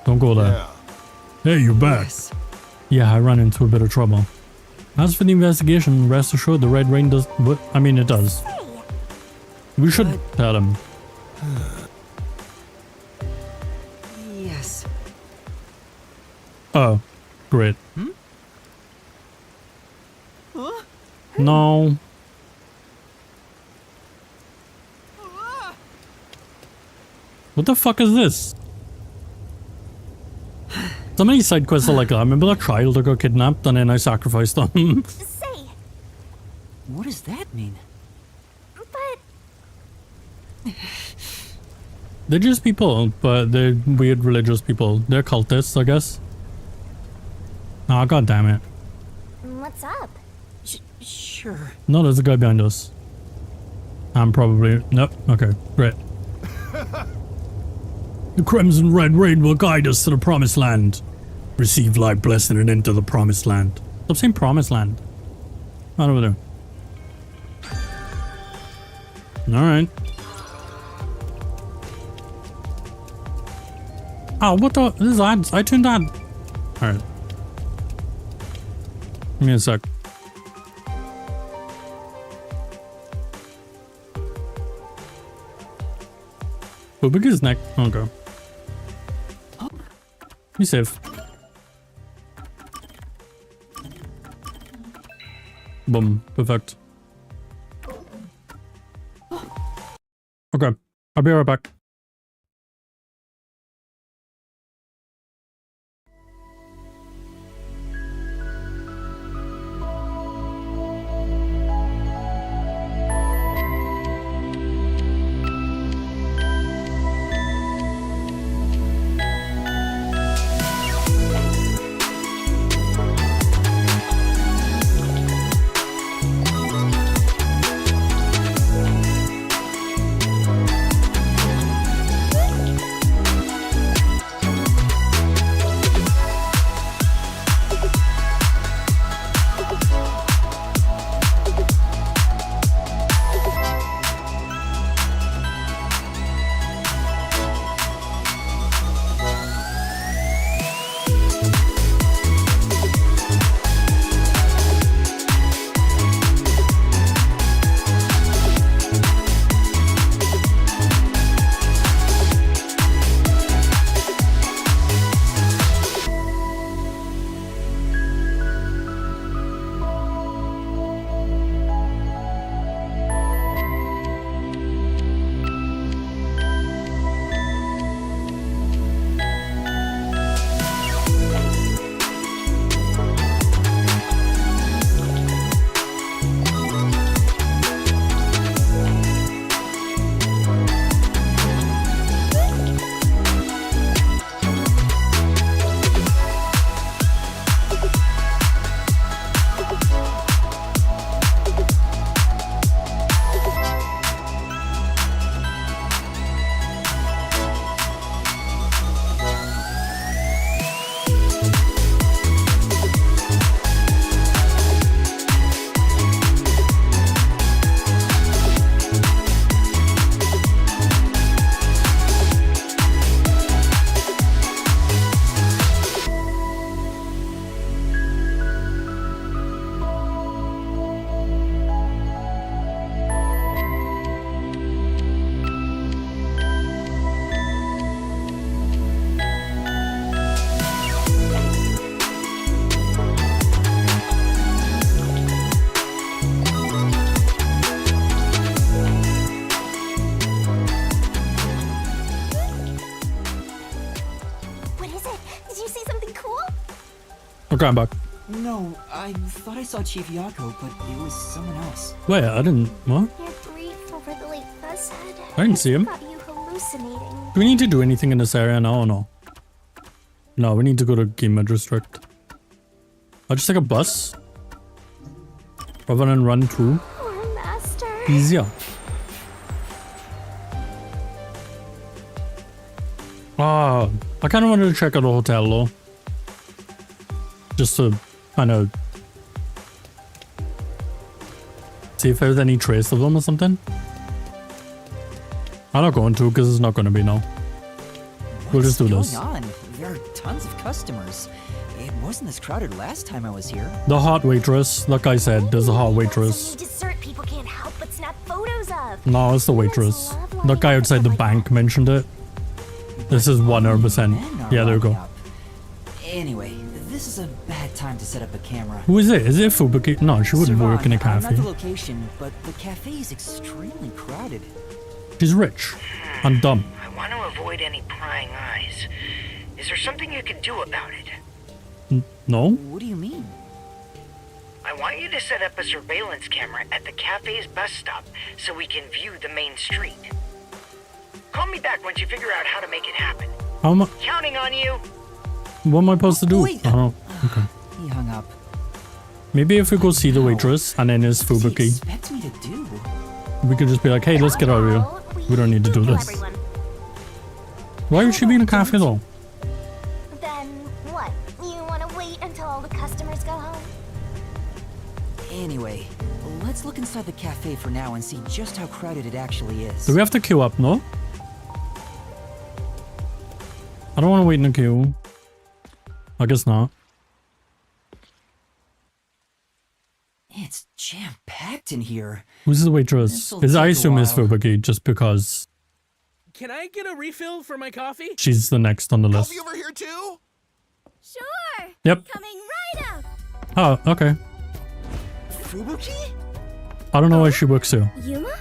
Don't go there. Hey, you back. Yeah, I ran into a bit of trouble. As for the investigation, rest assured the Red Rain does... What? I mean, it does. We should tell him. Yes. Oh, great. No. What the fuck is this? So many side quests are like that. I remember that child that got kidnapped and then I sacrificed them. Say, What does that mean? but They're just people, but they're weird religious people. They're cultists, I guess. Ah, god damn it. what's up? Sure. No, there's a guy behind us. I'm probably... Nope. Okay, great. The Crimson Red Rain will guide us to the Promised Land. Receive life blessing and enter the Promised Land. Stop saying Promised Land. Right over there. Alright. Oh, what the? This is ads. I turned on. Alright. Give me a sec. How big is his neck? Okay. Be safe. Boom. Perfect. Okay. I'll be right back. Okay, I'm back. No, I thought I saw Chief Yako, but it was someone else. Wait, I didn't... What? Your grief over the late Fuzzhead I didn't see him. got you hallucinating. Do we need to do anything in this area now or no? No, we need to go to Game District. I'll just take a bus. Rather than run through. Poor master. Easier. Ah, I kind of wanted to check out the hotel though. Just to kind of see if there's any trace of them or something. I'm not going to because it's not going to be now. We'll just do this. What's going on? there are tons of customers. It wasn't this crowded last time I was here. The hot waitress. Like I said, there's a hot waitress. Dessert people can't help but snap photos of. No, it's the waitress. The guy outside the bank mentioned it. This is 100%. Yeah, there you go. Anyway, this is a bad time to set up a camera. Who is it? Is it Fubuki? No, she wouldn't work in a I'm cafe. not the location, but the cafe is extremely crowded. She's rich and dumb. I want to avoid any prying eyes. Is there something you can do about it? No? What do you mean? I want you to set up a surveillance camera at the cafe's bus stop so we can view the main street. Call me back once you figure out how to make it happen. How am I? Counting on you. What am I supposed to do? Wait. Oh, okay. He hung up. Maybe if we go see the waitress and then there's What does he Fubuki, expect me to do? we could just be like, hey, let's get out of here. We don't need to do this. Why would she be in a cafe though? Then what? You want to wait until all the customers go home? Anyway, let's look inside the cafe for now and see just how crowded it actually is. Do we have to queue up? No? I don't want to wait in a queue. I guess not. It's jam-packed in here. Who's the waitress? This'll I take a assume it's while. Fubuki just because Can I get a refill for my coffee? she's the next on the list. over here too? Sure. Yep. Coming right up. Oh, okay. Fubuki? I don't know why she works here. Yuma?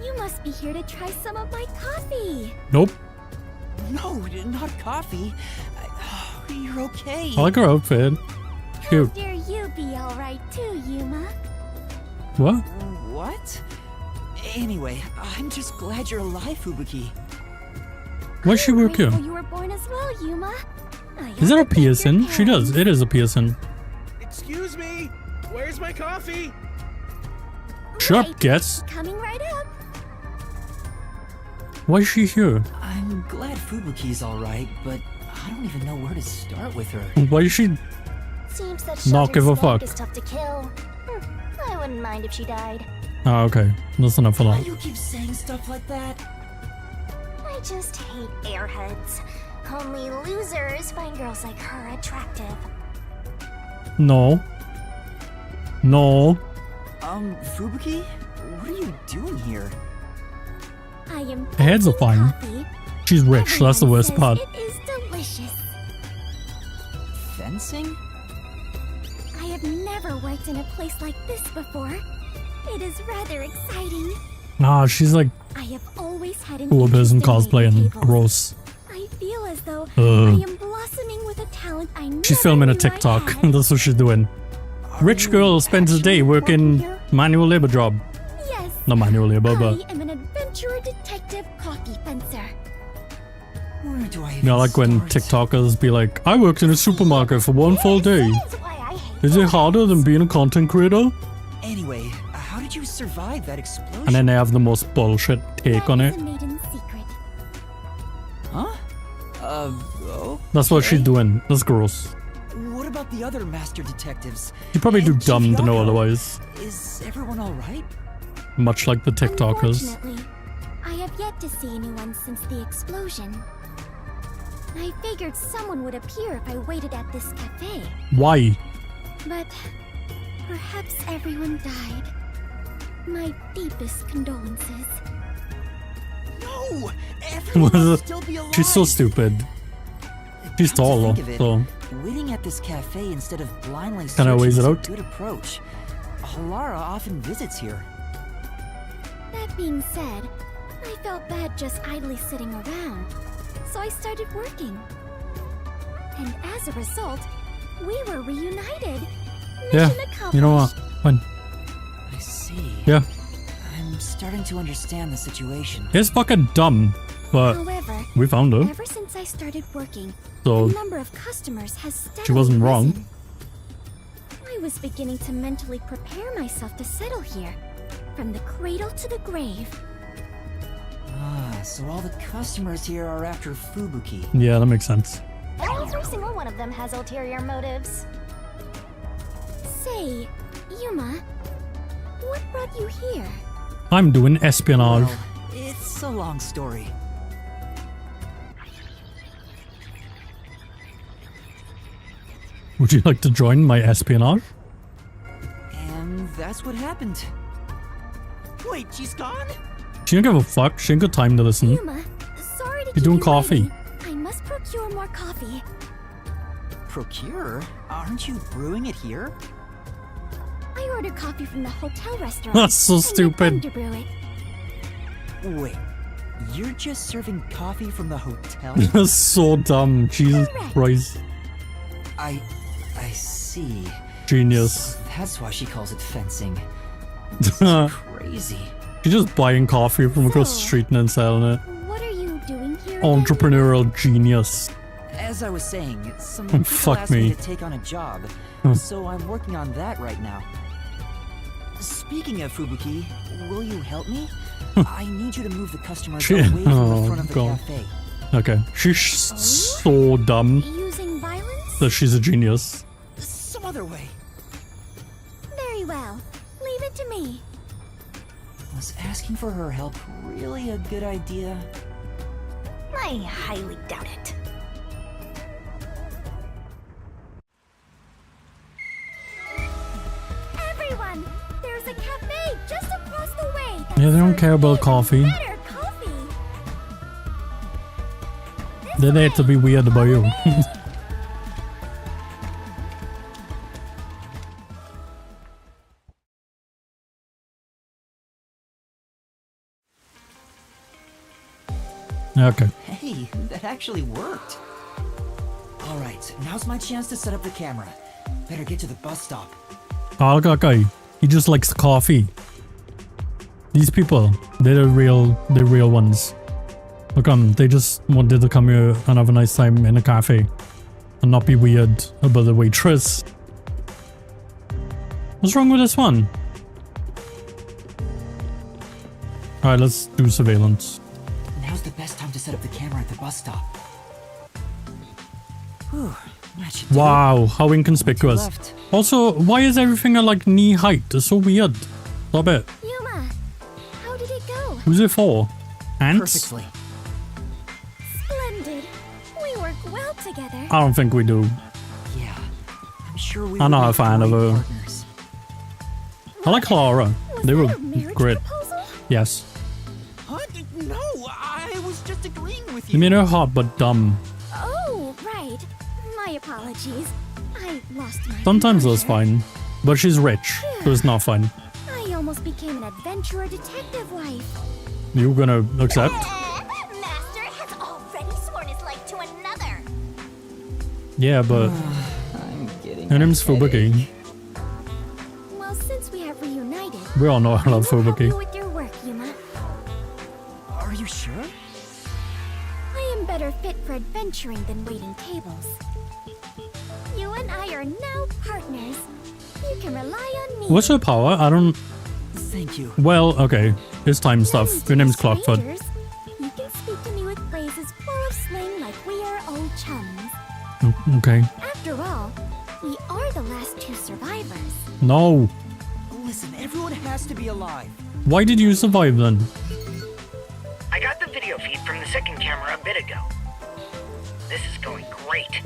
You must be here to try some of my coffee. Nope. No, not coffee. You're okay. I like her outfit. Cute. How dare you be alright too, Yuma? What? What? Anyway, I'm just glad you're alive, Fubuki. Why she work here? Grateful you were born as well, Yuma. Is that a piercing? She does. It is a piercing. Excuse me. Where's my coffee? Shut up, guess. Coming right up. Why is she here? I'm glad Fubuki's alright, but I don't even know where to start with her. Why is she Seems that not give a Shelter's snack fuck? is tough to kill. I wouldn't mind if she died. Oh, okay. That's enough for Why that. you keep saying stuff like that? I just hate airheads. Only losers find girls like her attractive. No. No. Fubuki? What are you doing here? I am The heads are fine. coffee. She's rich. That's the worst part. It is delicious. Fencing? I have never worked in a place like this before. It is rather exciting. Ah, she's like I have always had an cool person interest in making cosplaying. tables. Gross. I feel as though Ugh. I am blossoming with a talent I never She's filming a knew I TikTok. had. That's what she's doing. Rich girl spends a day working manual labor job. Yes. Not manual labor, but I am an adventurer detective coffee fencer. Where do I you know, like when TikTokers be like, I worked in a supermarket for one full day. Is it harder than being a content creator? Anyway, how did you survive that explosion? And then they have the most bullshit take on it. It's a maiden secret. Huh? Oh. That's what she's doing. That's gross. What about the other master detectives? You probably too And dumb to know Chibiano? otherwise. Is everyone alright? Much like the TikTokers. Unfortunately, I have yet to see anyone since the explosion. I figured someone would appear if I waited at this cafe. Why? But perhaps everyone died. My deepest condolences. No! Everyone must still be alive! She's so stupid. She's Come to tall, think of it, so waiting at this cafe instead of blindly Kinda searching weighs it is out. a good approach. Halara often visits here. That being said, I felt bad just idly sitting around, so I started working. And as a result, we were reunited. yeah. Mission accomplished. You know what? Fine. I see. Yeah. I'm starting to understand the situation. It's fucking dumb, but However, we found her. ever since I started working, So the number of customers has steadily she wasn't wrong. risen. I was beginning to mentally prepare myself to settle here, from the cradle to the grave. Ah, so all the customers here are after Fubuki. Yeah, that makes sense. Every single one of them has ulterior motives. Say, Yuma, what brought you here? I'm doing espionage. Well, it's a long story. Would you like to join my espionage? And that's what happened. Wait, she's gone? She don't give a fuck. She ain't got time to listen. Yuma, sorry to You're keep doing you coffee. waiting. I must procure more coffee. Procure? Aren't you brewing it here? I ordered coffee from the hotel restaurant. That's so and let them stupid. to brew it. Wait, you're just serving coffee from the hotel? That's so dumb. Jesus Christ. I see. Genius. So that's why she calls it fencing. This is crazy. She's just buying coffee from across the street and then selling it. What are you doing here? Entrepreneurial genius. As I was saying, some Oh, people fuck asked me me. to take on a job, Huh. so I'm working on that right now. Speaking of Fubuki, will you help me? I need you to move the customers Shit. away from Oh, the front of the God. cafe. Okay. She's so dumb Using violence? that she's a genius. Some other way. Very well. Leave it to me. Was asking for her help really a good idea? I highly doubt it. Everyone, there's a cafe just across the way. Yeah, they don't care about coffee. Better coffee. They're there to be weird about you. Okay. Hey, that actually worked. Alright, now's my chance to set up the camera. Better get to the bus stop. Oh, look at that guy. He just likes the coffee. These people, they're the real ones. Look, they just wanted to come here and have a nice time in a cafe and not be weird about the waitress. What's wrong with this one? Alright, let's do surveillance. Now's the best time to set up the camera at the bus stop. Whew, that should do it. Wow, how inconspicuous. left. Also, why is everything at like knee height? It's so weird. Stop it. Yuma, how did it go? Who's it for? Ants? Perfectly. Splendid. We work well together. I don't think we do. Yeah, I'm sure we I'm would not a make fan of great her. partners. I like Clara. They were that a marriage great. proposal? Yes. What? No, I was just agreeing with They you. made her hot but dumb. Oh, right. My apologies. I lost my Sometimes that's composure. fine. But she's rich, so it's not fun. I almost became an adventurer detective wife. You gonna accept? Master has already sworn his life to another. Yeah, but I'm getting her name's a headache. Fubuki. Well, since we have reunited, We all know I love will help you Fubuki. with your work, Yuma. Are you sure? I am better fit for adventuring than waiting tables. You and I are now partners. You can rely on me. What's her power? I don't... Thank you. Well, okay. It's time stuff. Her name's Clockfoot. Strangers, you can speak to me with phrases full of slang like we are old chums. Okay. After all, we are the last two survivors. No. Listen, everyone has to be alive. Why did you survive then? I got the video feed from the second camera a bit ago. This is going great.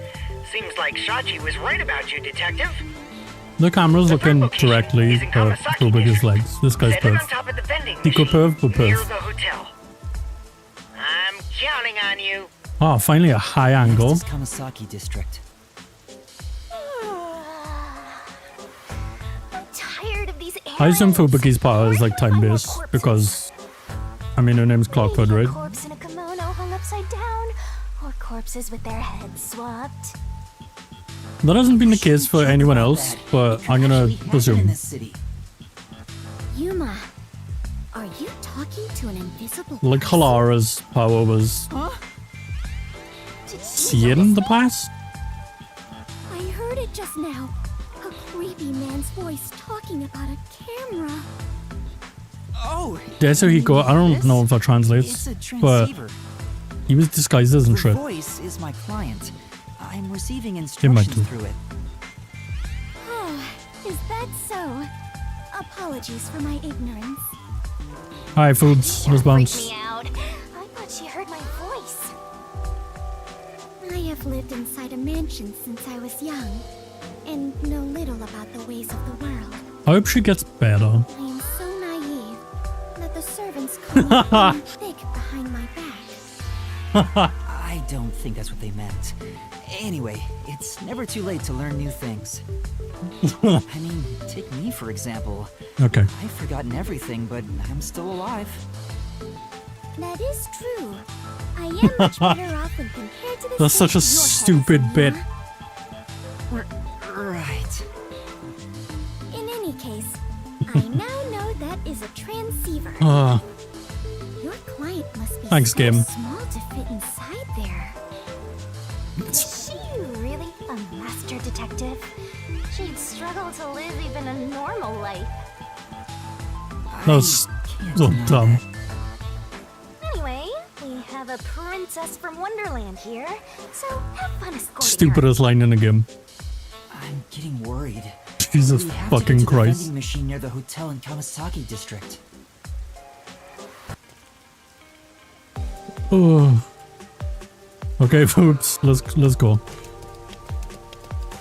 Seems like Shachi was right about you, Detective. The camera's looking location directly is in at Kamasaki Fubuki's legs. This guy's Set it on perf. top of the vending He could machine perf, but near perf. the hotel. I'm counting on you. Ah, finally a high angle. Next is Kamasaki District. I'm tired of these I assume errands. Fubuki's power is like time-based because, I mean, her name's Clockfoot, Maybe a right? corpse in a kimono hung upside down, or corpses with their heads swapped. That hasn't been the case for anyone else, but I'm gonna Actually happen in assume. this city. Yuma, are you talking to an invisible Like person? Halara's power was Huh? Did you seeing the past? I heard it just now. A creepy man's voice talking about a camera. Oh, Desuhiko, I don't know if that translates, it's a but transceiver. he was disguised as and Her shit. voice is my client. I'm receiving might instructions do. through it. Oh, is that so? Apologies for my ignorance. Hi, Foods. Let's bounce. Me out. I thought she heard my voice. I have lived inside a mansion since I was young, and know little about the ways of the world. I hope she gets better. I am so naive that the servants call me being thick behind my back. I don't think that's what they meant. Anyway, it's never too late to learn new things. I mean, take me for example. Okay. I've forgotten everything, but I'm still alive. That is true. I am much better off when compared to the That's such a stupid bit. Right. In any case, I now know that is a transceiver. Your client must be Thanks, so game. small to fit inside there. Is she really a master detective? She'd struggle to live even a normal life. That was so dumb. Anyway, we have a princess from Wonderland here, so have fun escorting Stupidest line in the game. I'm getting worried. Jesus We have to get fucking to the Christ. vending machine near the hotel in Kawasaki district. Oh. Okay, Foods. Let's go.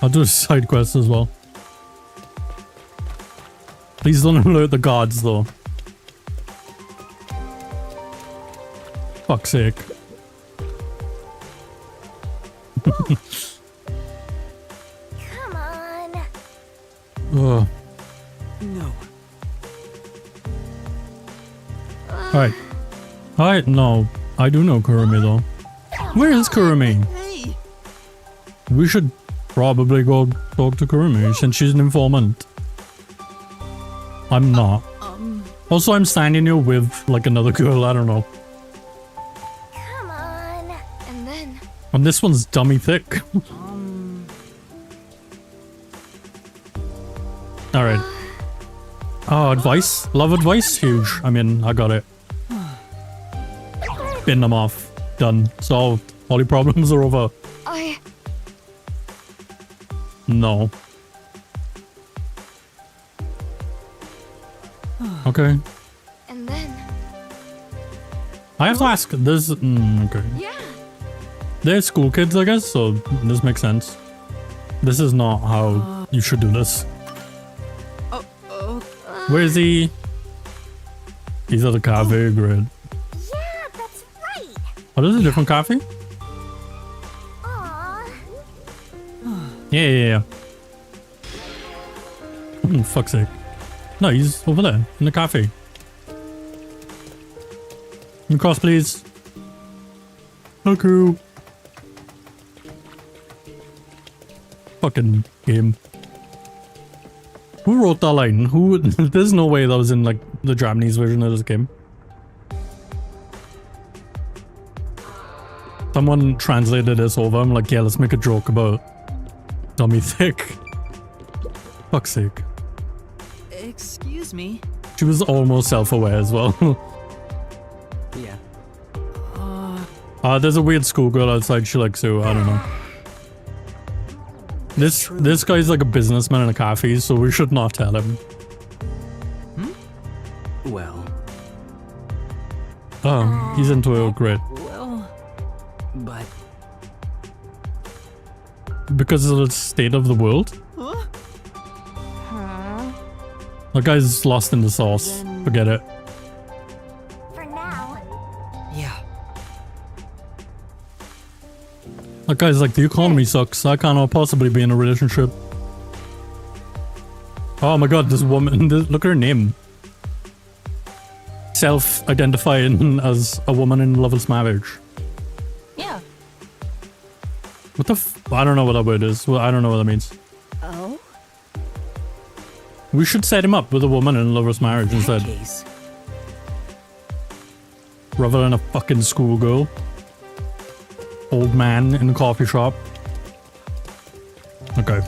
I'll do a side quest as well. Please don't alert the guards, though. Fuck's sake. Come on. Ugh. No. Alright. Alright, no. I do know Kurumi, though. Where is Kurumi? Hey. We should probably go talk to Kurumi since she's an informant. I'm not. Also, I'm standing here with, like, another girl, I don't know. Come on. And then... And this one's dummy thick. Alright. Oh, advice? Love advice? Huge. I mean, I got it. Bin them off. Done. Solved. All your problems are over. No. Okay. And then... I have to ask this. Okay. Yeah. They're school kids, I guess, so this makes sense. This is not how you should do this. Where is he? He's at a cafe, great. Yeah, that's right. Oh, this is a different cafe? Aww. Yeah. Fuck's sake. No, he's over there, in the cafe. Across, please. Hello. Fucking game. Who wrote that line? Who? There's no way that was in, like, the Japanese version of this game. Someone translated this over. I'm like, yeah, let's make a joke about dummy thick. Fuck's sake. Excuse me. She was almost self-aware as well. Yeah. There's a weird schoolgirl outside she likes to, I don't know. This guy's like a businessman in a cafe, so we should not tell him. Well. Oh, he's into it, great. Well, but... Because of the state of the world? Huh? That guy's lost in the sauce. Forget it. For now. Yeah. That guy's like, the economy sucks. I cannot possibly be in a relationship. Oh my god, this woman, look at her name. Self-identifying as a woman in loveless marriage. Yeah. What the I don't know what that word is. Well, I don't know what that means. Oh? We should set him up with a woman in loveless marriage instead. Case. Rather than a fucking schoolgirl. Old man in a coffee shop. Okay.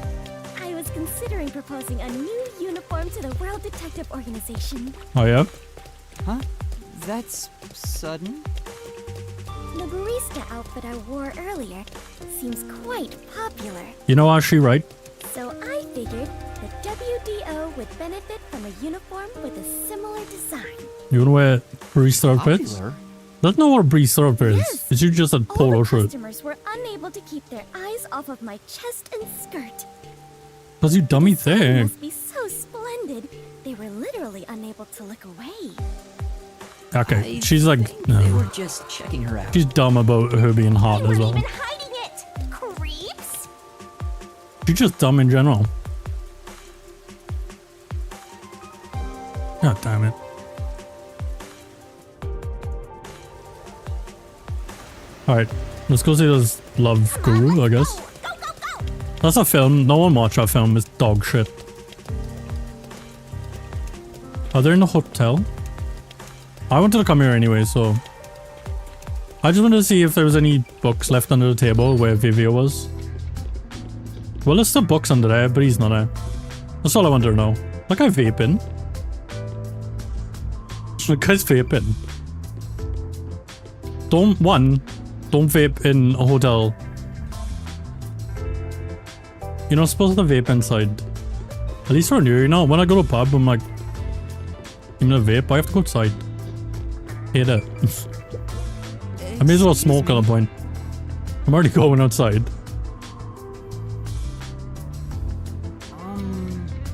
I was considering proposing a new uniform to the World Detective Organization. Oh yeah? Huh? That's sudden? The barista outfit I wore earlier seems quite popular. You know, Ashi, right? So I figured the WDO would benefit from a uniform with a similar design. You wanna wear barista outfits? That's not what a barista outfit is. Yes. It's just a polo All the shirt. customers were unable to keep their eyes off of my chest and skirt. Cause you dummy It thing. must be so splendid. They were literally unable to look away. Okay, she's like, They were just checking her out. she's dumb about her being hot as well. Hiding it, creeps. She's just dumb in general. God damn it. Alright, let's go see this Love Guru, I guess. That's a film. No one watched that film. It's dog shit. Are they in the hotel? I wanted to come here anyway, so... I just wanted to see if there was any books left under the table where Vivio was. Well, there's still books under there, but he's not there. That's all I wanted to know. That guy vaping. The guy's vaping. Don't vape in a hotel. You're not supposed to vape inside. At least around here, you know, when I go to a pub, I'm like, I'm gonna vape, I have to go outside. Hate it. I may as well smoke at a point. I'm already going outside.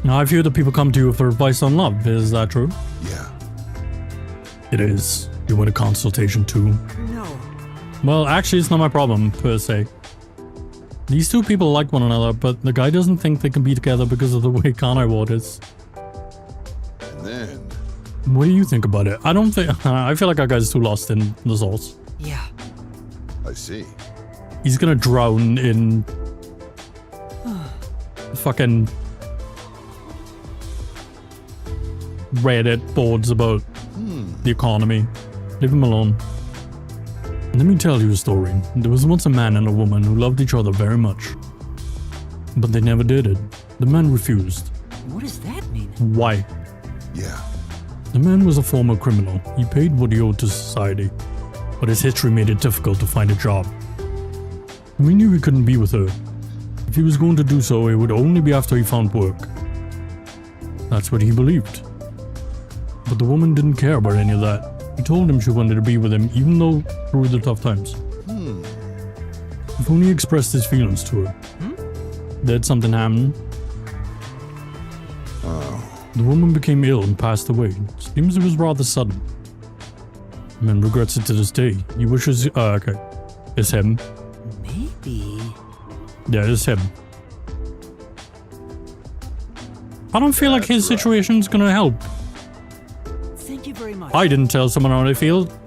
Now I've heard that people come to you for advice on love. Is that true? Yeah. It is. You want a consultation too? No. Well, actually, it's not my problem, per se. These two people like one another, but the guy doesn't think they can be together because of the way Kanai Ward is. And then... What do you think about it? I don't think... I feel like that guy's too lost in the source. Yeah. I see. He's gonna drown in... fucking... Reddit boards about the economy. Leave him alone. Let me tell you a story. There was once a man and a woman who loved each other very much. But they never did it. The man refused. What does that mean? Why? Yeah. The man was a former criminal. He paid what he owed to society. But his history made it difficult to find a job. We knew he couldn't be with her. If he was going to do so, it would only be after he found work. That's what he believed. But the woman didn't care about any of that. He told him she wanted to be with him, even though through the tough times. If only he expressed his feelings to her. There'd something happen. The woman became ill and passed away. Seems it was rather sudden. The man regrets it to this day. He wishes... okay. It's him. Maybe... Yeah, it's him. I don't feel like his situation's gonna help. Thank you very much. I didn't tell someone how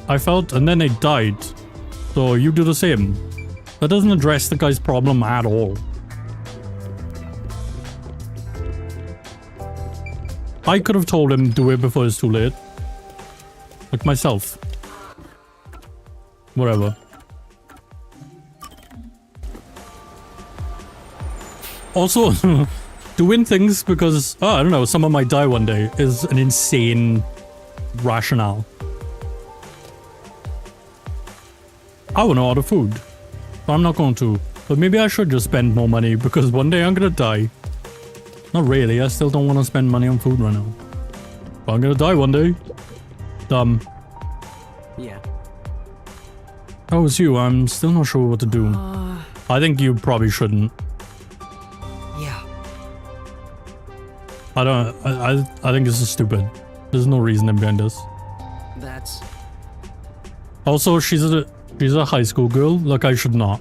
I felt, and then they died. So you do the same. That doesn't address the guy's problem at all. I could have told him do it before it's too late. Like myself. Whatever. Also, doing things because, I don't know, someone might die one day is an insane rationale. I want to order food, but I'm not going to. But maybe I should just spend more money because one day I'm gonna die. Not really, I still don't want to spend money on food right now. But I'm gonna die one day. Dumb. Yeah. Oh, it's you. I'm still not sure what to do. I think you probably shouldn't. Yeah. I think this is stupid. There's no reason behind this. That's... Also, she's a high school girl. Like, I should not.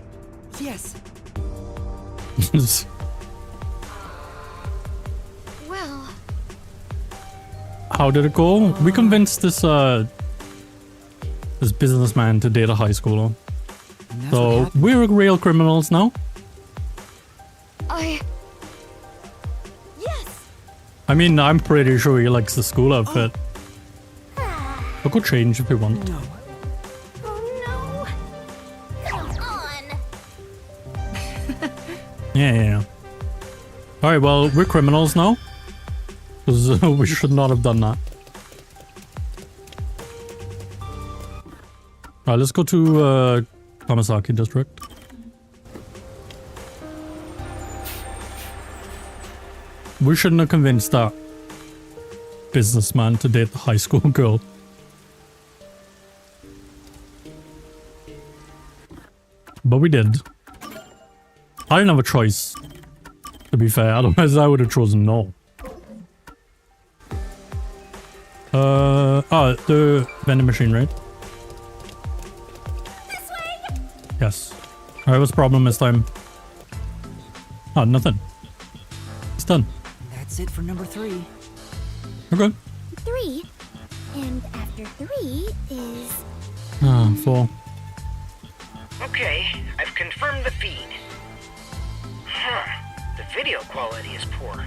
Yes. Well... How did it go? We convinced this this businessman to date a high schooler. So, we're real criminals now. Yes! I mean, I'm pretty sure he likes the school outfit. I could change if you want. No. Yeah. Alright, well, we're criminals now. Because we should not have done that. Alright, let's go to Kamasaki District. We shouldn't have convinced that businessman to date the high school girl. But we did. I didn't have a choice, to be fair, otherwise I would have chosen no. The vending machine, right? This way. Yes. Alright, what's the problem this time? Oh, nothing. It's done. That's it for number 3. Okay. 3. And after 3 is... 4. Okay, I've confirmed the feed. Huh. The video quality is poor.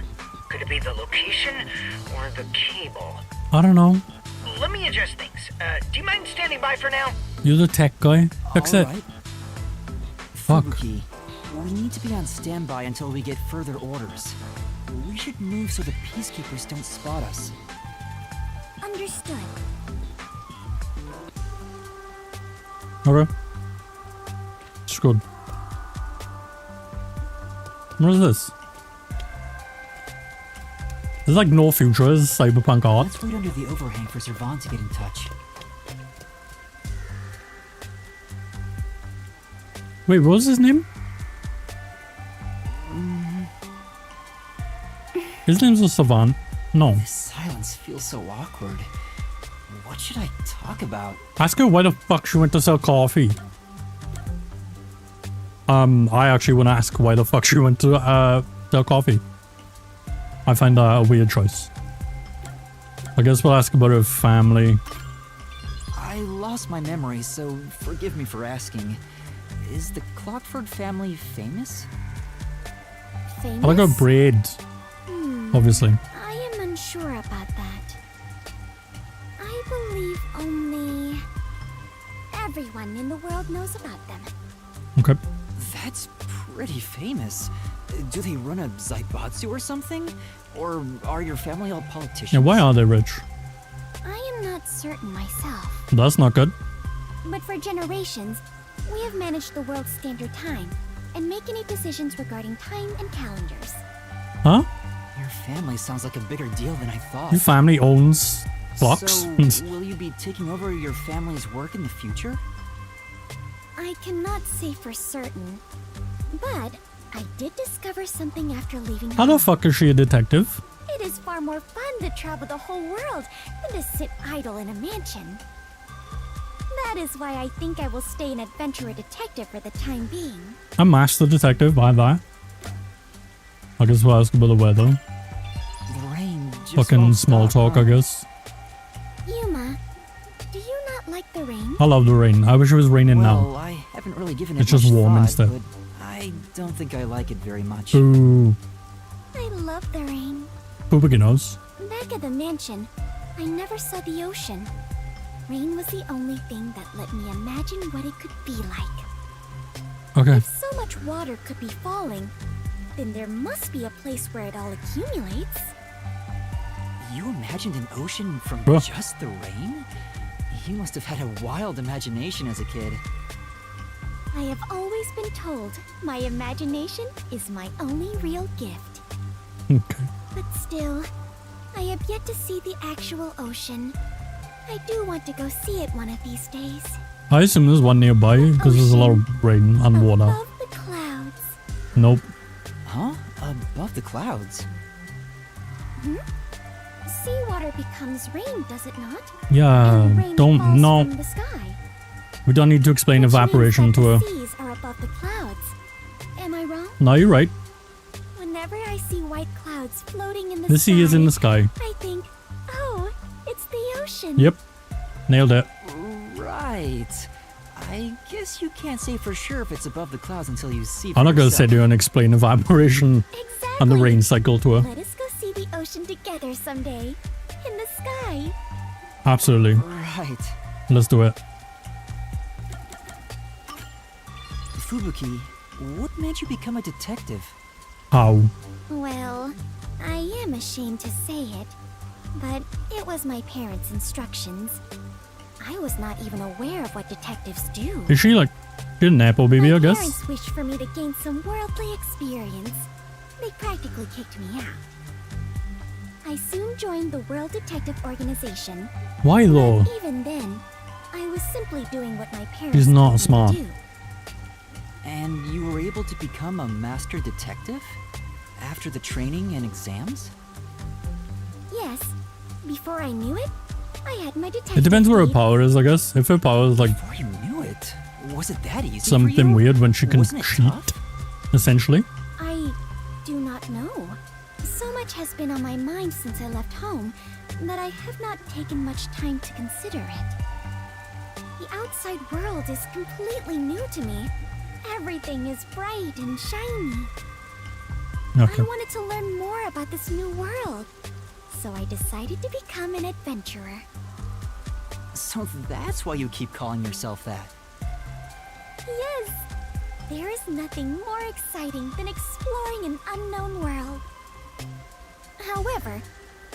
Could it be the location or the cable? I don't know. Let me adjust things. Do you mind standing by for now? You're the tech guy. Fix it. Alright. Fuck. Fubuki, we need to be on standby until we get further orders. We should move so the peacekeepers don't spot us. Understood. Okay. It's good. What is this? There's like no future. This is cyberpunk art. Let's wait under the overhang for Servan to get in touch. Wait, what was his name? His name's Savant. No. This silence feels so awkward. What should I talk about? Ask her why the fuck she went to sell coffee. I actually want to ask why the fuck she went to sell coffee. I find that a weird choice. I guess we'll ask about her family. I lost my memory, so forgive me for asking. Is the Clockford family famous? Famous? I like her braid. Obviously. I am unsure about that. I believe only everyone in the world knows about them. Okay. That's pretty famous. Do they run a Zaibatsu or something? Or are your family all politicians? Yeah, why are they rich? I am not certain myself. That's not good. But for generations, we have managed the world's standard time and make any decisions regarding time and calendars. Huh? Your family sounds like a bigger deal than I thought. Your family owns clocks? So, will you be taking over your family's work in the future? I cannot say for certain, but I did discover something after leaving How the home. fuck is she a detective? It is far more fun to travel the whole world than to sit idle in a mansion. That is why I think I will stay an adventurer detective for the time being. A master detective, why that? I guess we'll ask about the weather. The rain just Fucking won't small stop, talk, I guess. Yuma, do you not like the rain? I love the rain. I wish it was raining Well, now. I haven't really given it It's just much warm thought, instead. but I don't think I like it very much. Ooh. I love the rain. Poopy knows. Back at the mansion, I never saw the ocean. Rain was the only thing that let me imagine what it could be like. Okay. If so much water could be falling, then there must be a place where it all accumulates. You imagined an ocean from Bruh. just the rain? You must have had a wild imagination as a kid. I have always been told my imagination is my only real gift. Okay. But still, I have yet to see the actual ocean. I do want to go see it one of these days. I assume there's one nearby because there's a lot of rain and water. Above the clouds. Nope. Huh? Above the clouds? Hmm? Seawater becomes rain, does it not? Yeah, And rain don't, falls no. from the sky. We don't need to explain Which evaporation means to that her. the seas are above the clouds. Am I wrong? No, you're right. Whenever I see white clouds floating in the The sky, sea is in the sky. I think, oh, it's the ocean. Yep. Nailed it. Right. I guess you can't say for sure if it's above the clouds until you see. I'm not for gonna yourself. sit here and explain evaporation and the rain cycle to her. Let us go see the ocean together someday. In the sky. Absolutely. Right. Let's do it. Fubuki, what made you become a detective? How? Well, I am ashamed to say it, but it was my parents' instructions. I was not even aware of what detectives do. Is she like a Nepo baby, I My guess? parents wished for me to gain some worldly experience. They practically kicked me out. I soon joined the World Detective Organization. Why though? But even then, I was simply doing what my parents He's not told me to smart. do. And you were able to become a master detective? After the training and exams? Yes. Before I knew it, I had my detective. It depends where her speed. power is, I guess. If her power is like Before you knew it, was it that easy for something you? weird when she can Wasn't it cheat, tough? essentially. I do not know. So much has been on my mind since I left home that I have not taken much time to consider it. The outside world is completely new to me. Everything is bright and shiny. Okay. I wanted to learn more about this new world, so I decided to become an adventurer. So that's why you keep calling yourself that. Yes, there is nothing more exciting than exploring an unknown world. However,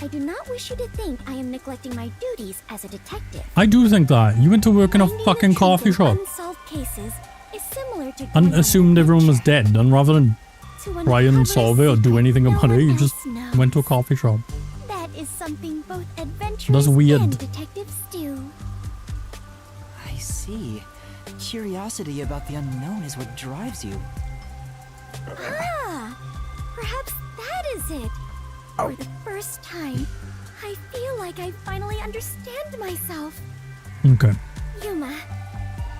I do not wish you to think I am neglecting my duties as a detective. I do think that. You went to work in a Finding fucking the truth coffee in shop unsolved cases is similar to and going on assumed everyone was dead, and rather than to try and uncover solve a it or do secret anything no about it, you one just else knows. went to a coffee shop. That is something both adventurers That's weird. and detectives do. I see. Curiosity about the unknown is what drives you. Ah, perhaps that is it. For the first time, I feel like I finally understand myself. Okay. Yuma,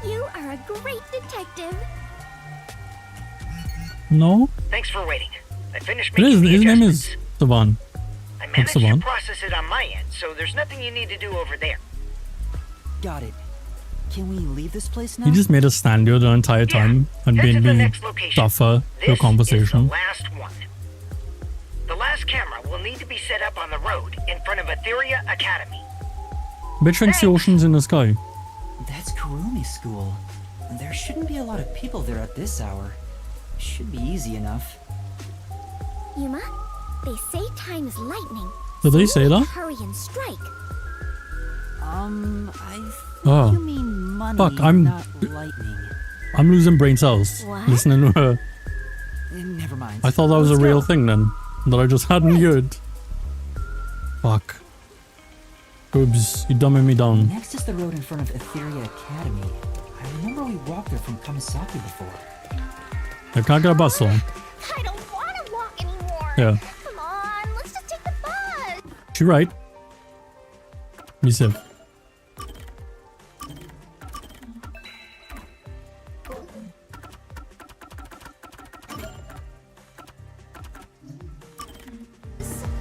you are a great detective. No? Thanks for waiting. I finished It making is. the His name adjustments. is Savan. I What's managed to Savan? process it on my end, so there's nothing you need to do over there. Got it. Can we leave this place now? He just made us stand here the entire time and head to made the me next location. suffer This the is conversation. the last one. The last camera will need to be set up on the road in front of Etheria Academy. Bitch thinks the ocean's in the sky. That's Kurumi School. There shouldn't be a lot of people there at this hour. Should be easy enough. Yuma, they say time is lightning. Did they so say that? hurry and strike. I think Oh. you mean money, Fuck, I'm not lightning. losing brain cells What? listening to her. Never mind. I thought that was a Let's real go. thing then, that I just hadn't heard. Fuck. Oops, you dumbing me down. Next is the road in front of Etheria Academy. I remember we walked there from Kamisaki before. I can't get a bus though. I don't want to walk anymore. Yeah. Come on, let's just take the bus. She right. Me said.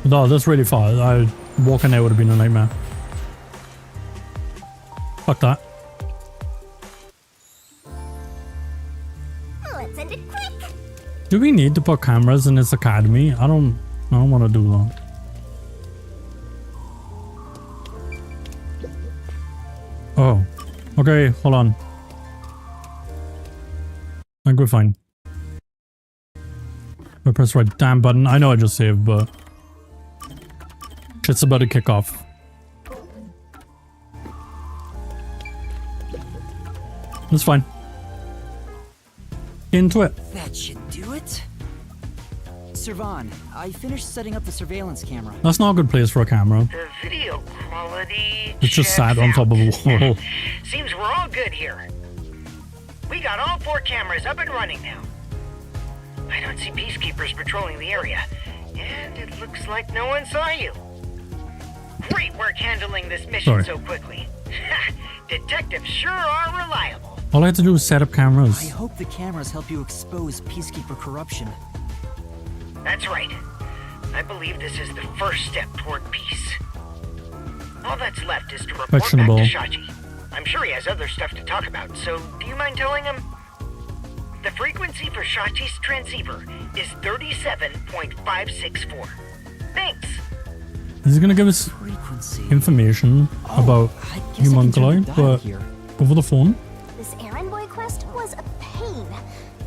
No, that's really far. Walking there would have been a nightmare. Fuck that. Let's end it quick. Do we need to put cameras in this academy? I don't want to do that. Oh. Okay, hold on. I think we're fine. I press the right damn button. I know I just saved, but shit's about to kick off. That's fine. Into it. That should do it. Servan, I finished setting up the surveillance camera. That's not a good place for a camera. The video quality. It's just checks sat on top of a out. wall. Seems we're all good here. We got all 4 cameras up and running now. I don't see peacekeepers patrolling the area, and it looks like no one saw you. Great work handling this mission Sorry. so quickly. Detectives sure are reliable. All I had to do was set up I cameras. hope the cameras help you expose Peacekeeper corruption. That's right. I believe this is the first step toward peace. All that's left is to report Questionable. back to Shachi. I'm sure he has other stuff to talk about, so do you mind telling him? The frequency for Shachi's transceiver is 37.564. Thanks. He's gonna give us Frequency. information about I guess I can turn Homunculi, the dial but here. over the phone. This errand boy quest was a pain,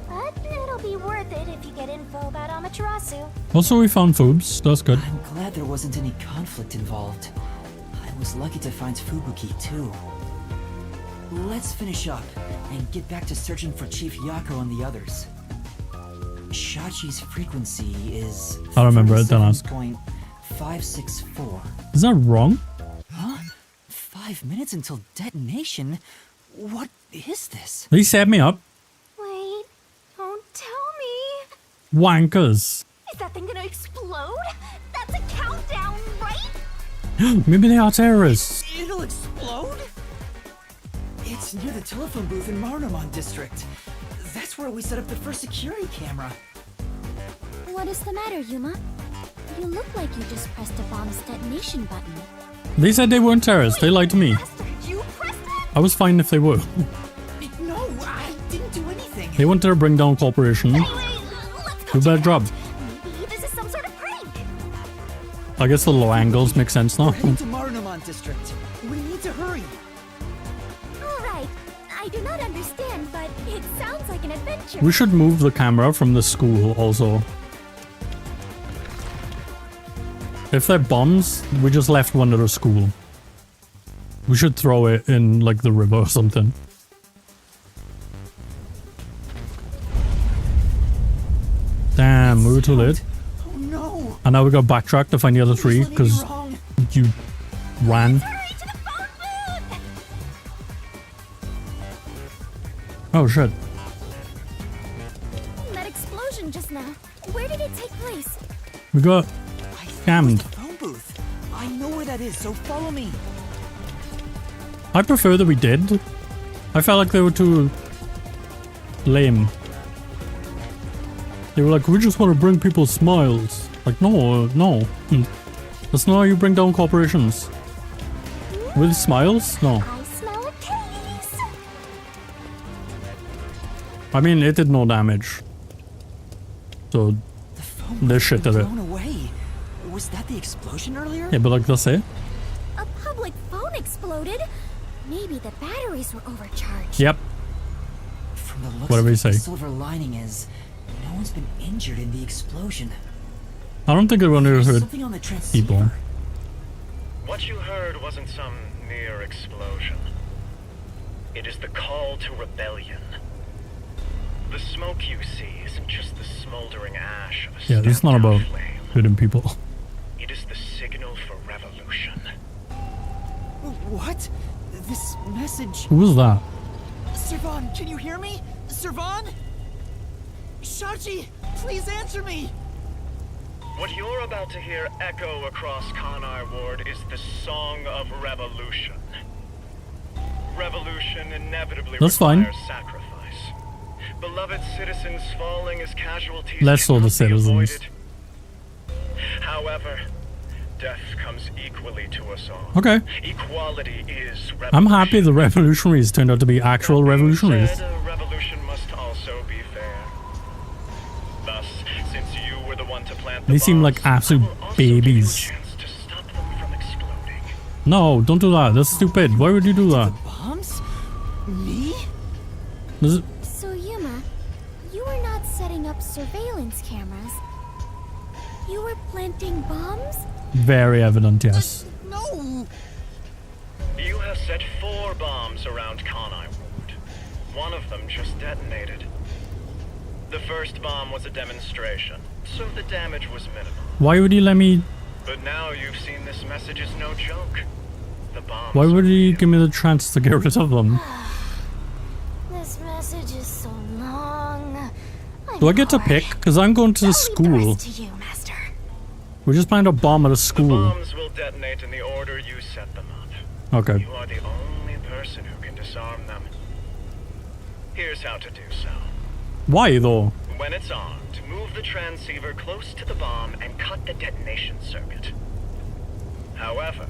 but it'll be worth it if you get info about Amaterasu. Also, we found Foobs. That's good. I'm glad there wasn't any conflict involved. I was lucky to find Fubuki too. Let's finish up and get back to searching for Chief Yako and the others. Shachi's frequency is I remember it, don't ask. 564. Is that wrong? Huh? 5 minutes until detonation? What is this? They set me up. Wait, don't tell me. Wankers. Is that thing gonna explode? That's a countdown, right? Maybe they are terrorists. It'll explode? It's near the telephone booth in Marnamon District. That's where we set up the first security camera. What is the matter, Yuma? You look like you just pressed a bomb's detonation button. They said they weren't terrorists. They lied to me. You pressed it? I was fine if they were. No, I didn't do anything. They wanted to bring down corporation. Do a better job. Maybe this is some sort of prank. I guess the low angles make sense now. We're heading to Marnamon District. We need to hurry. Alright, I do not understand, but it sounds like an adventure. We should move the camera from the school also. If they're bombs, we just left one at a school. We should throw it in like the river or something. Damn, we were too late. Oh no! And now we got backtrack to find the other three because you ran. Oh shit. That explosion just now, where did it take place? We got scammed. Phone booth. I know where that is, so follow me. I prefer that we did. I felt like they were too lame. They were like, we just want to bring people smiles. Like, no. That's not how you bring down corporations. With smiles? No. I smell a case. I mean, it did no damage. So, this shit did it. Blown away. Was that the explosion earlier? Yeah, but like that's it. A public phone exploded? Maybe the batteries were overcharged. Yep. From the looks Whatever of you it, say. the silver lining is no one's been injured in the explosion. I don't think everyone ever heard Something on the transceiver. people. What you heard wasn't some mere explosion. It is the call to rebellion. The smoke you see isn't just the smoldering ash of a Yeah, it's not stamped-out about flame. hurting people. It is the signal for revolution. What? This message... Who was that? Servan, can you hear me? Servan? Shachi, please answer me! What you're about to hear echo across Kanai Ward is the song of revolution. Revolution inevitably That's fine. requires sacrifice. Beloved citizens falling as casualties Less all the cannot be citizens. avoided. However, death comes equally to us all. Okay. Equality is revolution. I'm happy the revolutionaries turned out to be actual revolutionaries. Said, a revolution must also be fair. Thus, since you were the one to plant the They seem bombs, like absolute babies. No, don't do that. That's stupid. Why would you do that? Bombs? Me? This is So Yuma, you were not setting up surveillance cameras. You were planting bombs? very evident, yes. No! You have set 4 bombs around Kanai Ward. One of them just detonated. The first bomb was a demonstration, so the damage was minimal. Why would he let me... But now you've seen this message is no joke. The bombs Why would he give me the chance to get rid of them? This message is so long. Do I get to pick? Because I'm going to the school. To you, Master. We just planted a bomb at a The school. bombs will detonate in the order you set them up. Okay. You are the only person who can disarm them. Here's how to do so. Why though? When it's armed, move the transceiver close to the bomb and cut the detonation circuit. However,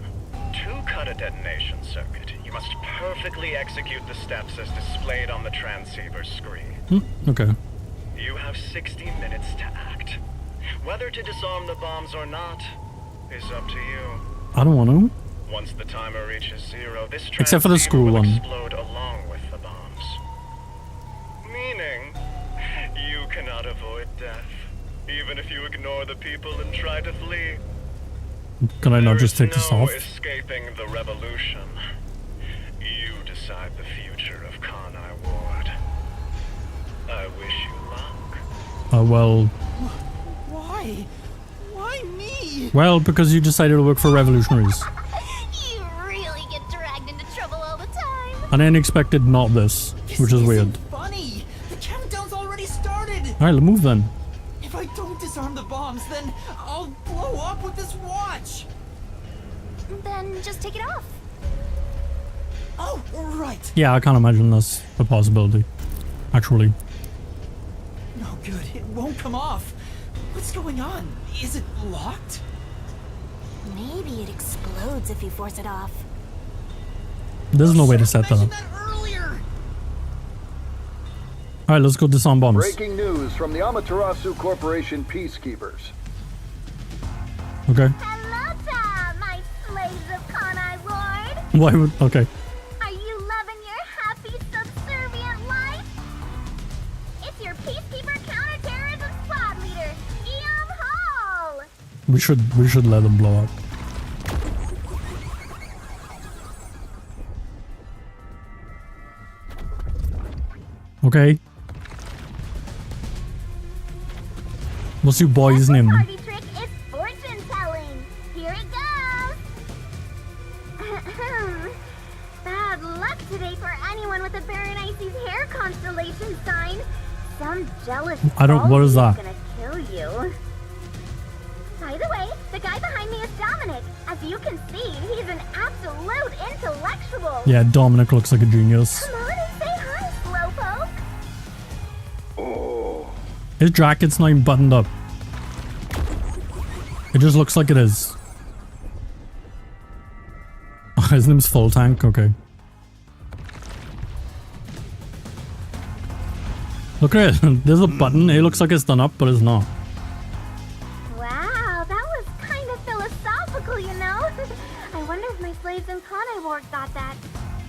to cut a detonation circuit, you must perfectly execute the steps as displayed on the transceiver screen. Okay. You have 60 minutes to act. Whether to disarm the bombs or not is up to you. I don't want to. Once the timer reaches 0, this Except for the transceiver school will one. explode along with the bombs. Meaning, you cannot avoid death, even if you ignore the people and try to flee. Can I not just take this No off? escaping the revolution. You decide the future of Kanai Ward. I wish you luck. Well, Why? Why Why me? Well, because you decided to work for revolutionaries. You really get dragged into trouble all the time. And I expected not this, which is weird. Funny. The countdown's already started. Alright, let's move then. If I don't disarm the bombs, then I'll blow up with this watch. Then just take it off. Oh, right. Yeah, I can't imagine that's a possibility. Actually. No good. It won't come off. What's going on? Is it locked? Maybe it explodes if you force it off. There's no way to set that up. Alright, let's go disarm bombs. Breaking news from the Amaterasu Corporation Peacekeepers. Okay. Hello there, my slaves of Kanai Ward. Why would... Okay. Are you loving your happy, subservient life? It's your Peacekeeper Counterterrorism Squad Leader, Eon Hall. We should let them blow up. Okay. What's your boy's name? Party trick is fortune telling. Here it goes. Bad luck today for anyone with a Berenice's hair constellation sign. Some jealous What is that? gonna kill you. By the way, the guy behind me is Dominic. As you can see, he's an absolute intellectual. Yeah, Dominic looks like a genius. Come on and say hi, slowpoke. His jacket's not even buttoned up. It just looks like it is. His name's Full Tank, okay. Look at it, there's a button, it looks like it's done up, but it's not. Wow, that was kind of philosophical, you know? I wonder if my slaves in Kanai Ward got that.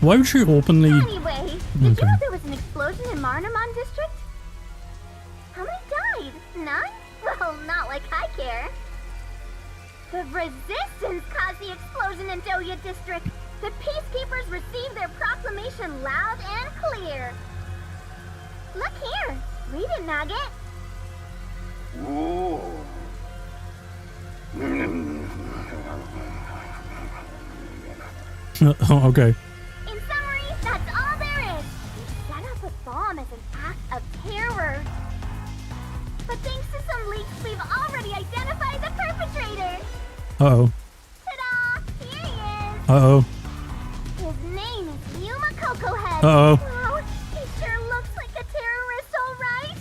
Why would she openly... Anyway, did you know there was an explosion in Marnamon District? How many died? None? Well, not like I care. The Resistance caused the explosion in Doya District. The Peacekeepers received their proclamation loud and clear. Look here. Read it, Nugget. Okay. In summary, that's all there is. We set up a bomb as an act of terror. But thanks to some leaks, we've already identified the perpetrator. Uh-oh. Ta-da! Here he is. Uh-oh. His name is Yuma Cocoa Head. Uh-oh. Wow, he sure looks like a terrorist, all right.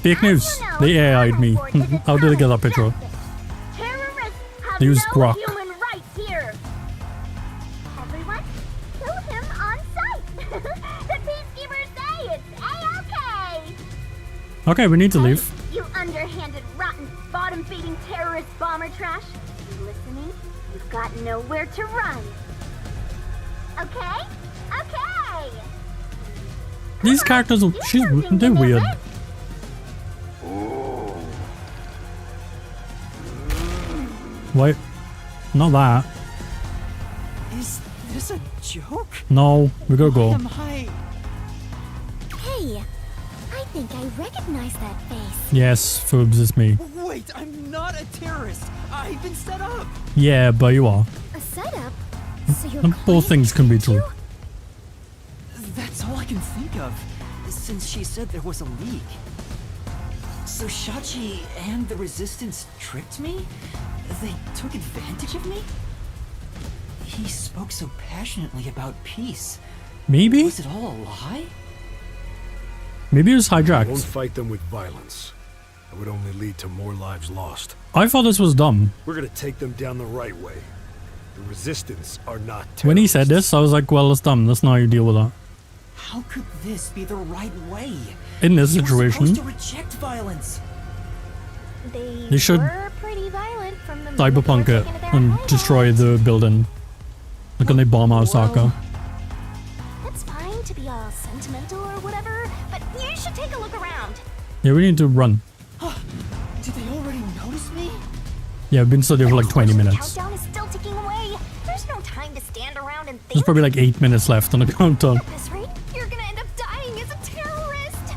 Fake news. They AI'd me. How did I get that picture? Terrorists have They used no Grok. human rights here. Everyone, kill him on sight. The Peacekeepers say it's A-okay. Okay, we need to leave. You underhanded, rotten, bottom-feeding terrorist bomber trash. You listening? You've got nowhere to run. Okay? Okay! These characters are... They're weird. Wait. Not that. Is this a joke? No, we gotta go. Hey, I think I recognize that face. Yes, Foobs, it's me. Wait, I'm not a terrorist. I've been set up. Yeah, but you are. A setup? So you're Both things can be true. That's all I can think of, since she said there was a leak. So Shachi and the Resistance tricked me? They took advantage of me? He spoke so passionately about peace. Maybe? Was it all a lie? Maybe it was hijacked. Won't fight them with violence. It would only lead to more lives lost. I thought this was dumb. We're gonna take them down the right way. The Resistance are not terrorists. When he said this, I was like, well, it's dumb. That's not how you deal with that. How could this be the right way? In this You were situation, supposed to reject violence. they should were pretty violent from the cyberpunk it and destroy the building. Like when they bomb Osaka. It's fine to be all sentimental or whatever, but you should take a look around. Yeah, we need to run. Did they already notice me? Yeah, we've been stuck there for like 20 minutes. Countdown is still ticking away. There's no time to stand around and think. There's probably like 8 minutes left on the countdown. At this rate, you're gonna end up dying as a terrorist.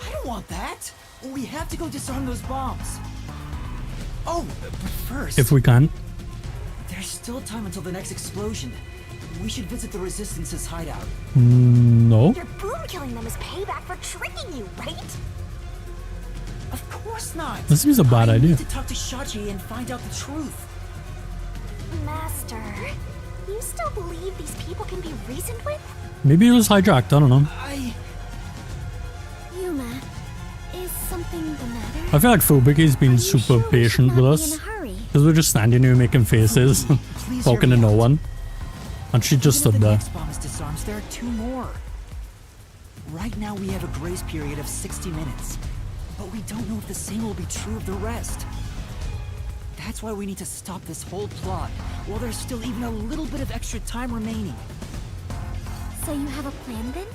I don't want that. We have to go disarm those bombs. Oh, but first... If we can. There's still time until the next explosion. We should visit the Resistance's hideout. No. Your boom killing them is payback for tricking you, right? Of course not. This seems a bad idea. I need to talk to Shachi and find out the truth. Master, you still believe these people can be reasoned with? Maybe it was hijacked, I don't know. Yuma, is something the matter? I feel like Fubuki's been super patient with us. Because we're just standing here making faces, talking to no one. And she just stood there. Next bomb is disarmed, there are 2 more. Right now we have a grace period of 60 minutes. But we don't know if the same will be true of the rest. That's why we need to stop this whole plot, while there's still even a little bit of extra time remaining. So you have a plan then?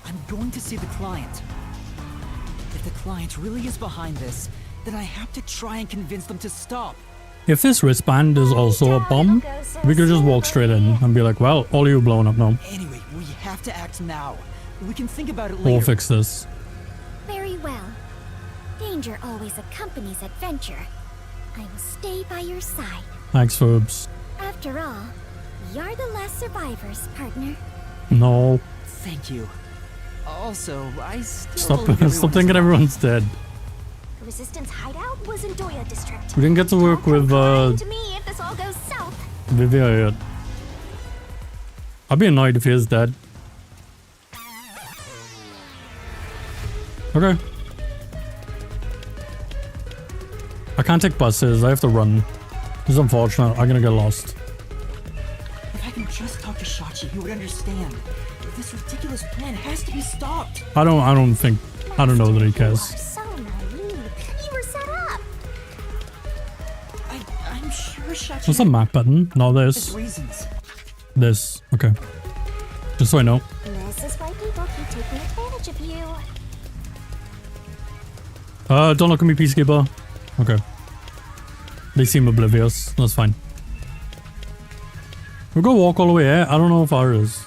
I'm going to see the client. If the client really is behind this, then I have to try and convince them to stop. If this wristband is also a bomb, we could just walk straight in and be like, well, all of you blown up now. Anyway, we have to act now. We can think about it later. We'll fix this. Very well. Danger always accompanies adventure. I will stay by your side. Thanks, Fubs. After all, you're the last survivors, partner. No. Thank you. Also, I still Stop, believe stop thinking everyone's dead. The Resistance hideout was in Doya District. We didn't get to work with, To me, if this all goes south. Vivia yet. I'd be annoyed if he is dead. Okay. I can't take buses, I have to run. This is unfortunate, I'm gonna get lost. If I can just talk to Shachi, he would understand. This ridiculous plan has to be stopped. I don't know that he cares. So naive. You were set up. I'm sure Shachi... What's the map button? No, There's this. reasons. This. Okay. Just so I know. This is why people keep taking advantage of you. Don't look at me, Peacekeeper. Okay. They seem oblivious. That's fine. We'll go walk all the way here. I don't know if ours is.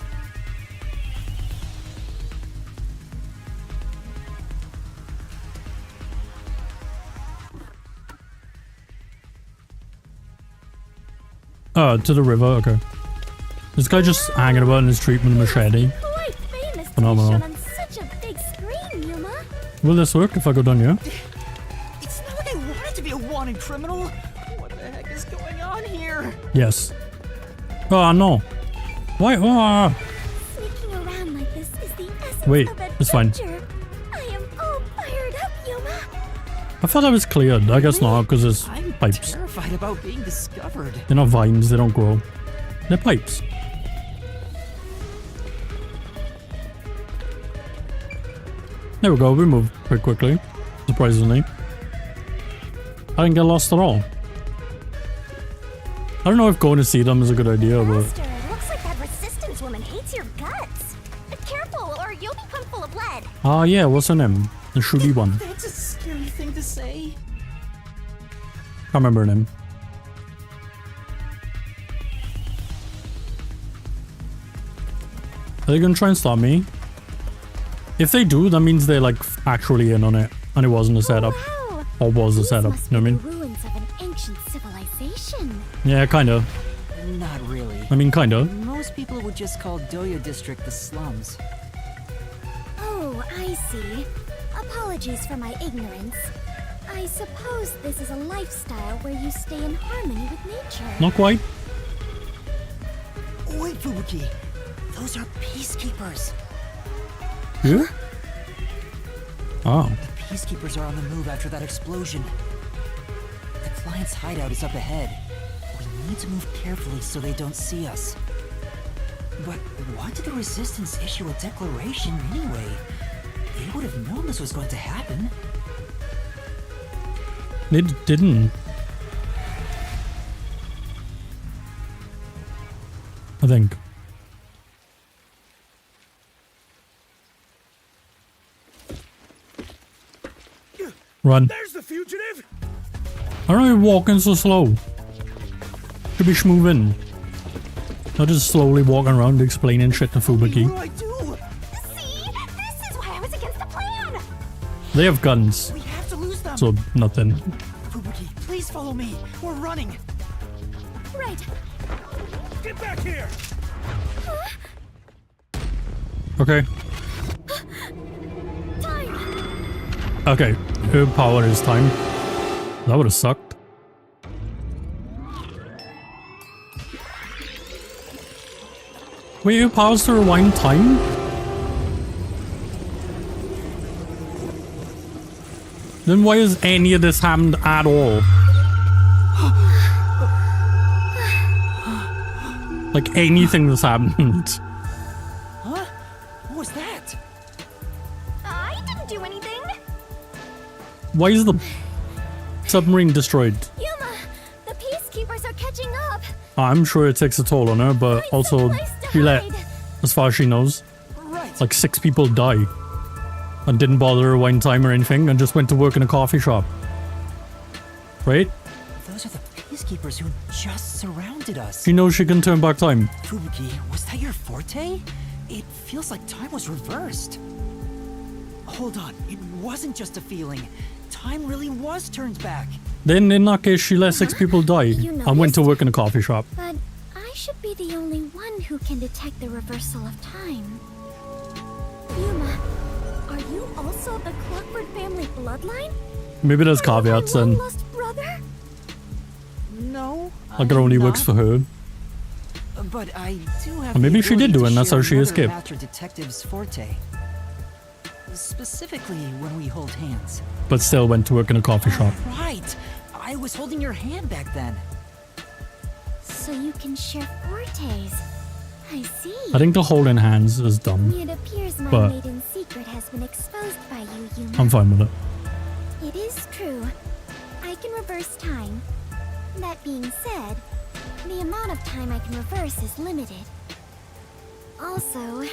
To the river, okay. This guy just hanging about in his treatment machete. Quite famous to be Phenomenal. shown on such a big screen, Yuma. Will this work if I go down here? It's not like I wanted to be a wanted criminal. What the heck is going on here? Yes. Oh, no. Why? Oh. Sneaking around like this is the essence Wait, of it's fine. adventure. I am all fired up, Yuma. I thought I was cleared. I guess not, because there's pipes. Terrified about being discovered. They're not vines, they don't grow. They're pipes. There we go, we moved pretty quickly. Surprisingly. I didn't get lost at all. I don't know if going to see them is a good idea, but... Master, it looks like that Resistance woman hates your guts. Careful, or you'll become full of lead. Ah, yeah, what's her name? The shooty one. That's a scary thing to say. Can't remember her name. Are they gonna try and stop me? If they do, that means they're like actually in on it, and it wasn't a setup. Wow. Or was a setup, you know what I mean? Ruins of an ancient civilization. Yeah, kinda. Not really. I mean, kinda. Most people would just call Doya District the slums. Oh, I see. Apologies for my ignorance. I suppose this is a lifestyle where you stay in harmony with nature. Not quite. Wait, Fubuki. Those are peacekeepers. Yeah? Oh. The peacekeepers are on the move after that explosion. The client's hideout is up ahead. We need to move carefully so they don't see us. But why did the Resistance issue a declaration anyway? They would have known this was going to happen. They didn't. I think. Run. There's the fugitive. I don't know you're walking so slow. Should be schmoving. Not just slowly walking around explaining shit to Fubuki. What do I do? See? This is why I was against the plan. They have guns. We have to lose them. So nothing. Fubuki, Please follow me. We're running. Right. Get back here! Okay. Time. Okay. Her power is time. That would have sucked. Wait, her power's to rewind time? Then why has any of this happened at all? Like anything that's happened. Huh? What was that? I didn't do anything. Why is the submarine destroyed? Yuma, the peacekeepers are catching up. I'm sure it takes a toll on her, but also she let, as far as she knows, like 6 people die. And didn't bother to rewind time or anything and just went to work in a coffee shop. Right? Those are the peacekeepers who just surrounded us. She knows she can turn back time. Fubuki, was that your forte? It feels like time was reversed. Hold on, it wasn't just a feeling. Time really was turned back. Then in that case, she let 6 people die and went to work in a coffee shop. But I should be the only one who can detect the reversal of time. Yuma, are you also the Clockford family bloodline? Maybe there's caveats and Lost brother? No. like it only works for her. But I do have. Or maybe she did do it and that's how she share escaped. Master Detective's forte. Specifically when we hold hands. But still went to work in a coffee shop. Right. I was holding your hand back then. So you can share fortes. I see. I think the holding hands is dumb. It appears my But maiden secret has been exposed by you, Yuma. I'm fine with it. It is true. I can reverse time. That being said, the amount of time I can reverse is limited. Also,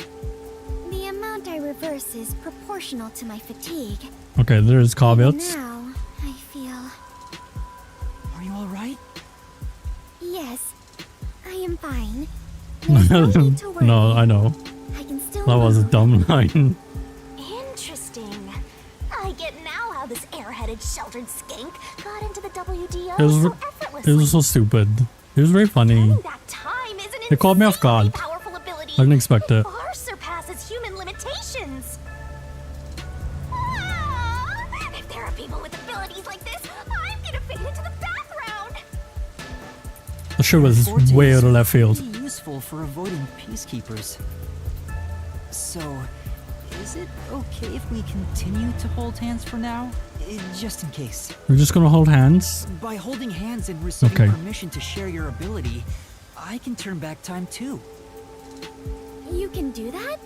the amount I reverse is proportional to my fatigue. Okay, there's caveats. Now, I feel... Are you alright? Yes, I am fine. There's no need to worry. No, I know. I can still That was a move. dumb line. Interesting. I get now how this airheaded sheltered skank got into the WDO It was, so it effortlessly. was so stupid. It was very funny. That time is an It caught me off guard. powerful ability. I didn't expect it. Far surpasses human limitations. Ah, if there are people with abilities like this, I'm gonna fade into the background. The show was way out of left field. Pretty useful for avoiding peacekeepers. So, is it okay if we continue to hold hands for now? Just in case. We're just gonna hold hands. By holding hands and receiving Okay. permission to share your ability, I can turn back time too. You can do that?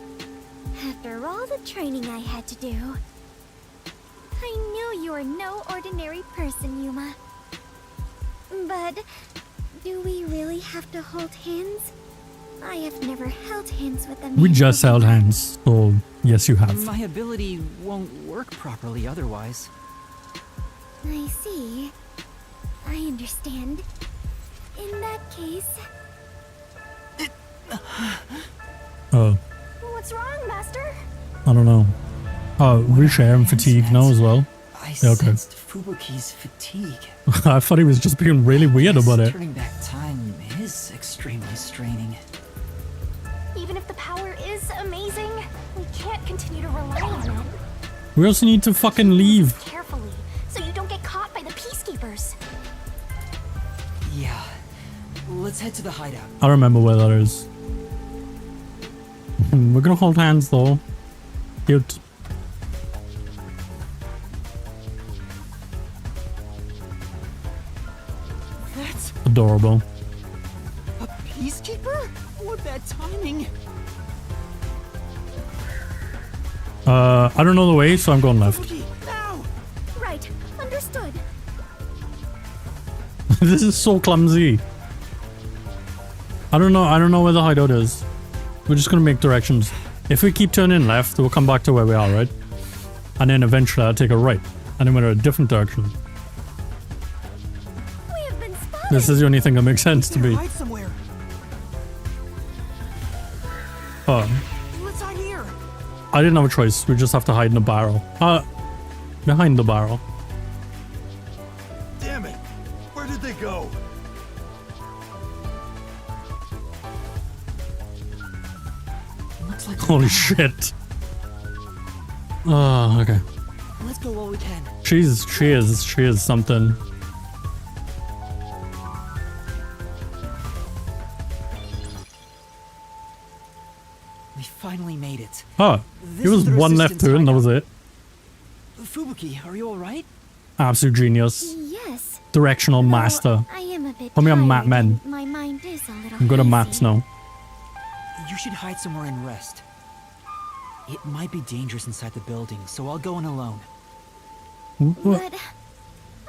After all the training I had to do. I knew you were no ordinary person, Yuma. But do we really have to hold hands? I have never held hands with a man. We just held hands, so yes, you have. My ability won't work properly otherwise. I see. I understand. In that case... What's wrong, Master? I don't know. We share him fatigue now as well. I Yeah, okay. sensed Fubuki's fatigue. I thought he was just being really weird about it. Turning back time is extremely straining. Even if the power is amazing, we can't continue to rely on it. We also need to fucking leave. Carefully, so you don't get caught by the peacekeepers. Yeah. Let's head to the hideout. I remember where that is. We're gonna hold hands though. Cute. That's Adorable. a peacekeeper? What bad timing. I don't know the way, so I'm going left. Now! Right, understood. This is so clumsy. I don't know where the hideout is. We're just gonna make directions. If we keep turning left, we'll come back to where we are, right? And then eventually I'll take a right. And then we're in a different direction. We have been spotted. This is the only thing that makes sense to me. Hide somewhere. Let's hide here. I didn't have a choice. We just have to hide in the barrel. Behind the barrel. Damn it! Looks like Holy shit. Oh, okay. Let's go while we can. She is something. We finally made it. Oh, This there was is the one left Resistance to it and that was hideout. it. Fubuki, are you alright? Absolute genius. Yes. Directional master. I am a bit Put me on tired Matt Men. and my mind is a little I'm good at hazy. maths now. You should hide somewhere and rest. It might be dangerous inside the building, so I'll go in alone. But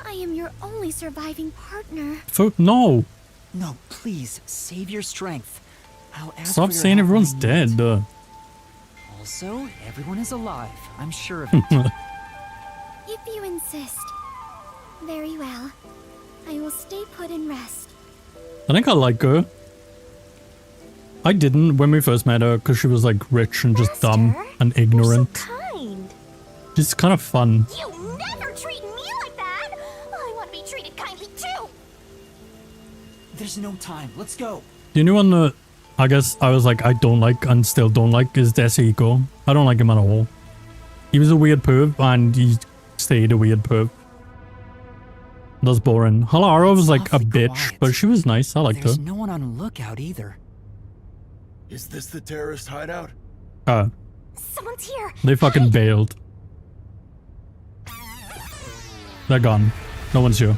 I am your only surviving partner. No. No, please, save your strength. I'll ask Stop for your saying help everyone's when I need dead. it. Also, everyone is alive. I'm sure of it. If you insist. Very well. I will stay put and rest. I think I like her. I didn't when we first met her because she was like rich and just dumb and ignorant. Kind. She's kind of fun. You never treat me like that. I want to be treated kindly too. There's no time. Let's go. The only one that I guess I was like I don't like and still don't like is Desihiko. I don't like him at all. He was a weird perv and he stayed a weird perv. That's boring. Halara was like a bitch, but she was nice. I liked her. There's no one on lookout either. Is this the terrorist hideout? Someone's here. They fucking bailed. They're gone. No one's here.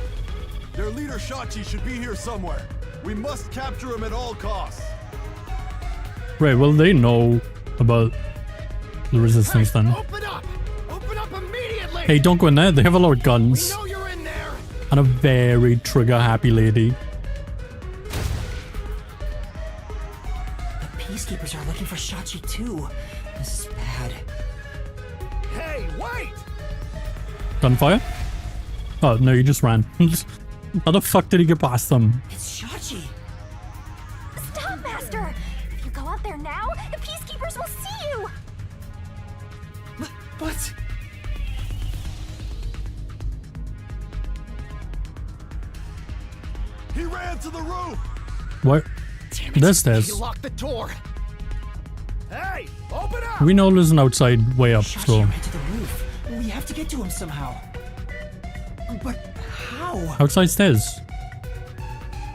Their leader Shachi should be here somewhere. We must capture him at all costs. Right, well they know about the resistance then. Open up! Open up immediately! Hey, don't go in there. They have a lot of guns. We know you're in there. And a very trigger happy lady. The peacekeepers are looking for Shachi too. This is bad. Hey, wait! Gunfire? Oh, no, you just ran. How the fuck did he get past them? It's Shachi. Stop, Master. If you go out there now, the peacekeepers will see you. What? He ran to the roof! What? There's stairs. He locked the door! Hey! Open up! We know there's an outside way up, Shachi so... ran to the roof. We have to get to him somehow. But how? Outside stairs.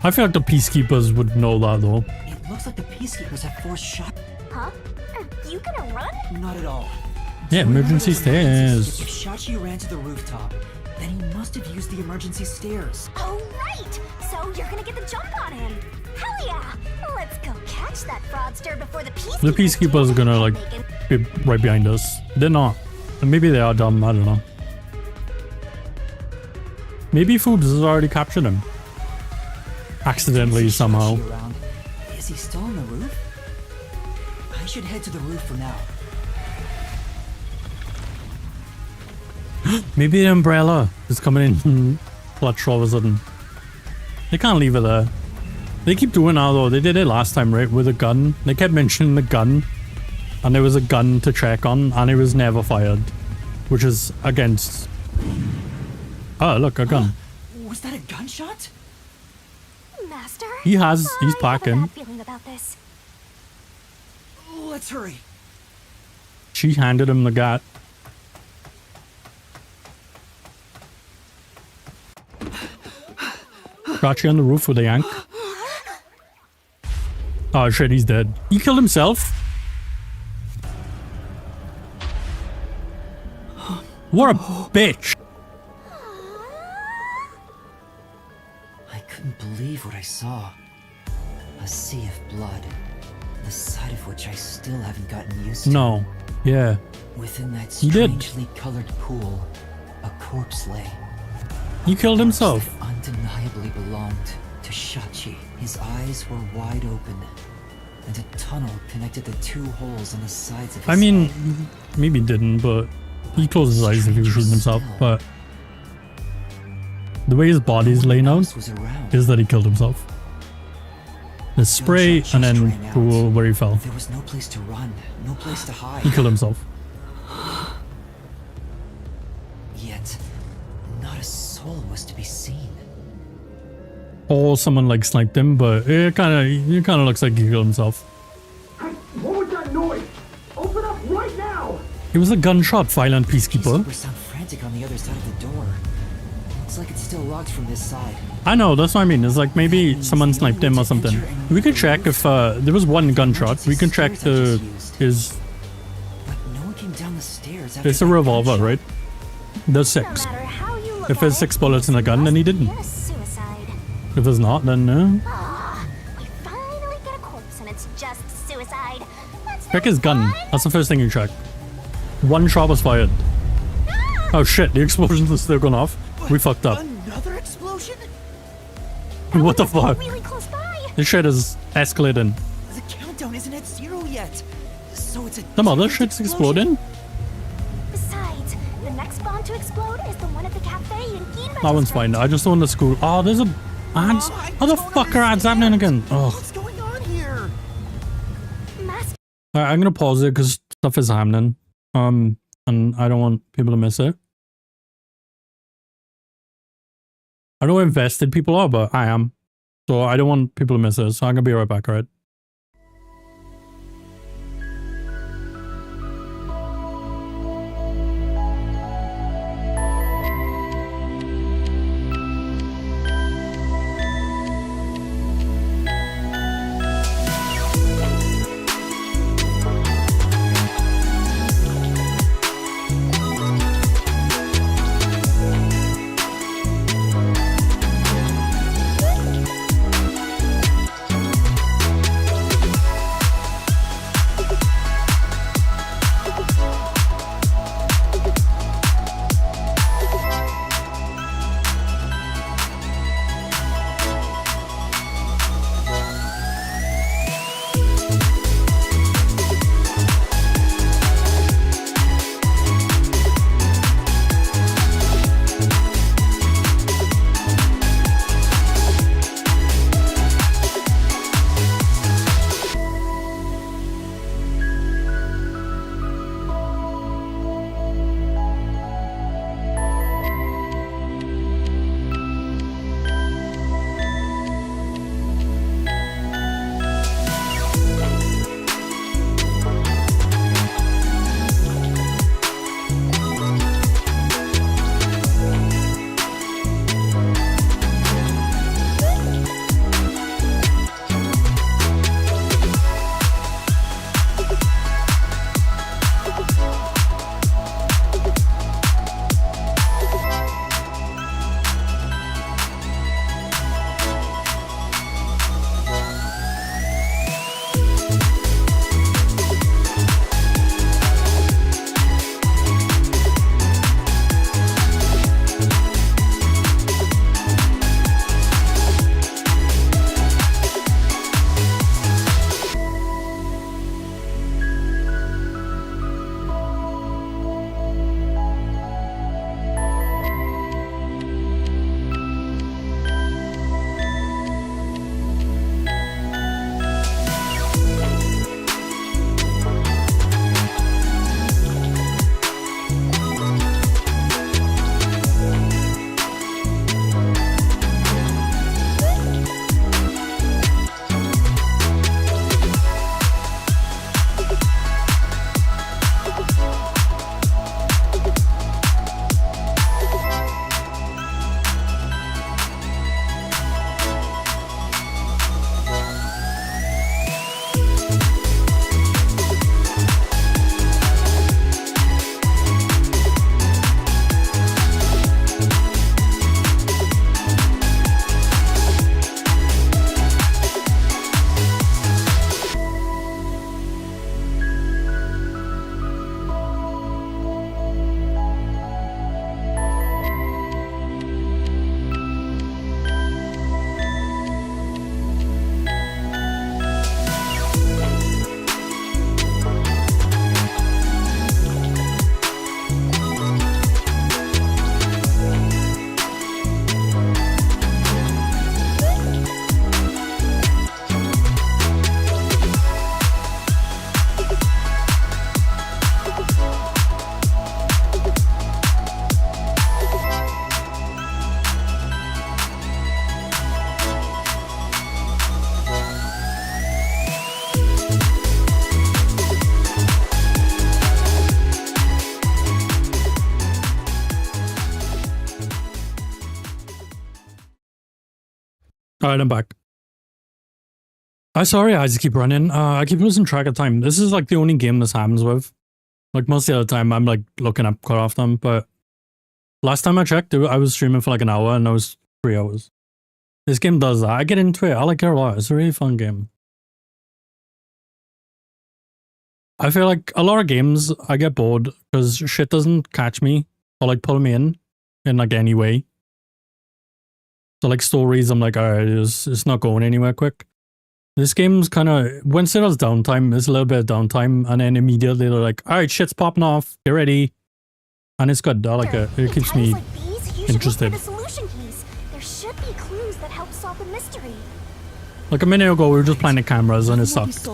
I feel like the peacekeepers would know that though. It looks like the peacekeepers have forced Shachi. Huh? Are you gonna run? Not at all. Yeah, emergency stairs. If Shachi ran to the rooftop, then he must have used the emergency stairs. Oh, right! So you're gonna get the jump on him. Hell yeah! Let's go catch that fraudster before the peacekeepers. The peacekeepers are gonna like be right behind us. They're not. Maybe they are dumb, I don't know. Maybe Foobs has already captured him. Accidentally somehow. Around. Is he still on the roof? I should head to the roof for now. Maybe the umbrella is coming in clutch all of a sudden. They can't leave it there. They keep doing that though. They did it last time, right? With a gun. They kept mentioning the gun. And there was a gun to check on and it was never fired. Which is against... Oh, look, a gun. Was that a gunshot? Master? He's I have a packing. bad feeling about this. Let's hurry. She handed him the gat. Got you on the roof with a yank. Oh shit, he's dead. He killed himself? What a bitch. I couldn't believe what I saw. A sea of blood. The sight of which I still haven't gotten used to. No. Yeah. Within that He did. strangely colored pool, a corpse lay. He killed himself. That undeniably belonged to Shachi. His eyes were wide open, and a tunnel connected the two holes on the sides of his I mean, head. maybe he didn't, but he closed his eyes if he was shooting himself. But the way his body's laying out is that he killed himself. The spray and then pool where he fell. There was no place to run, no place to hide. He killed himself. Yet, not a soul was to be seen. Or someone like sniped him, but it kind of looks like he killed himself. What was that noise? It was a gunshot, violent peacekeeper. Peacekeepers sound frantic on the other side of the door. Looks like it's still locked from this side. I know, that's what I mean. It's like maybe someone sniped him or something. We could check if there was one gunshot. We can check his. But no one came down the stairs after It's a that revolver, gunshot. right? There's 6. If there's 6 bullets in a gun, then he didn't. If there's not, then no. We finally get a corpse and it's just suicide. Check his gun. That's the first thing you check. 1 shot was fired. Oh shit, the explosions are still going off. We fucked up. Another explosion? What the fuck? Really close by. This shit is escalating. The countdown isn't at 0 yet. So it's a Some other shit's exploding? Besides, the next bomb to explode is the one at the cafe in Keenman. That one's fine. I just don't want the school. Oh, there's a ads. How the fuck are ads happening again? Oh. What's going on here? Alright, I'm gonna pause it because stuff is happening. And I don't want people to miss it. I know how invested people are, but I am. So I don't want people to miss it. So I'm gonna be right back, alright? Alright, I'm back. I'm sorry, I just keep running. I keep losing track of time. This is like the only game this happens with. Like most of the other time, I'm like looking up quite often, but last time I checked, I was streaming for like an hour and I was 3 hours. This game does that. I get into it. I like it a lot. It's a really fun game. I feel like a lot of games, I get bored because shit doesn't catch me or like pull me in like any way. So like stories, I'm like, alright, it's not going anywhere quick. This game's kind of, once it has downtime, there's a little bit of downtime, and then immediately they're like, alright, shit's popping off, get ready. And it's good, I like it. It keeps me interested. There should be clues that help solve the mystery. Like a minute ago, we were just playing the cameras and it sucked.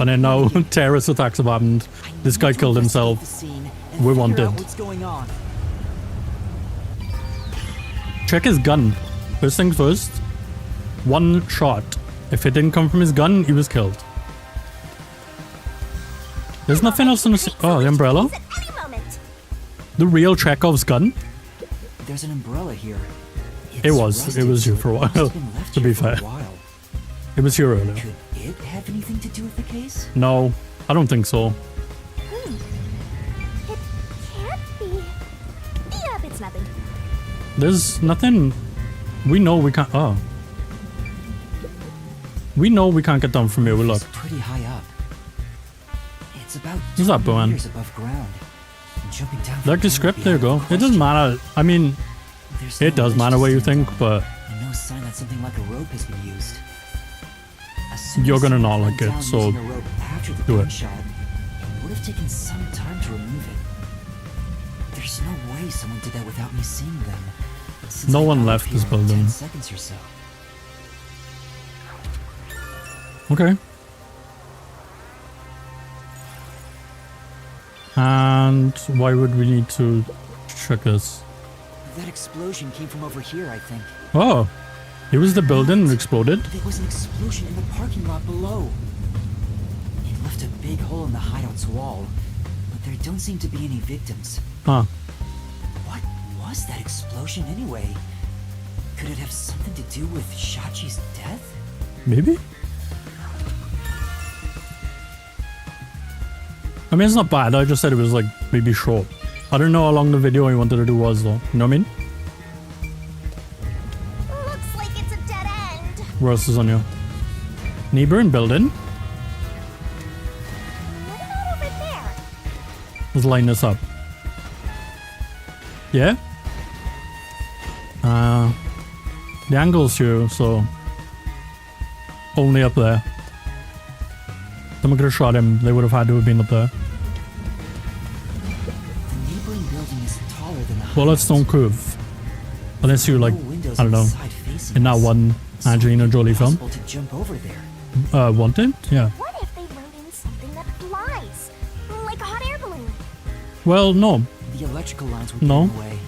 And then now, terrorist attacks have happened. This guy killed himself. We're wanted. Check his gun. First things first. One shot. If it didn't come from his gun, he was killed. There's nothing else in the... Oh, the umbrella? The real Chekhov's gun? There's an umbrella here. It was here for a while, to be fair. It was here earlier. Could it have anything to do with the case? No, I don't think so. It can't be. Yep, it's nothing. There's nothing... We know we can't... Oh. We know we can't get down from here, we look. It's pretty high up. It's about What's that, 20 Bowen? meters above ground. Jumping down Like the script, there you go. It doesn't matter. I mean, it does matter what you think, but... No sign that something like a rope has been used. You're gonna not like it, so do it. It would have taken some time to remove it. There's no way someone did that without me seeing them. Since No I one got left up this here in building. 10 seconds or so. Okay. And why would we need to check this? That explosion came from over here, I think. Oh, it was the building that exploded? There was an explosion in the parking lot below. It left a big hole in the hideout's wall, but there don't seem to be any victims. Huh. What was that explosion anyway? Could it have something to do with Shachi's death? Maybe? I mean, it's not bad. I just said it was like maybe short. I don't know how long the video I wanted to do was though. You know what I mean? Looks like it's a dead end. Where else is on you? Neighboring building? What about over there? Let's line this up. Yeah? The angle's here, so only up there. Someone could have shot him. They would have had to have been up there. The neighboring building is taller than the Bullets don't curve. Unless you're like, I don't know, in that one Angelina Jolie film. To jump over there. Wanted? Yeah. What if they wrote in something that flies? Like a hot air balloon? Well, no. The electrical lines were No. in the way.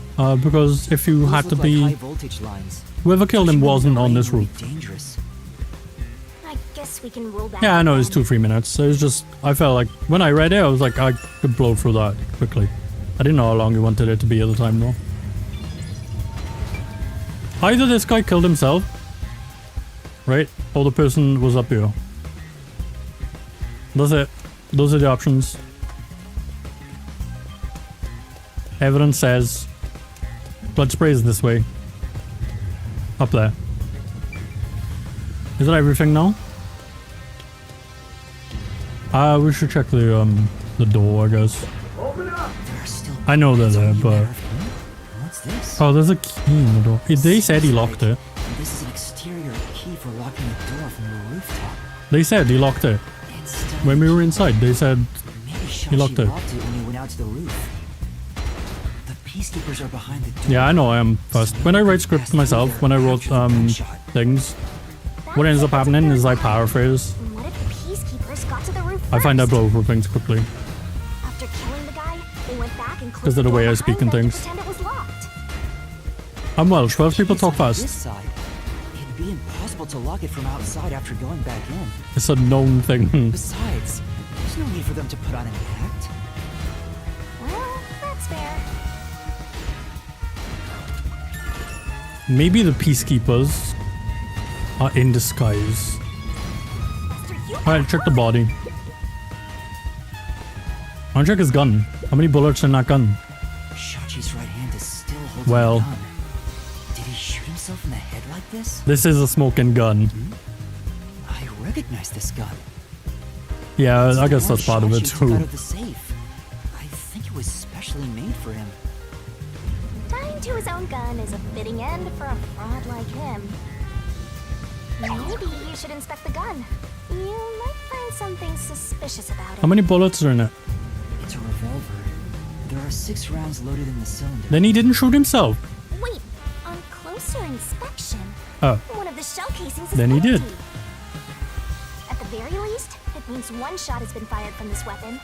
Because if you Those had to look be... like high voltage lines. Whoever killed him wasn't on this roof. Dangerous. I guess we can rule that. Yeah, I know, out it's 2-3 minutes. It was just, I felt like, when I read it, I was like, I could blow through that quickly. I didn't know how long you wanted it to be at the time, though. Either this guy killed himself, right? Or the person was up here. That's it. Those are the options. Evidence says blood spray is this way. Up there. Is that everything now? We should check the door, I guess. I know they're there, but... What's this? Oh, there's a key in the door. They said he locked it. This is an exterior key for locking the door from the rooftop. They said he locked it. When we were inside, they said he locked it. Locked it when he went out to the roof. The peacekeepers are behind the door. Yeah, I know I am first. When I write scripts myself, when I wrote things, what ends up happening is I paraphrase. What if the peacekeepers got to the roof I find I blow through things quickly. After killing the guy, they went back and Because of the way I speak and things. pretend it was locked. I'm Welsh, Welsh people talk This fast. side. It'd be impossible to lock it from outside after going back in. It's a known thing. Besides, there's no need for them to put on an act. Well, that's fair. Maybe the peacekeepers are in disguise. Alright, check the body. I'll check his gun. How many bullets in that gun? Shachi's right hand is still holding Well, the gun. Did he shoot himself in the head like this? this is a smoking gun. I recognize this gun. Yeah, It's I the guess one that's part of it Shachi took too. out of the safe. I think it was specially made for him. Dying to his own gun is a fitting end for a fraud like him. Maybe you should inspect the gun. You might find something suspicious about it. How many bullets are in it? It's a revolver. There are 6 rounds loaded in the cylinder. Then he didn't shoot himself. Wait, on closer inspection, Oh, one of the shell casings is then he did. empty. At the very least, it means one shot has been fired from this weapon.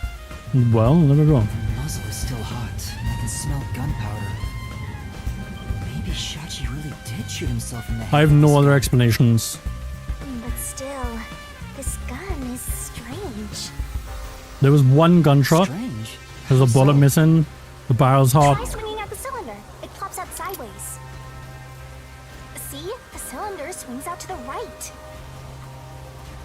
Well, there we go. The muzzle is still hot, and I can smell gunpowder. Maybe Shachi really did shoot himself in the head. I have no other explanations. But still, this gun is strange. There was one gunshot. Strange. There's a bullet missing. The barrel's Try hot. swinging at the cylinder. It plops out sideways. See? The cylinder swings out to the right.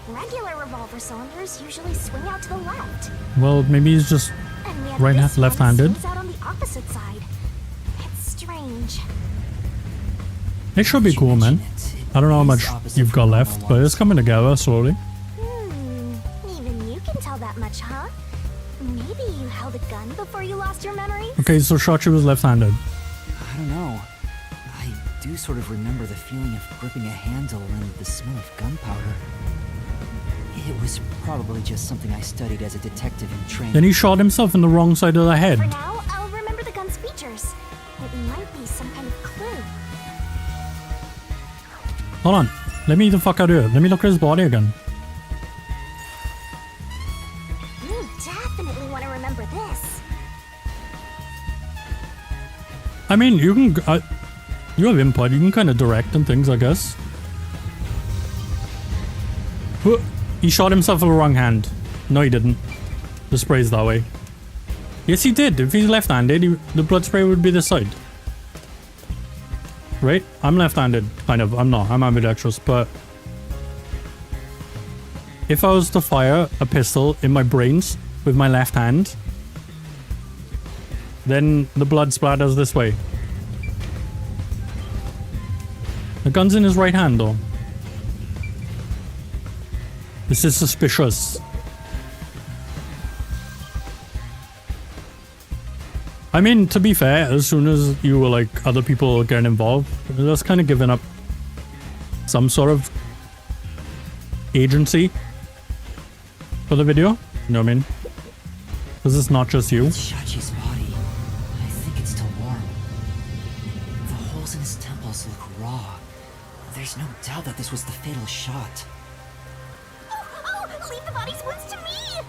Regular revolver cylinders usually swing out to the left. Well, maybe he's just And yet right this one left-handed. swings out on the opposite side. It's strange. It should be cool, man. I don't know how much you've got left, but it's coming together slowly. Even you can tell that much, huh? Maybe you held a gun before you lost your memory? Okay, so Shachi was left-handed. I don't know. I do sort of remember the feeling of gripping a handle and the smell of gunpowder. It was probably just something I studied as a detective in training. Then he shot himself in the wrong side of the head. For now, I'll remember the gun's features. It might be some kind of clue. Hold on. Let me the fuck out of here. Let me look at his body again. You definitely want to remember this. I mean, you can... you have input. You can kind of direct and things, I guess. He shot himself with the wrong hand. No, he didn't. The spray's that way. Yes, he did. If he's left-handed, the blood spray would be this side. Right? I'm left-handed. Kind of. I'm not. I'm ambidextrous. But if I was to fire a pistol in my brains with my left hand, then the blood splatters this way. The gun's in his right hand, though. This is suspicious. I mean, to be fair, as soon as you were like other people getting involved, that's kind of giving up some sort of agency for the video. You know what I mean? Because it's not just you. It's Shachi's body. I think it's still warm. The holes in his temples look raw. There's no doubt that this was the fatal shot. Leave the body's wounds to me!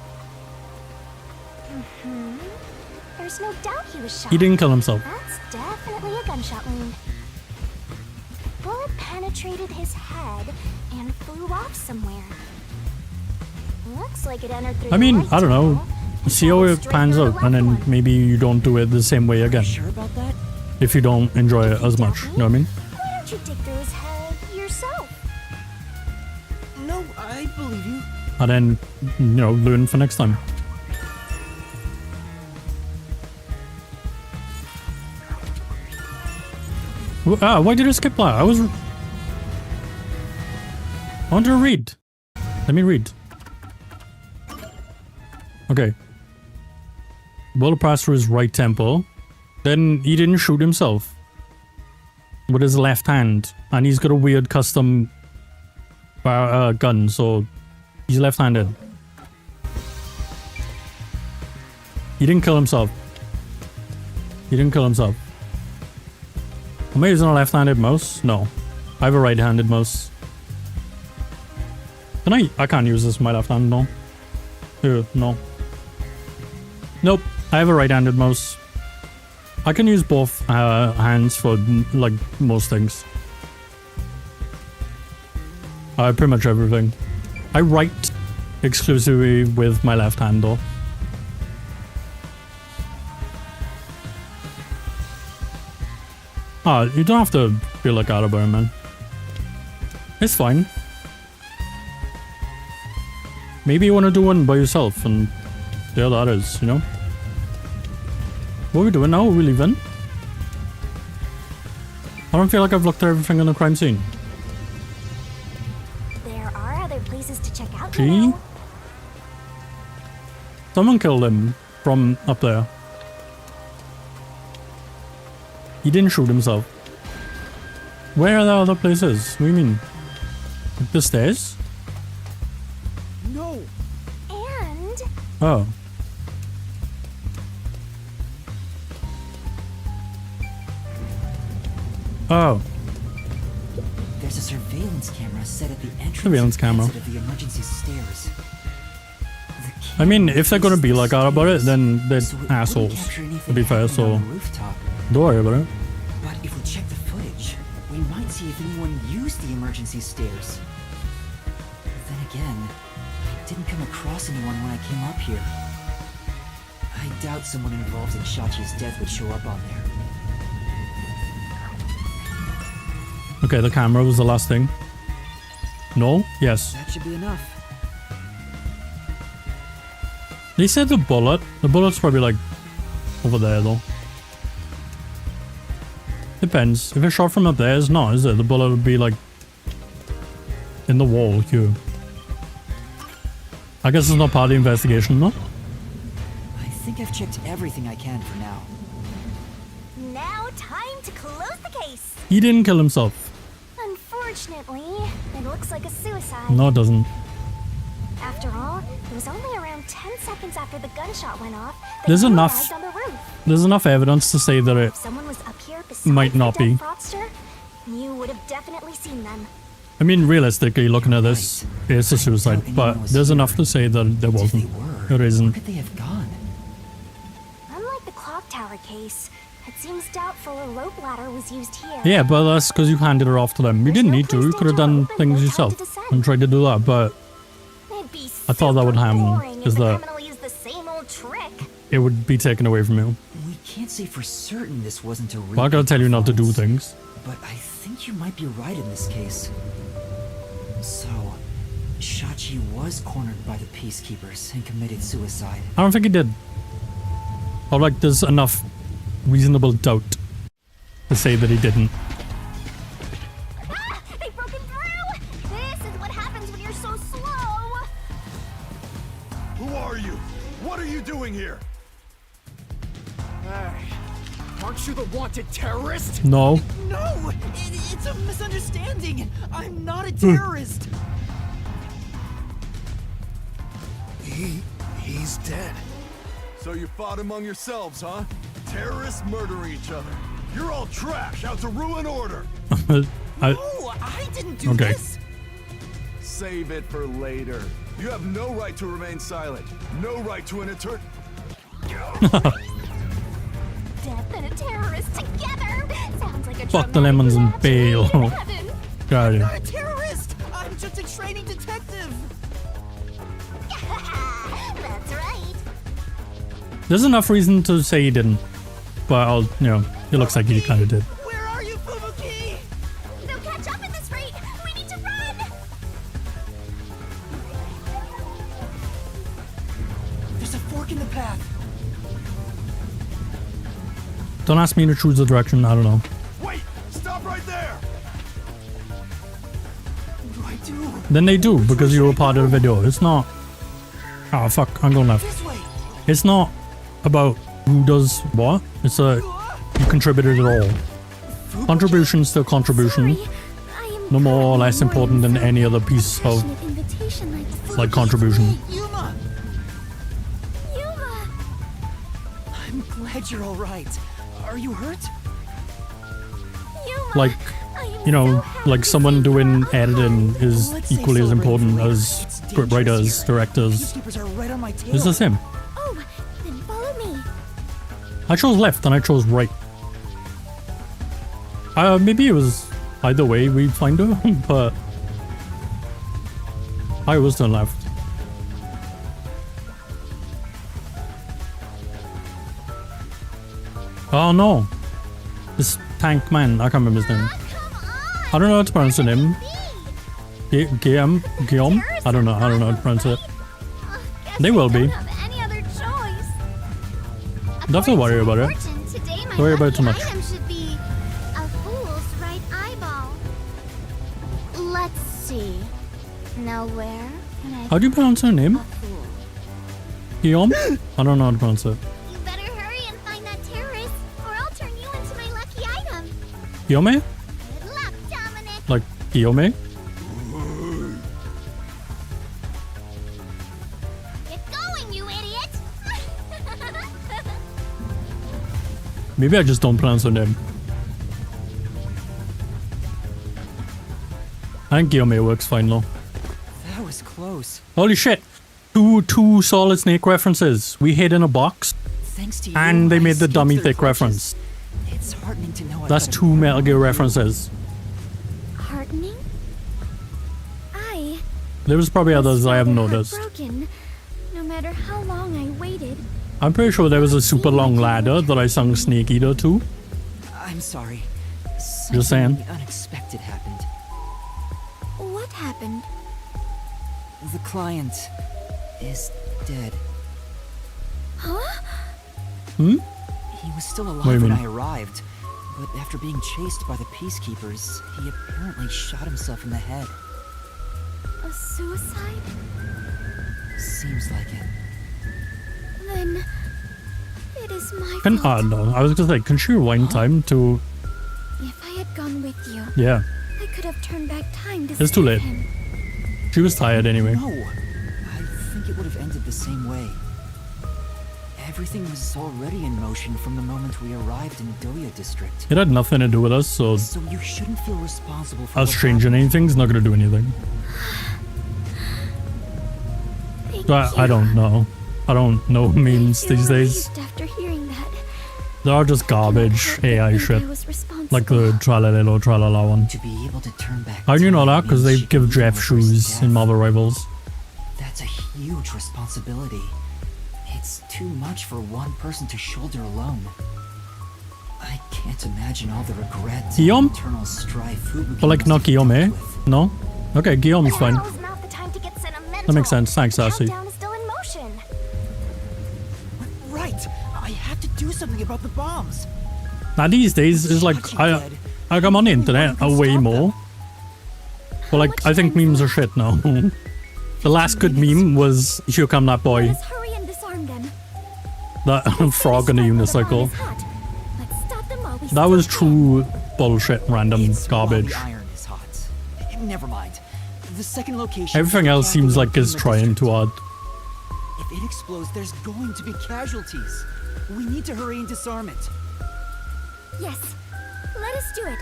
There's no doubt he was shot. He didn't kill himself. That's definitely a gunshot wound. Bullet penetrated his head and flew off somewhere. Looks like it entered through I mean, the right I don't know. temple. See how it pans out, and then maybe you don't do it the same way again. Sure about that? If you don't enjoy it as much. You know what I mean? Why don't you dig through his head yourself? No, I believe you. And then, you know, learn for next time. Why did I skip that? I want to read. Let me read. Okay. Bullet passed through his right temple. Then he didn't shoot himself with his left hand. And he's got a weird custom gun, so he's left-handed. He didn't kill himself. He didn't kill himself. Am I using a left-handed mouse? No. I have a right-handed mouse. Can I can't use this with my left hand, no. No. Nope. I have a right-handed mouse. I can use both hands for, like, most things. Pretty much everything. I write exclusively with my left hand, though. You don't have to feel like out of it, man. It's fine. Maybe you want to do one by yourself, and there that is, you know? What are we doing now? Are we leaving? I don't feel like I've looked at everything on the crime scene. There are other places to check out. Gee? Someone killed him from up there. He didn't shoot himself. Where are the other places? What do you mean? Like the stairs? No. And Oh. Oh. There's a surveillance camera set at the entrance Surveillance camera. of the emergency stairs. I mean, if they're gonna be like that about it, then they're assholes. To be fair, so don't worry about it. But if we check the footage, we might see if anyone used the emergency stairs. Then again, I didn't come across anyone when I came up here. I doubt someone involved in Shachi's death would show up on there. Okay, the camera was the last thing. No? Yes. That should be enough. They said the bullet. The bullet's probably like over there though. Depends. If it's shot from up there, it's not, is it? The bullet would be like in the wall here. I guess it's not part of the investigation, no? I think I've checked everything I can for now. now time to close the case. He didn't kill himself. Unfortunately, it looks like a suicide. No, it doesn't. After all, it was only around 10 seconds after the gunshot went off that There's you enough. arrived on the roof. There's enough evidence to say that it If someone was up here besides might not the dead be. fraudster, you would have definitely seen them. I mean, realistically, looking at this, it's a suicide, but there's enough to say that there wasn't. There isn't. Could they have gone? Unlike the clock tower case, it seems doubtful a rope ladder was used here. Yeah, but that's because you handed it off to them. You didn't need to. You could have done things yourself and tried to do that, but I thought that would happen, is that The same old trick. it would be taken away from you. We can't say for certain this wasn't a real. But I gotta tell you not to do things. But I think you might be right in this case. So, Shachi was cornered by the peacekeepers and committed suicide. I don't think he did. Or like, there's enough reasonable doubt to say that he didn't. Ah, they've broken through! This is what happens when you're so slow! Who are you? What are you doing here? Hey, aren't you the wanted terrorist? No. No! It's a misunderstanding! I'm not a terrorist! He's dead. So you fought among yourselves, huh? Terrorists murdering each other. You're all trash, out to ruin order. I didn't do Okay. this! Save it for later. You have no right to remain silent. No right to an eternal. Death and a terrorist together! Sounds like a Fuck the lemons and bail. Got I'm it. not a terrorist! I'm just a training detective! That's right. There's enough reason to say he didn't. But I'll, you know, it looks like he kind of did. Where are you, Fubuki? They'll catch up at this rate! We need to run! There's a fork in the path. Don't ask me to choose the direction, I don't know. Wait! Stop right there! What do I do? Then they do, because you were part of the video. It's not... Oh, fuck, I'm going left. This way! It's not about who does what. It's a... You contributed at all. Contribution's still contribution. No more or less important than any other piece of, like, contribution. Yuma! I'm glad you're alright. Are you hurt? Like, you know, like someone doing editing is equally as important as script writers, directors. Peacekeepers are right on my tail. It's the same. Oh, then follow me. I chose left and I chose right. Maybe it was either way we'd find her, but I was turn left. Oh no. This tank man, I can't remember his name. I don't know how to pronounce the name. Guillaume? I don't know how to pronounce it. They will be. Don't have any other choice. Don't have to worry about it. Today, my Don't worry about it too much. item should be a fool's right eyeball. Let's see. Now where can I? How do you pronounce her name? A fool? Guillaume? I don't know how to pronounce it. You better hurry and find that terrorist, or I'll turn you into my lucky item. Guillaume? Good luck, Dominic. Like Guillaume? Get going, you idiot! Maybe I just don't pronounce her name. I think Guillaume works fine though. That was close. Holy shit! Two Solid Snake references. We hid in a box, Thanks to you, and they I made the escaped dummy their thick clutches. reference. It's heartening to know That's I've got 2 Metal Gear references. Heartening? There was probably others I haven't noticed. Broken. No matter how long I waited. I'm pretty sure there was a super long ladder that I sung Snake Eater to. I'm sorry. Just saying. Something unexpected happened. What happened? The client is dead. Huh? Hmm? He was still What do you alive when mean? I arrived, but after being chased by the peacekeepers, he apparently shot himself in the head. A suicide? Seems like it. Then it is my Can fault. no, I was gonna say, can she rewind time to? If I had gone with you, Yeah, I could have turned back time to it's too save late. him. She was tired anyway. No, I think it would have ended the same way. Everything was already in motion from the moment we arrived in Doya district. It had nothing to do with us, so So you shouldn't feel responsible for us what changing anything's not gonna do anything. So I don't know. I don't know memes these days. After hearing that, They are just garbage AI shit. Like the Tralalelo Tralala one. To be able to turn back How do you know time that? Because they means she give can Jeff reverse shoes death. in Marvel Rivals. That's a huge responsibility. It's too much for one person to shoulder alone. I can't imagine all the regret Guillaume? and internal strife Fubuki But like must not have Guillaume, dealt eh? with. No? Okay, Guillaume's fine. Now is not the time to get sentimental. That makes sense. Thanks, Sassy. Countdown is still in motion. Right! I have to do something about the bombs! Now these days is like I'm on the internet way more. But like I think memes are shit now. The last good meme was Here Come That Boy. let's hurry and disarm them. That frog on a unicycle. Let's stop them while we That still was can. true bullshit random garbage. The iron is hot. Never mind. The second location. Everything else seems like it's trying too hard. If it explodes, there's going to be casualties. We need to hurry and disarm it. Yes, let us do it.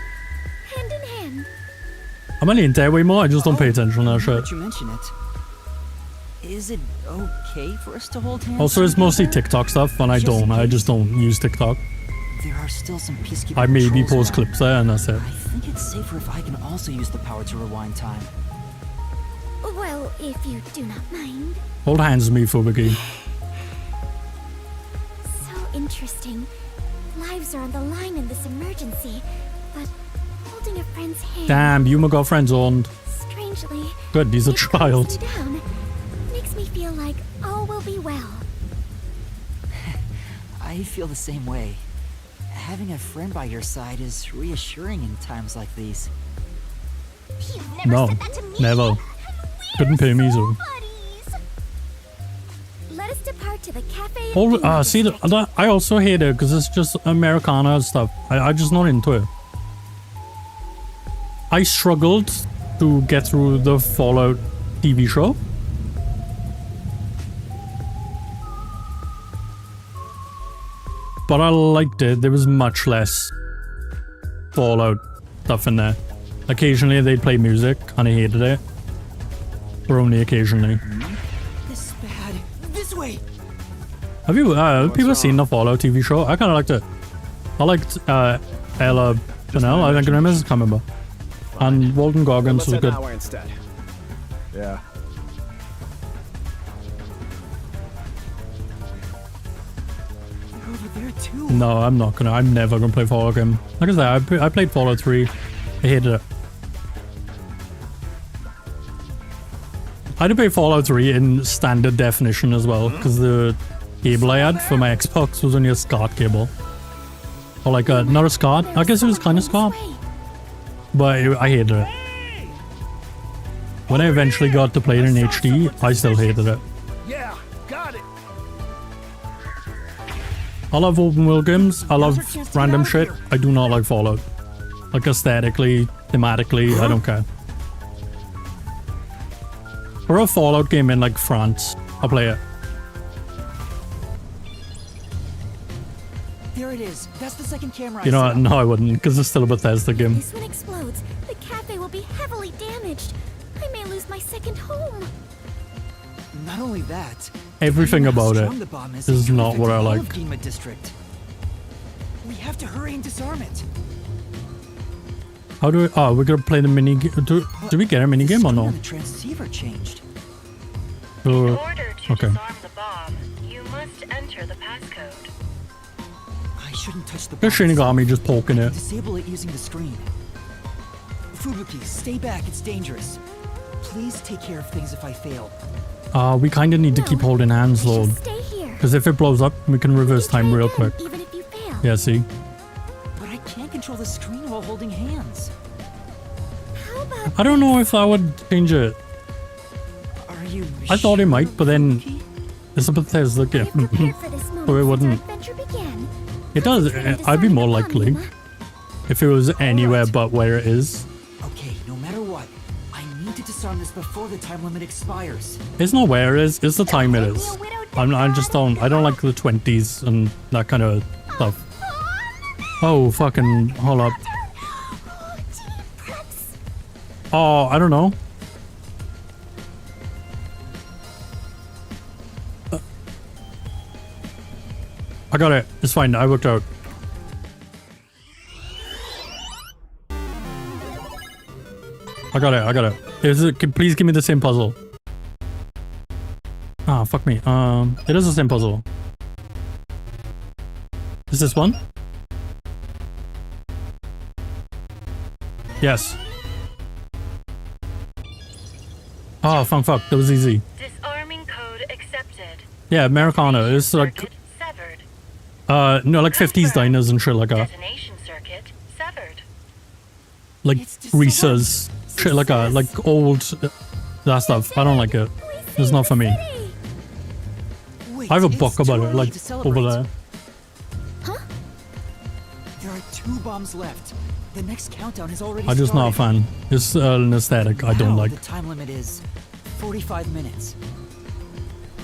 Hand in hand. I'm on the internet way more, I just don't pay attention to that shit. But you mention it. Is it okay for us to hold hands? Also, it's mostly together? TikTok stuff, and I just don't use TikTok. There are still some peacekeeper I maybe patrols post around. clips there, and that's it. I think it's safer if I can also use the power to rewind time. Well, if you do not mind. Hold hands with me, Fubuki. So interesting. Lives are on the line in this emergency, but holding a friend's hand. Damn, Yuma got friend zoned. Strangely, Good, he's a it calms child. me down. Makes me feel like all will be well. I feel the same way. Having a friend by your side is reassuring in times like these. No, never. Couldn't pay me so. Let us depart to the cafe. Hold, see, that, I also hate it because it's just Americana stuff. I just not into it. I struggled to get through the Fallout TV show. But I liked it. There was much less Fallout stuff in there. Occasionally they'd play music and I hated it. But only occasionally. This is bad. This way! Have you people seen the Fallout TV show? I kind of liked it. I liked Ella Chanel, I think her name is, I can't remember. And Walton Goggins was good. Instead. Yeah. They're over there too. No, I'm never gonna play Fallout again. Like I said, I played Fallout 3. I hated it. I had to play Fallout 3 in standard definition as well, because the cable I had for my Xbox was only a SCART cable. Or like a, not a SCART, I guess it was kind of SCART. But I hated it. When I eventually got to play it in HD, I still hated it. Yeah, got it. I love open world games, I love random shit, I do not like Fallout. Like aesthetically, thematically, I don't care. For a Fallout game in like France, I'll play it. There it is. That's the second camera. You know what? No, I wouldn't, because it's still a Bethesda game. This one explodes. The cafe will be heavily damaged. I may lose my second home. Not only that, Everything about it is not what I like. Dima district. We have to hurry and disarm it. How do we... Oh, we're gonna play the mini game. Do we get a mini game or no? The transceiver changed. Okay. Disarm the bomb, you must enter the passcode. I shouldn't touch the There's Shinigami just poking it. Disable it using the screen. Fubuki, stay back. It's dangerous. Please take care of things if I fail. We kind of need to keep holding hands, Lord. Because if it blows up, we can reverse time real quick. Even if you fail. Yeah, see? But I can't control the screen while holding hands. How about I don't know if I would change it. Are you I thought it might, but then it's a Bethesda game. So it wouldn't. It does. I'd be more likely if it was anywhere but where it is. Okay, no matter what, I need to disarm this before the time limit expires. It's not where it is, it's the time it is. I just don't, I don't like the 20s and that kind of stuff. Oh, fucking, hold up. Oh, I don't know. I got it. It's fine. I worked out. I got it. I got it. Please give me the same puzzle. Ah, fuck me. It is the same puzzle. Is this one? Yes. Oh, fuck. That was easy. Disarming code accepted. Yeah, Americana. It's like... no, like 50s diners and shit like that. Detonation circuit severed. Like greasers. Shit like that. Like old... that stuff. I don't like it. It's not for me. I have a book about it, like, over there. Huh? There are 2 bombs left. The next countdown has already I'm just not a started. fan. It's an aesthetic I don't like. The time limit is 45 minutes.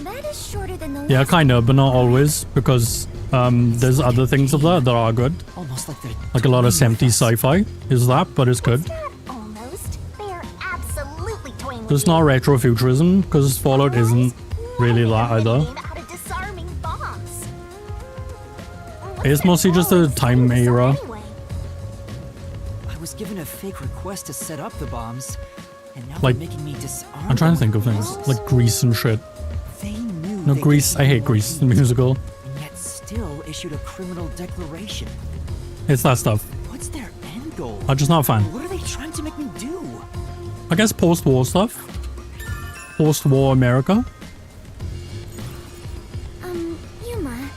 That is shorter than the Yeah, last kind of, but not always, because there's other things of that that are good. Almost like they're Like a lot of 70s sci-fi is that, but it's good. Almost. They are absolutely toying with There's not retrofuturism, because Fallout isn't really that either. out of disarming bombs. It's mostly just a time era. I was given a fake request to set up the bombs, and now Like, they're making me disarm I'm trying to them think of with things. bombs. Like Grease and shit. They knew No, they Grease. I hate Grease, the musical. and yet still issued a criminal declaration. It's that stuff. What's their end goal? I'm just not a fan. What are they trying to make me do? I guess post-war stuff. Post-war America. Yuma,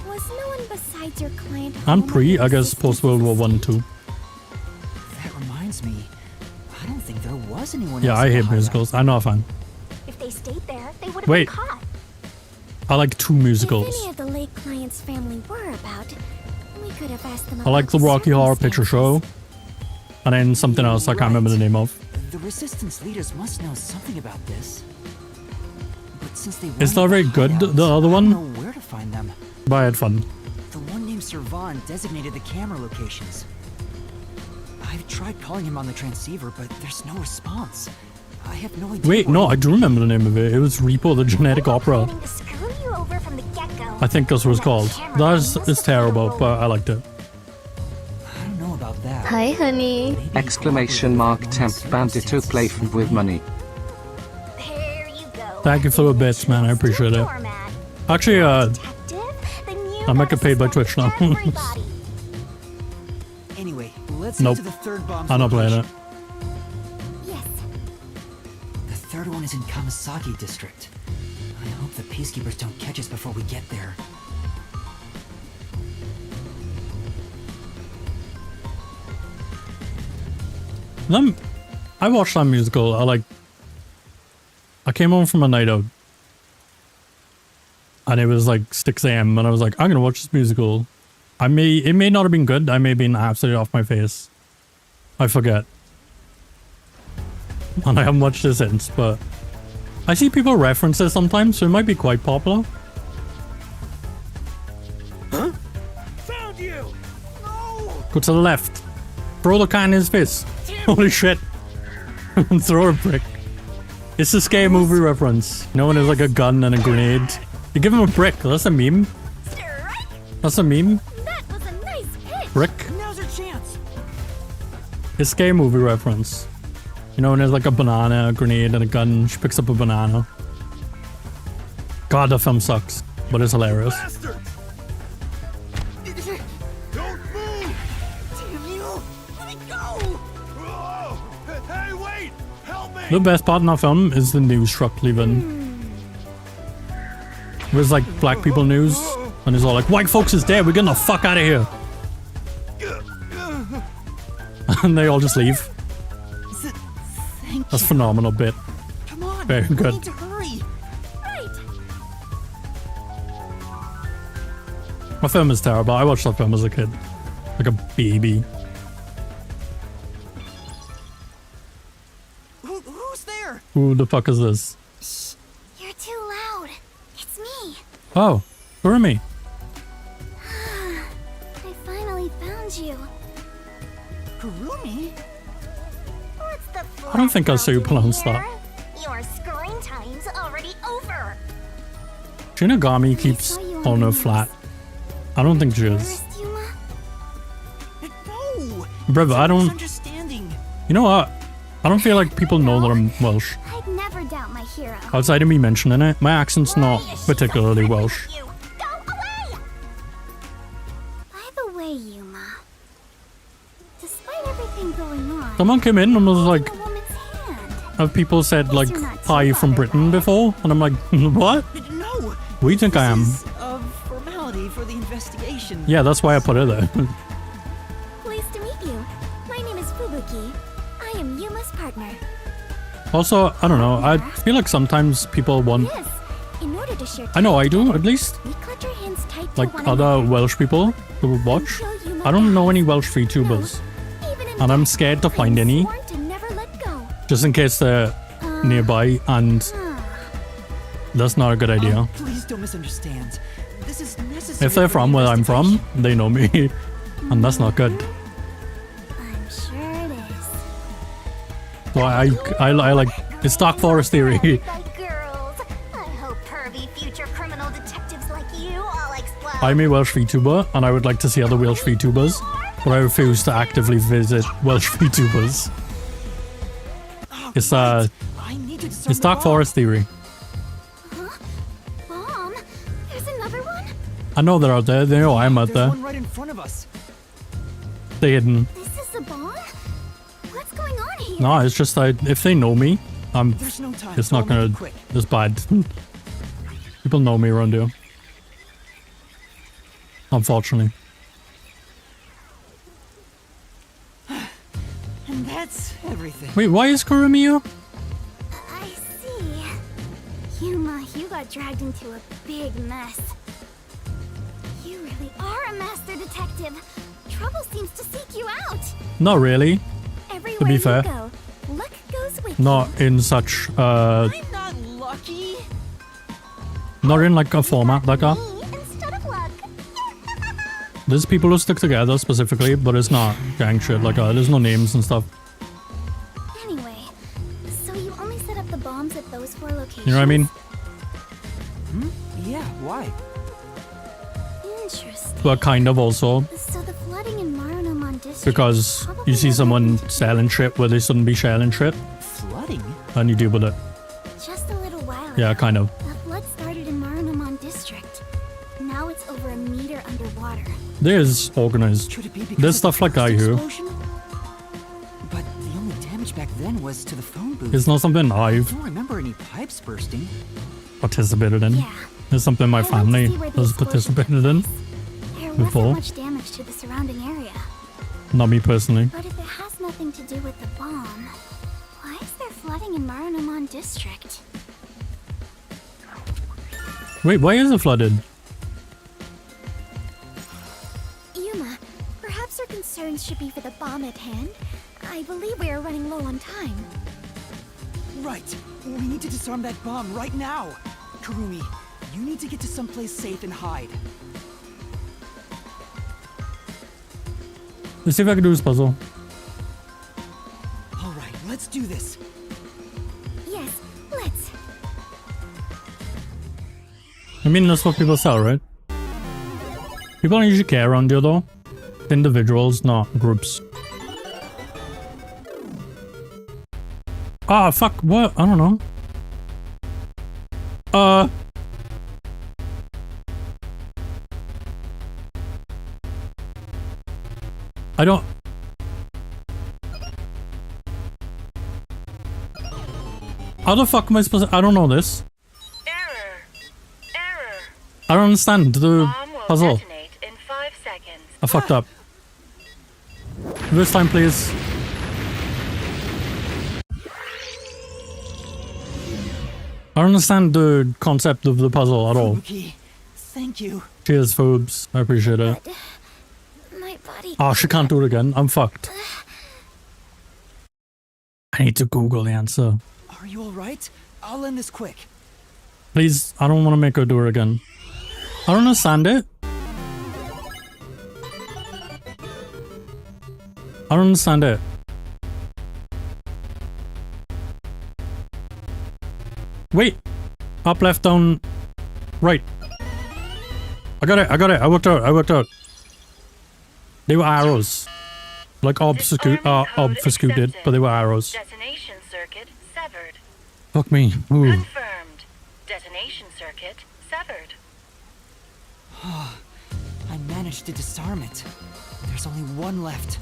was no one besides your client And home pre, at I your guess, post-World War I and 2. That reminds me, I don't think there was anyone Yeah, else I in hate the hideout. musicals. I'm not a fan. If they stayed there, they would have Wait. been caught. I like 2 If musicals. any of the late client's family were about, we could have asked them I like the Rocky Horror Picture Show. And then something else I can't remember the name of. The resistance leaders must know something about this. But since they It's weren't not very in the good, hideouts, the other I one. don't know where to find them. But I had fun. The one named Servan designated the camera locations. I've tried calling him on the transceiver, but there's no response. I have no idea. Wait, where no, he- I do remember the name of it. It was Repo, the Genetic Opera. To screw you over from the get-go. I think that's what it's called. That is terrible, but I liked it. I don't know about that. Hi, honey. Exclamation mark tempt Bandit to play with money. Thank you for the bits, man. I appreciate it. Actually, I might get paid by Twitch now. Anyway, let's Nope. get to the third bomb. I'm not playing it. The third one is in Kamasaki District. I hope the peacekeepers don't catch us before we get there. I watched that musical. I came home from a night out. And it was like 6 AM and I was like, I'm gonna watch this musical. It may not have been good. I may have been absolutely off my face. I forget. And I haven't watched it since, but I see people reference it sometimes, so it might be quite popular. Huh? Found you! No! Go to the left. Throw the can in his face. Holy shit. And throw a brick. It's a scary movie reference. You know when there's like a gun and a grenade? You give him a brick. That's a meme. That's a meme. That was a nice pitch. Brick. Now's our chance. It's a scary movie reference. You know when there's like a banana, a grenade, and a gun. She picks up a banana. God, the film sucks. But it's hilarious. Bastards! Don't move! Damn you! Let me go! Oh! Hey, wait! Help me! The best part in that film is the news truck leaving. It was like black people news. And it's all like, white folks is dead, we're getting the fuck out of here. And they all just leave. That's a phenomenal bit. Come on, very we good. need to hurry. Right. My film is terrible. I watched that film as a kid. Like a baby. Who's there? Who the fuck is this? Shh. You're too loud. It's me. Oh, Kurumi. I finally found you. Kurumi? What's the I don't think I saw you pronounce that. Your screen time's already over. Shinigami keeps on her flat. I don't think she is. No! Brother, I don't... Misunderstanding. You know what? I don't feel like people know that I'm Welsh. I'd never doubt my hero. Outside of me mentioning it, my accent's not particularly Welsh. By the way, Yuma, despite everything going on, Someone came in and was like, a woman's hand. have people said like, hi, you from Britain before? And I'm like, what? No! Who do you think I am? This is a formality for the investigation. Yeah, that's why I put it there. Pleased to meet you. My name is Fubuki. I am Yuma's partner. Also, I don't know, I feel like sometimes people want... Yes, in order to share I know I do, at least. we clutch our hands tight to Like one other another. Welsh people who watch. I don't know any Welsh VTubers. And I'm scared to find any. Sworn to never let go. Just in case they're nearby, and that's not a good idea. Please don't misunderstand. This is necessary. If they're for from the where I'm from, investigation. they know me. And that's not good. I'm sure it is. So I like... It's Dark Forest theory. Girls, I hope pervy future criminal detectives like you all explode. I'm a Welsh VTuber, and I would like to see other Welsh VTubers, but I refuse to actively visit Welsh VTubers. It's it's Dark Forest theory. Mom, there's another one? I know they're out there. They know I'm out There's there. one right in front of us. They're hidden. This is the bomb? What's going on here? No, it's just that if they know me, There's no time. it's not I'll make gonna. it quick. It's bad. People know me around here. Unfortunately. And that's everything. Wait, why is Kurumi here? I see. Yuma, you got dragged into a big mess. You really are a master detective. Trouble seems to seek you out. Not really. Everywhere To be you fair. go, luck goes with Not in such I'm not lucky. not in like a format like that. you instead of luck. There's people who stick together specifically, but it's not gang shit like that. There's no names and stuff. Anyway, so you only set up the bombs at those 4 locations? You know what I mean? Yeah, why? Interesting. But kind of also So the flooding in Marunouman district because you see someone selling shit where they shouldn't be selling shit, Flooding? and you deal with it. just a little while Yeah, ago, kind of. the flood started in Marunouman district. Now it's over a meter underwater. There's organized. Could it be because There's of the stuff like I first do. explosion? But the only damage back then was to the phone booth. It's not something I I've. don't remember any pipes bursting. Participated in. Yeah. It's something my family has participated in There before. wasn't much damage to the surrounding area. Not me personally. But if it has nothing to do with the bomb, why is there flooding in Marunouman district? Wait, why is it flooded? Yuma, perhaps our concerns should be for the bomb at hand. I believe we are running low on time. Right. We need to disarm that bomb right now. Kurumi, you need to get to someplace safe and hide. Let's see if I can do this puzzle. All right, let's do this. Yes, let's. I mean, that's what people say, right? People don't usually care around you, though. Individuals, not groups. Ah, fuck, what? I don't know. I don't... How the fuck am I supposed to... I don't know this. I don't understand the puzzle. I fucked up. This time, please. I don't understand the concept of the puzzle at all. Thank you. Cheers, Phobes. I appreciate it. My body. Oh, she can't do it again. I'm fucked. I need to Google the answer. Are you all right? I'll end this quick. Please, I don't want to make her do it again. I don't understand it. I don't understand it. Wait. Up, left, down, right. I got it. I got it. I worked out. I worked out. They were arrows. Like obfuscated, but they were arrows. Detonation circuit severed. Fuck me. Ooh. Confirmed. Detonation circuit severed. I managed to disarm it. There's only one left.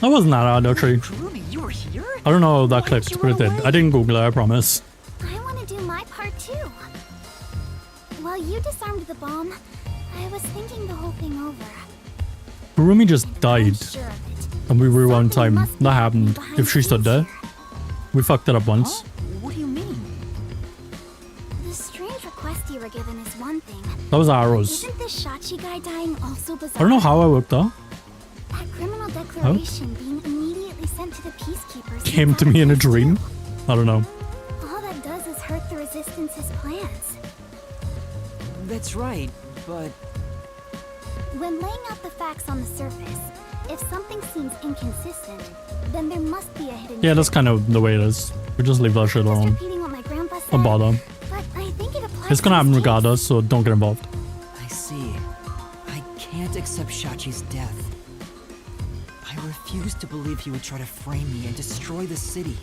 That wasn't that hard, actually. Kurumi, you were here? I don't know how that clipped, but it did. I didn't Google it, I promise. I want to do my part too. While you disarmed the bomb, I was thinking the whole thing over. Kurumi just died. Sure of it. And we rewound time. That happened. If she stood there. We fucked it up once. What do you mean? The strange request you were given is one thing. That was arrows. Isn't this Shachi guy dying also bizarre? I don't know how I worked that. That criminal declaration being immediately sent to the peacekeepers Came to me in a dream. I don't know. All that does is hurt the Resistance's plans. That's right, but... When laying out the facts on the surface, if something seems inconsistent, then there must be a hidden Yeah, that's kind of the way it is. We just leave that shit alone. repeating what my grandpa said, Don't bother. but I think it applies It's gonna to happen this regardless, so don't get involved. I see. I can't accept Shachi's death. I refuse to believe he would try to frame me and destroy the city.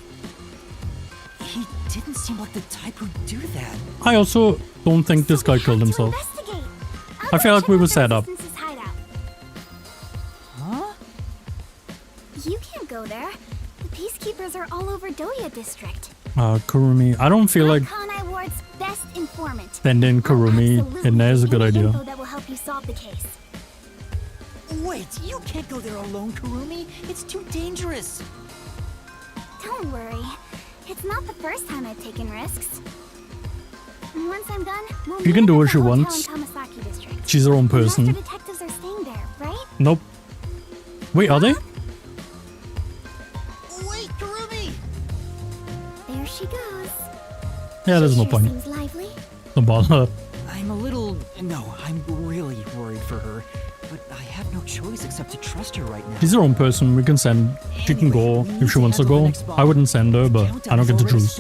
He didn't seem like the type who'd do that. I also don't think this guy killed himself. I feel like we were set up. Huh? You can't go there. The peacekeepers are all over Doya district. Kurumi. I don't feel like Kanai Ward's best informant. sending Kurumi in there is a good idea. Info that will help you solve the case. Wait, you can't go there alone, Kurumi. It's too dangerous. Don't worry. It's not the first time I've taken risks. Once I'm done, we'll You can meet do at what the she hotel in wants. Kamasaki district. She's her own The master person. detectives are staying there, right? Nope. Wait, are they? Wait, Kurumi! There she goes. Yeah, there's no Sure point. seems lively. Don't bother. I'm a little... No, I'm really worried for her. But I have no choice except to trust her right now. She's her own person. We can send. She can go if she wants to go. I wouldn't send her, but I don't get to choose.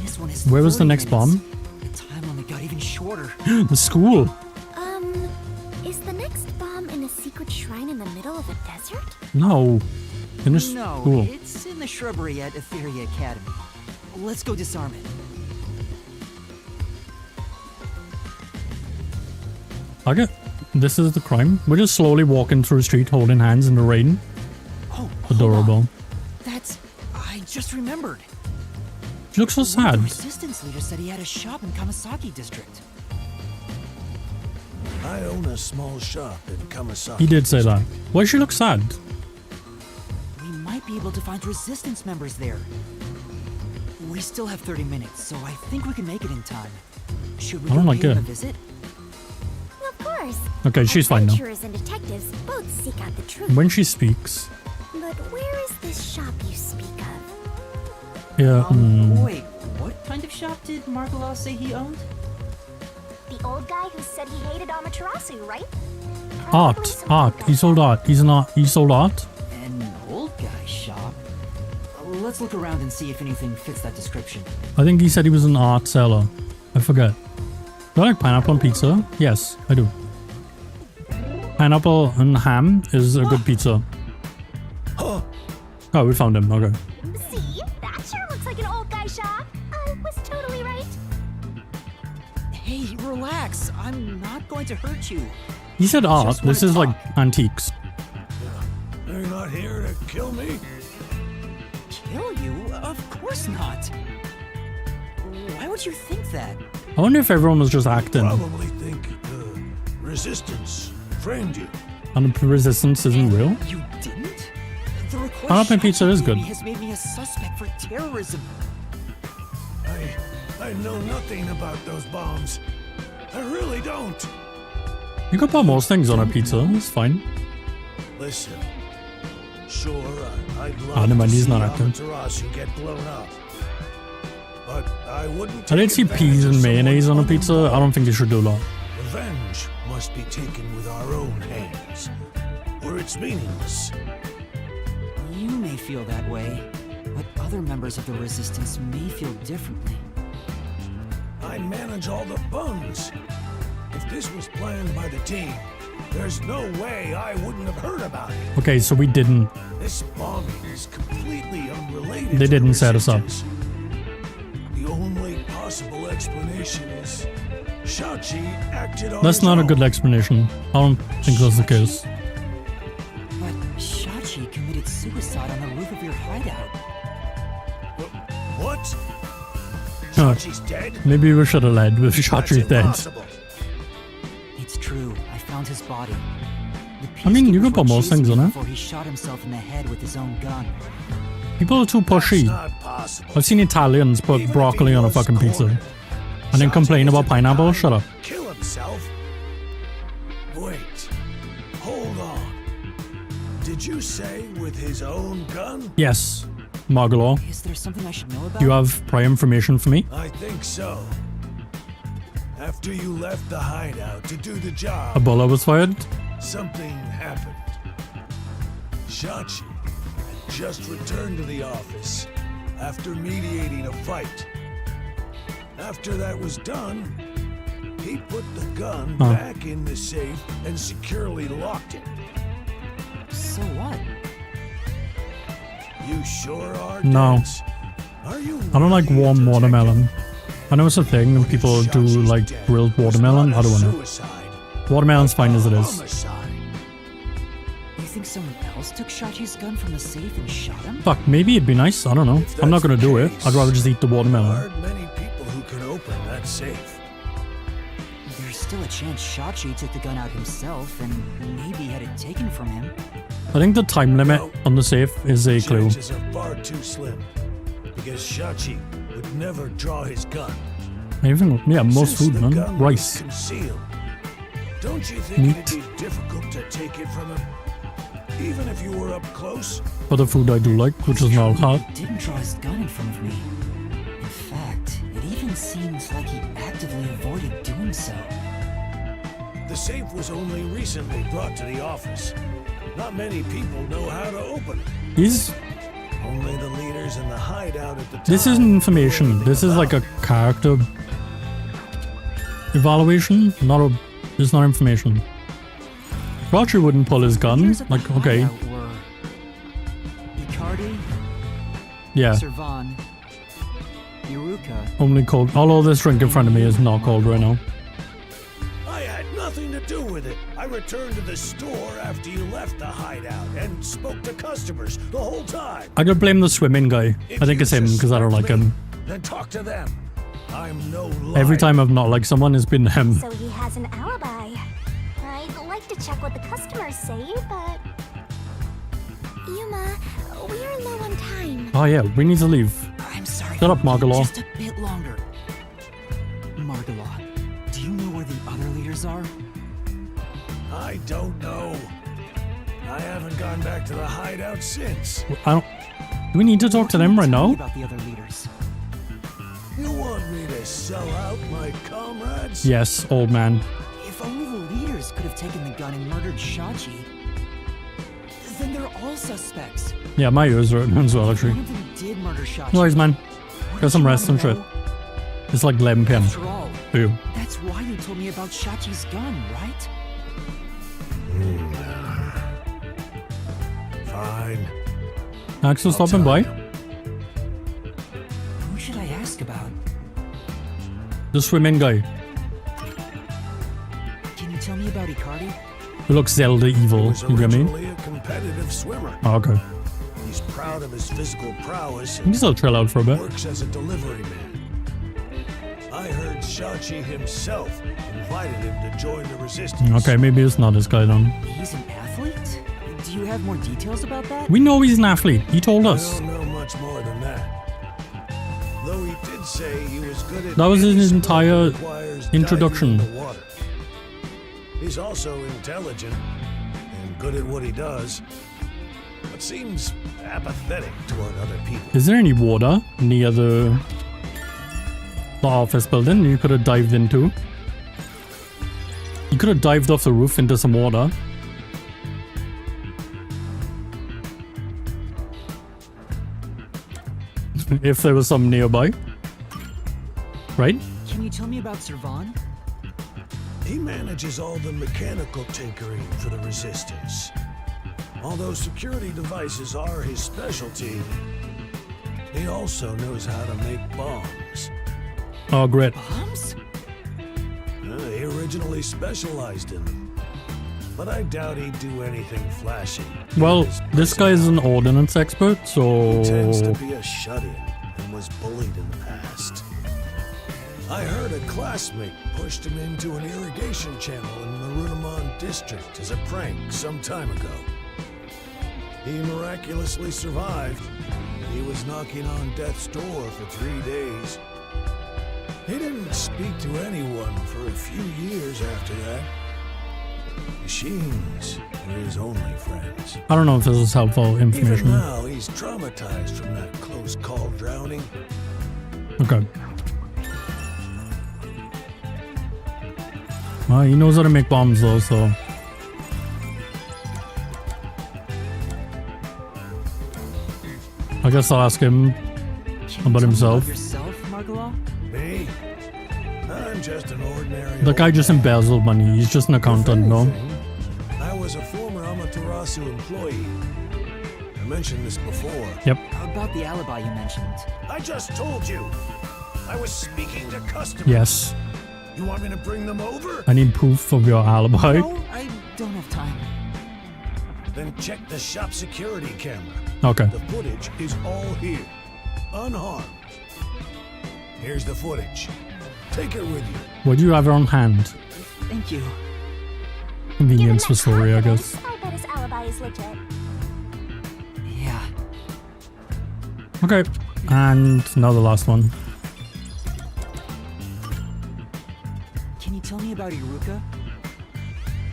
This one is Where was the 30 next minutes. bomb? The time limit got even shorter. The school. Is the next bomb in a secret shrine in the middle of a desert? No. In a No, school. it's in the shrubbery at Etheria Academy. Let's go disarm it. Okay. This is the crime. We're just slowly walking through the street holding hands in the rain. Oh, Adorable. That's... I just remembered. She looks so The sad. resistance leader said he had a shop in Kamasaki district. I own a small shop in Kamasaki. He did say that. Why she look sad? We might be able to find resistance members there. We still have 30 minutes, so I think we can make it in time. Should we I don't go like pay them it. a visit? Of course. Okay, she's fine now. Adventurers and detectives both seek out the truth. When she speaks. But where is this shop you speak of? Yeah. Wait, what kind of shop did Margalo say he owned? The old guy who said he hated Amaterasu, right? Art. He sold art. He sold art. An old guy shop? Let's look around and see if anything fits that description. I think he said he was an art seller. I forget. Do I like pineapple on pizza? Yes, I do. Pineapple and ham is a good pizza. Oh, we found him. Okay. See? That sure looks like an old guy shop. I was totally right. Hey, relax. I'm not going to hurt you. He said art. Just This wanna is like talk. antiques. They're not here to kill me? Kill you? Of course not. Why would you think that? I wonder if everyone was just acting. Probably think the resistance framed you. And the resistance isn't real. You didn't? The request Pineapple pizza is good. has made me a suspect for terrorism. I know nothing about those bombs. I really don't. You could put most things on a pizza. It's fine. Listen, sure, I'd love never mind, to he's see not acting. Amaterasu get blown up. But I wouldn't I did take see advantage peas of and someone mayonnaise on a pizza. I don't think you should do that. Revenge must be taken with our own hands, or it's meaningless. You may feel that way, but other members of the Resistance may feel differently. I manage all the buns. If this was planned by the team, there's no way I wouldn't have heard about it. Okay, so we didn't. This bombing is completely unrelated. They to the didn't set us up. Resistance. The only possible explanation is Shachi acted on That's his not a own. good explanation. I don't think that's the case. But Shachi committed suicide on the roof of your hideout. What? Huh. Shachi's dead? Maybe we should have led with That's Shachi's dead. impossible. It's true. I found his body. I mean, you Peacekeepers can put were most chasing things on him it. Before he shot himself in the head with his own gun. People are too pushy. Not possible. I've seen Italians put broccoli on a fucking pizza. And then complain about pineapple? Shut up. Kill himself? Wait. Hold on. Did you say with his own gun? Yes, Margalo. Is there something I should know about? You have prior information for me? I think so. After you left the hideout to do the A job, bullet was fired? something happened. Shachi had just returned to the office after mediating a fight. After that was done, he put the gun back in the safe and securely locked it. So what? You sure are No. dense. Are you I don't like really a warm detective? watermelon. I know it's a thing and people do like grilled watermelon. I don't want it. Suicide. Watermelon's fine as it is. Homicide. You think someone else took Shachi's gun from the safe and shot him? Fuck, maybe it'd be nice. I don't know. I'm not gonna do it. I'd rather just eat the watermelon. Aren't many people who can open that safe. There's still a chance Shachi took the gun out himself and maybe had it taken from him. I think the time limit on the safe is a clue. Chances are far too slim. Because Shachi would never draw his gun. Anything? Yeah, most Since food, the man. gun was Rice. concealed, don't you think Meat. it'd be difficult to take it from him? Even if you were up close? For the food I do like, which is not hot. He didn't draw his gun in front of me. In fact, it even seems like he actively avoided doing so. The safe was only recently brought to the office. Not many people know how to open it. He's. Only the leaders in the hideout at the time. This isn't information. This is like a character evaluation. Not a. It's not information. Roger wouldn't pull his gun. Like, okay. Hideout were Icardi, Yeah. Servan, Iruka. Only cold. Although this drink in front of me is not cold right now. I had nothing to do with it. I returned to the store after you left the hideout and spoke to customers the whole time. I could blame the swimming guy. I think it's him because I don't like him. Then talk to them. I'm no liar. Every time I've not liked someone, it's been him. So he has an alibi. I'd like to check what the customers say, but... Yuma, we're low on time. Oh yeah, we need to leave. I'm sorry. Shut up, Margalaw. Just a bit longer. Margalaw, do you know where the other leaders are? I don't know. I haven't gone back to the hideout since. I don't... Do we need to talk to them right now? About the other leaders. You want me to sell out my comrades? Yes, old man. If only the leaders could have taken the gun and murdered Shachi, then they're all suspects. Yeah, my ears are hurting as well, actually. One of them did murder Shachi. Noise, man. Get some rest and shit. It's like 11 p.m. After all, Ew. that's why you told me about Shachi's gun, right? Fine. Thanks for stopping by. Who should I ask about? The swimming guy. Can you tell me about Icardi? Who looks Zelda evil, you get me? Originally a competitive swimmer. Oh, okay. He's proud of his physical prowess. You can still chill out for a bit. Works as a delivery man. I heard Shachi himself invited him to join the resistance. Okay, maybe it's not this guy then. He's an athlete? Do you have more details about that? We know he's an athlete. He told I us. don't know much more than that. Though he did say he was good at That was his any sport entire that requires introduction. diving in the water. He's also intelligent and good at what he does, but seems apathetic toward other people. Is there any water near the office building you could have dived into? You could have dived off the roof into some water. If there was some nearby. Right? Can you tell me about Servan? He manages all the mechanical tinkering for the Resistance. Although security devices are his specialty, he also knows how to make bombs. Oh, great. Bombs? He originally specialized in them, but I doubt he'd do anything flashy. Well, this guy is an ordnance expert, so... He tends to be a shut-in and was bullied in the past. I heard a classmate pushed him into an irrigation channel in the Runamon district as a prank some time ago. He miraculously survived. He was knocking on death's door for 3 days. He didn't speak to anyone for a few years after that. Machines were his only friends. I don't know if this is helpful information. Even now, he's traumatized from that close call drowning. Okay. Well, he knows how to make bombs though, so... I guess I'll ask him about himself. Yourself, Margalaw? Me? I'm just an ordinary... The guy just embezzled money. He's just an accountant, no? I was a former Amaterasu employee. I mentioned this before. Yep. How about the alibi you mentioned? I just told you. I was speaking to customers. Yes. You want me to bring them over? I need proof of your alibi. No, I don't have time. Then check the shop security camera. Okay. The footage is all here, unharmed. Here's the footage. Take it with you. What do you have on hand? Thank you. Convenience for story, I guess. I bet his alibi is legit. Yeah. Okay. And now the last one. Can you tell me about Iruka?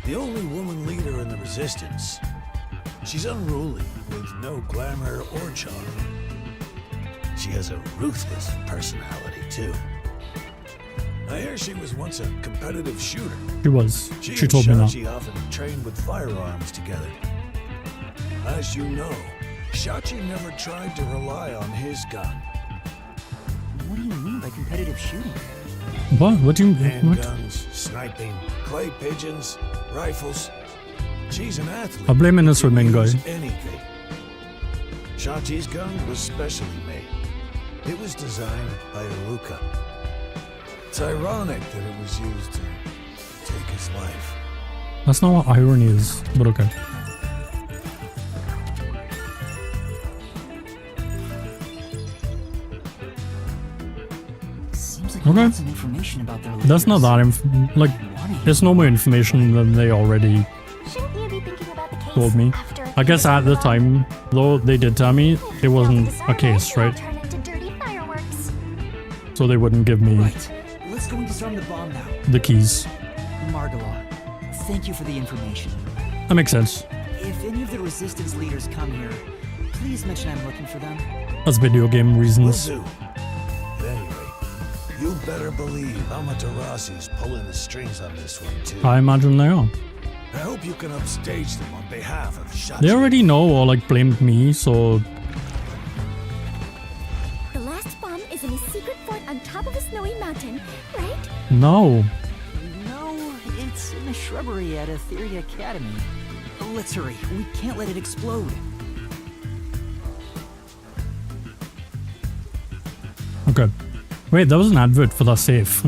The only woman leader in the Resistance. She's unruly, with no glamour or charm. She has a ruthless personality, too. I hear she was once a competitive shooter. She was. She She told me and that. Shachi often trained with firearms together. As you know, Shachi never tried to rely on his gun. What do you mean by competitive shooting? What? What do you... What? Handguns, sniping, clay pigeons, rifles. She's an athlete. I'm blaming this swimming guy. Anything. Shachi's gun was specially made. It was designed by Iruka. It's ironic that it was used to take his life. That's not what irony is, but okay. Okay. Some information about their That's not leaders. that like, there's no more information than they already Shouldn't you be thinking about the case told me. after I guess at the time, though, they did tell me it wasn't a case, right? turn into dirty fireworks? So they wouldn't give me Right. Let's go and disarm the bomb now. the keys. Margala, thank you for the information. That makes sense. If any of the resistance leaders come here, please mention I'm looking for them. That's video game reasons. Will do. At any rate, you better believe Amaterasu's pulling the strings on this one too. I imagine they are. I hope you can upstage them on behalf of Shachi. They already know or like blamed me, so The last bomb is in a secret fort on top of a snowy mountain, right? no. No, it's in the shrubbery at Etheria Academy. Let's hurry. We can't let it explode. Okay. Wait, that was an advert for that safe.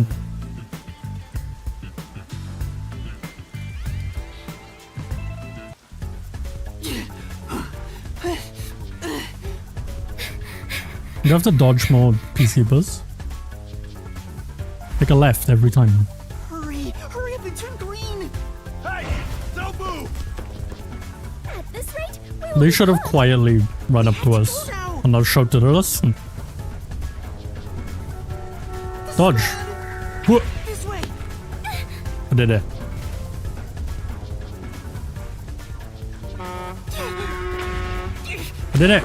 You have to dodge more peacekeepers. Take a left every time. Hurry! Hurry up and turn green! Hey! Don't move! At this rate, we will They be should have close. quietly run up to us and not shouted at us. Dodge. Whoa. This way! I did it. I did it.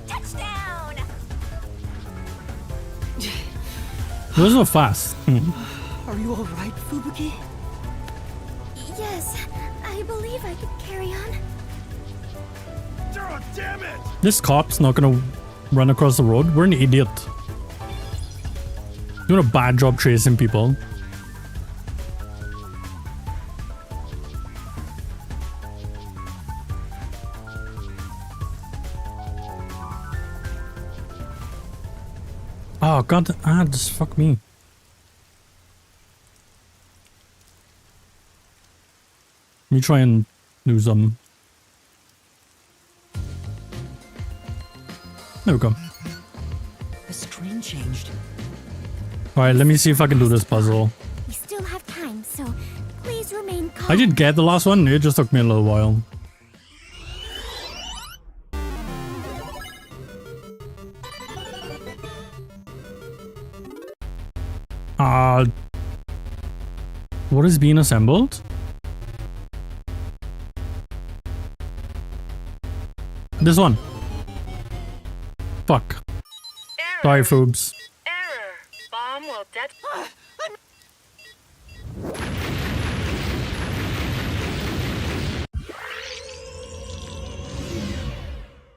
Touchdown! Those were fast. Are you alright, Fubuki? Yes, I believe I could carry on. Duro, damn it! This cop's not gonna run across the road. We're an idiot. Doing a bad job chasing people. Oh god, just fuck me. Let me try and do some. There we go. The screen changed. Alright, let me see if I can do this puzzle. We still have time, so please remain calm. I did get the last one, it just took me a little while. What is being assembled? This one. Fuck. Sorry, Foobs. Error. Bomb will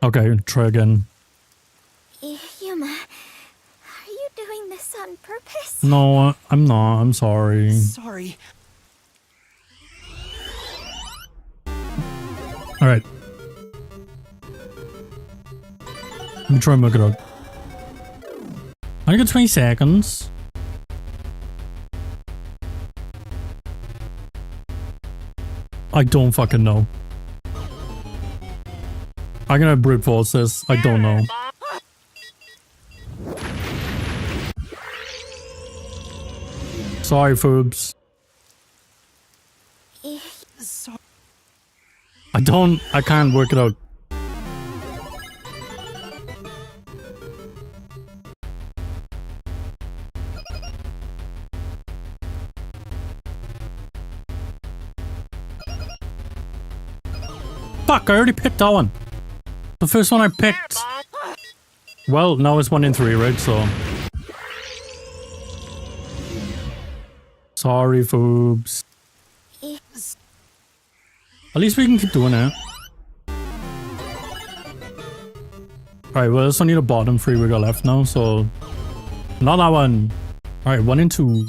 Okay, try again. Yuma, are you doing this on purpose? No, I'm not. I'm sorry. Sorry. Alright. Let me try and work it out. I got 20 seconds. I don't fucking know. I'm gonna brute force this. I don't know. Sorry, Foobs. I can't work it out. Fuck, I already picked that one. The first one I picked. Well, now it's 1 in 3, right? So. Sorry, Foobs. At least we can keep doing it. Alright, well, it's only the bottom 3 we got left now, so. Not that one. Alright, 1 in 2.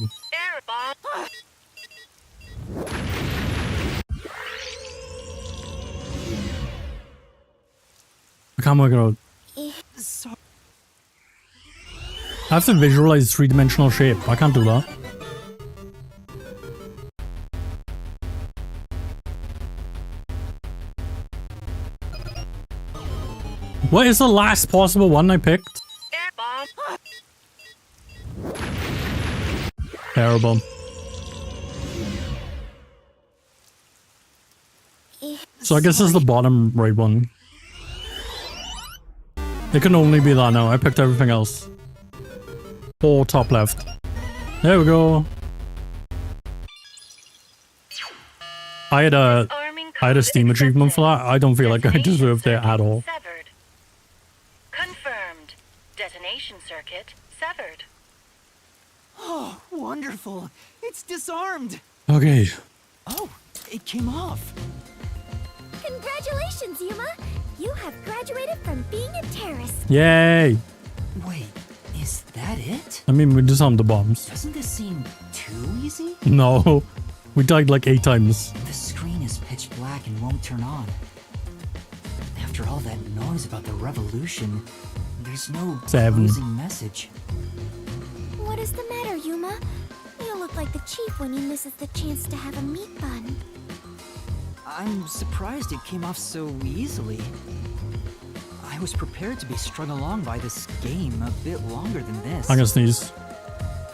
I can't work it out. I have to visualize 3-dimensional shape. I can't do that. What is the last possible one I picked? Terrible. So I guess it's the bottom right one. It can only be that now. I picked everything else. Or top left. There we go. I had a Steam achievement for that. I don't feel like I deserved it at all. Severed. Confirmed. Detonation circuit severed. Oh, wonderful. It's disarmed. Okay. Oh, it came off. Congratulations, Yuma! You have graduated from being a terrorist. Yay! Wait, is that it? I mean, we disarmed the bombs. Doesn't this seem too easy? No. We died like 8 times. The screen is pitch black and won't turn on. After all that noise about the revolution, there's no 7. closing message. What is the matter, Yuma? You look like the chief when he misses the chance to have a meat bun. I'm surprised it came off so easily. I was prepared to be strung along by this game a bit longer than this. I'm gonna sneeze.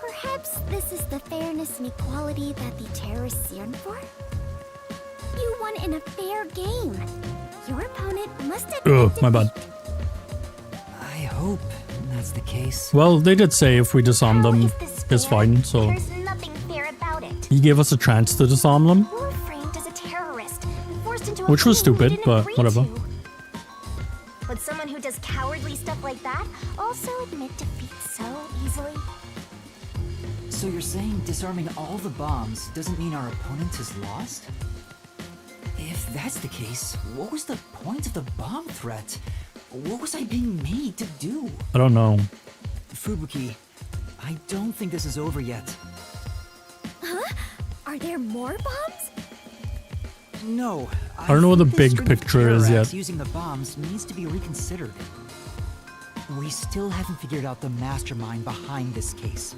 Perhaps this is the fairness and equality that the terrorists yearn for? You won in a fair game. Your opponent must have... Ugh, my bad. I hope that's the case. Well, they did say if we disarm them, it's fine, so... There's nothing fair about it. He gave us a chance to disarm them. You were framed as a terrorist, forced into a Which was game you stupid, didn't but agree whatever. to. Would someone who does cowardly stuff like that also admit defeat so easily? So you're saying disarming all the bombs doesn't mean our opponent is lost? If that's the case, what was the point of the bomb threat? What was I being made to do? I don't know. Fubuki, I don't think this is over yet. Huh? Are there more bombs? No. I don't know what the think big string of picture terror is acts yet. Using the bombs needs to be reconsidered. We still haven't figured out the mastermind behind this case.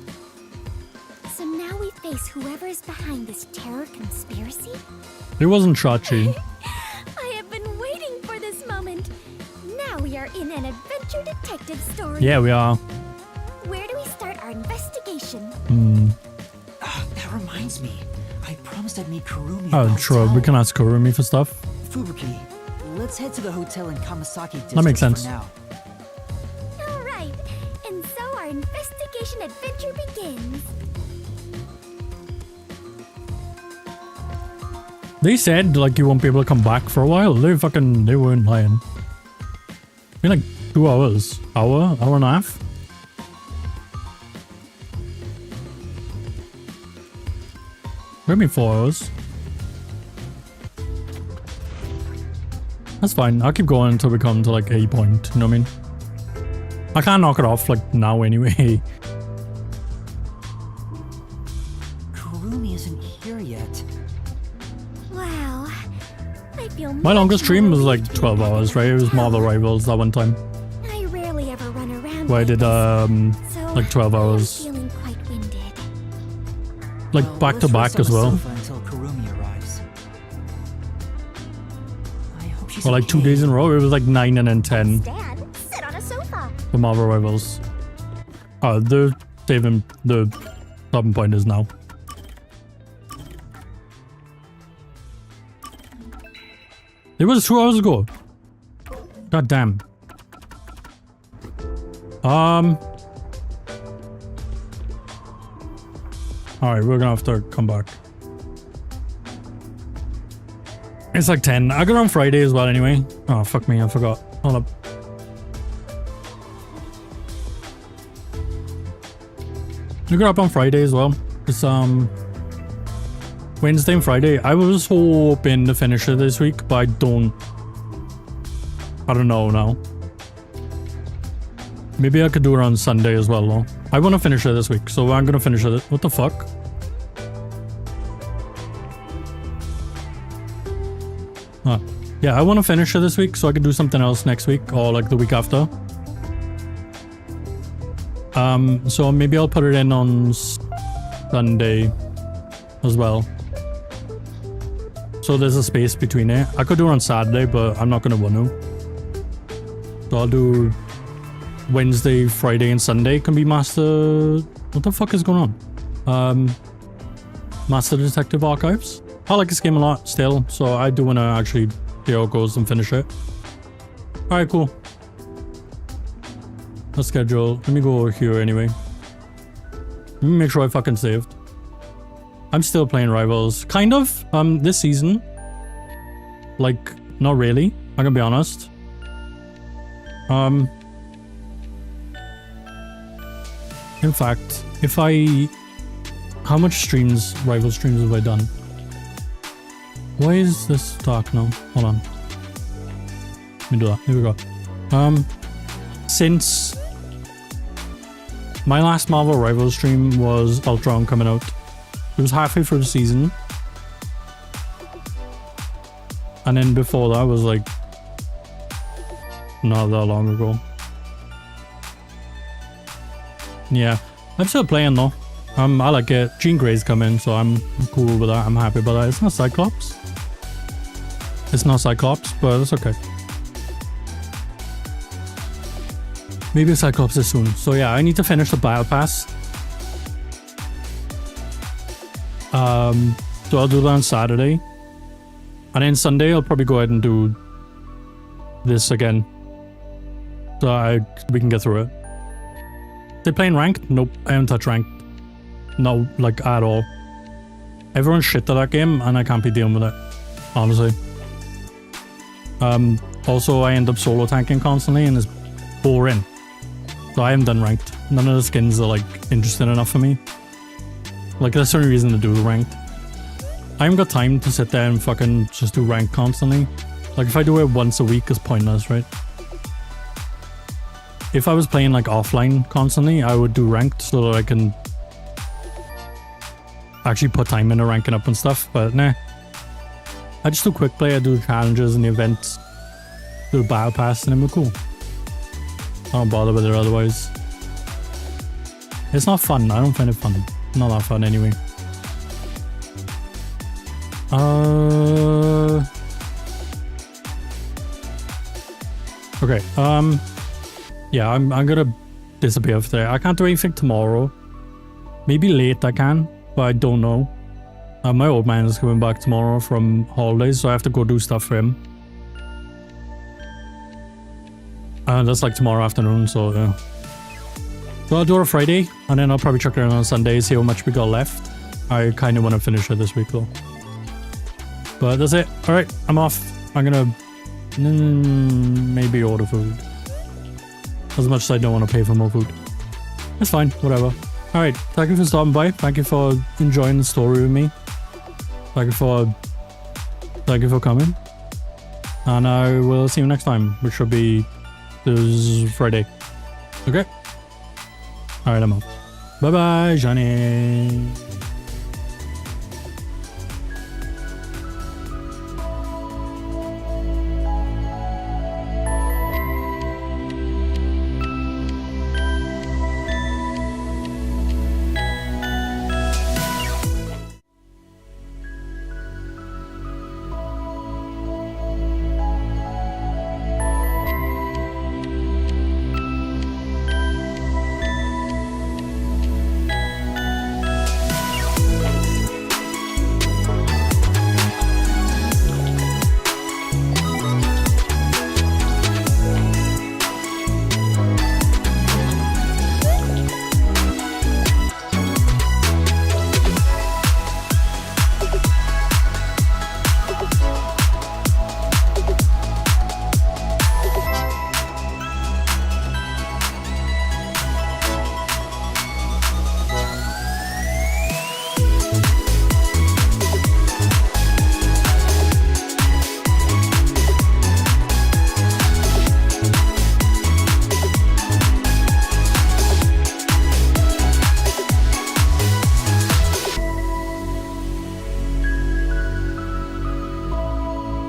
So now we face whoever is behind this terror conspiracy? It wasn't Chachi. I have been waiting for this moment. Now we are in an adventure detective story. Yeah, we are. Where do we start our investigation? That reminds me. I promised I'd meet Kurumi at Oh, the sure. hotel. We can ask Kurumi for stuff. Fubuki, let's head to the hotel in Kamasaki District That makes sense. for now. All right, and so our investigation adventure begins. They said, like, you won't be able to come back for a while. They weren't lying. It's been like 2 hours. Hour and a half? Maybe 4 hours. That's fine. I'll keep going until we come to like a point. You know what I mean? I can't knock it off like now anyway. Kurumi isn't here yet. Wow, I feel My longest stream was like 12 hours, right? It was Marvel Rivals that one time. I rarely ever run around Where I like did this, so like 12 I'm hours. feeling quite winded. Like Well, back to let's back rest on as the well. sofa until Kurumi arrives. I hope she's For like 2 okay. days in a row. It was like 9 and then 10 Stand, sit on a sofa. for Marvel Rivals. The saving the stopping point is now. It was 2 hours ago. God damn. Alright, we're gonna have to come back. It's like 10. I got on Friday as well anyway. Oh, fuck me, I forgot. Hold up. We got up on Friday as well. It's Wednesday and Friday. I was hoping to finish it this week, but I don't know now. Maybe I could do it on Sunday as well though. I want to finish it this week, so I'm gonna finish it. What the fuck? Yeah, I want to finish it this week so I can do something else next week or like the week after. So maybe I'll put it in on Sunday as well. So there's a space between it. I could do it on Saturday, but I'm not gonna want to. So I'll do Wednesday, Friday, and Sunday can be Master... What the fuck is going on? Master Detective Archives. I like this game a lot still, so I do want to actually see how it goes and finish it. Alright, cool. Let's schedule. Let me go over here anyway. Let me make sure I fucking saved. I'm still playing Rivals. Kind of. This season. Like, not really. I'm gonna be honest. In fact, if I... How much streams, Rival streams have I done? Why is this dark now? Hold on. Let me do that. Here we go. Since my last Marvel Rival stream was Ultron coming out. It was halfway through the season. And then before that was like not that long ago. Yeah, I'm still playing though. I like it. Jean Grey's coming, so I'm cool with that. I'm happy about that. It's not Cyclops. It's not Cyclops, but it's okay. Maybe Cyclops is soon. So yeah, I need to finish the Battle Pass. So I'll do that on Saturday. And then Sunday, I'll probably go ahead and do this again. So we can get through it. They playing ranked? Nope, I haven't touched ranked. No, like at all. Everyone's shit to that game and I can't be dealing with it. Honestly. Also, I end up solo tanking constantly and it's boring. So I haven't done ranked. None of the skins are like interesting enough for me. Like that's the only reason to do the ranked. I haven't got time to sit there and fucking just do ranked constantly. Like if I do it once a week, it's pointless, right? If I was playing like offline constantly, I would do ranked so that I can actually put time into ranking up and stuff, but nah. I just do quick play, I do the challenges and the events, do the battle pass, and then we're cool. I don't bother with it otherwise. It's not fun, I don't find it fun. Not that fun anyway. Okay, yeah, I'm gonna disappear for today. I can't do anything tomorrow. Maybe late I can, but I don't know. My old man is coming back tomorrow from holidays, so I have to go do stuff for him. That's like tomorrow afternoon, so yeah. So I'll do it on Friday, and then I'll probably check it out on Sunday, see how much we got left. I kind of want to finish it this week though. But that's it. Alright, I'm off. I'm gonna maybe order food. As much as I don't want to pay for more food. It's fine, whatever. Alright, thank you for stopping by. Thank you for enjoying the story with me. Thank you for coming. And I will see you next time, which will be this Friday. Okay? Alright, I'm off. Bye bye, Johnny.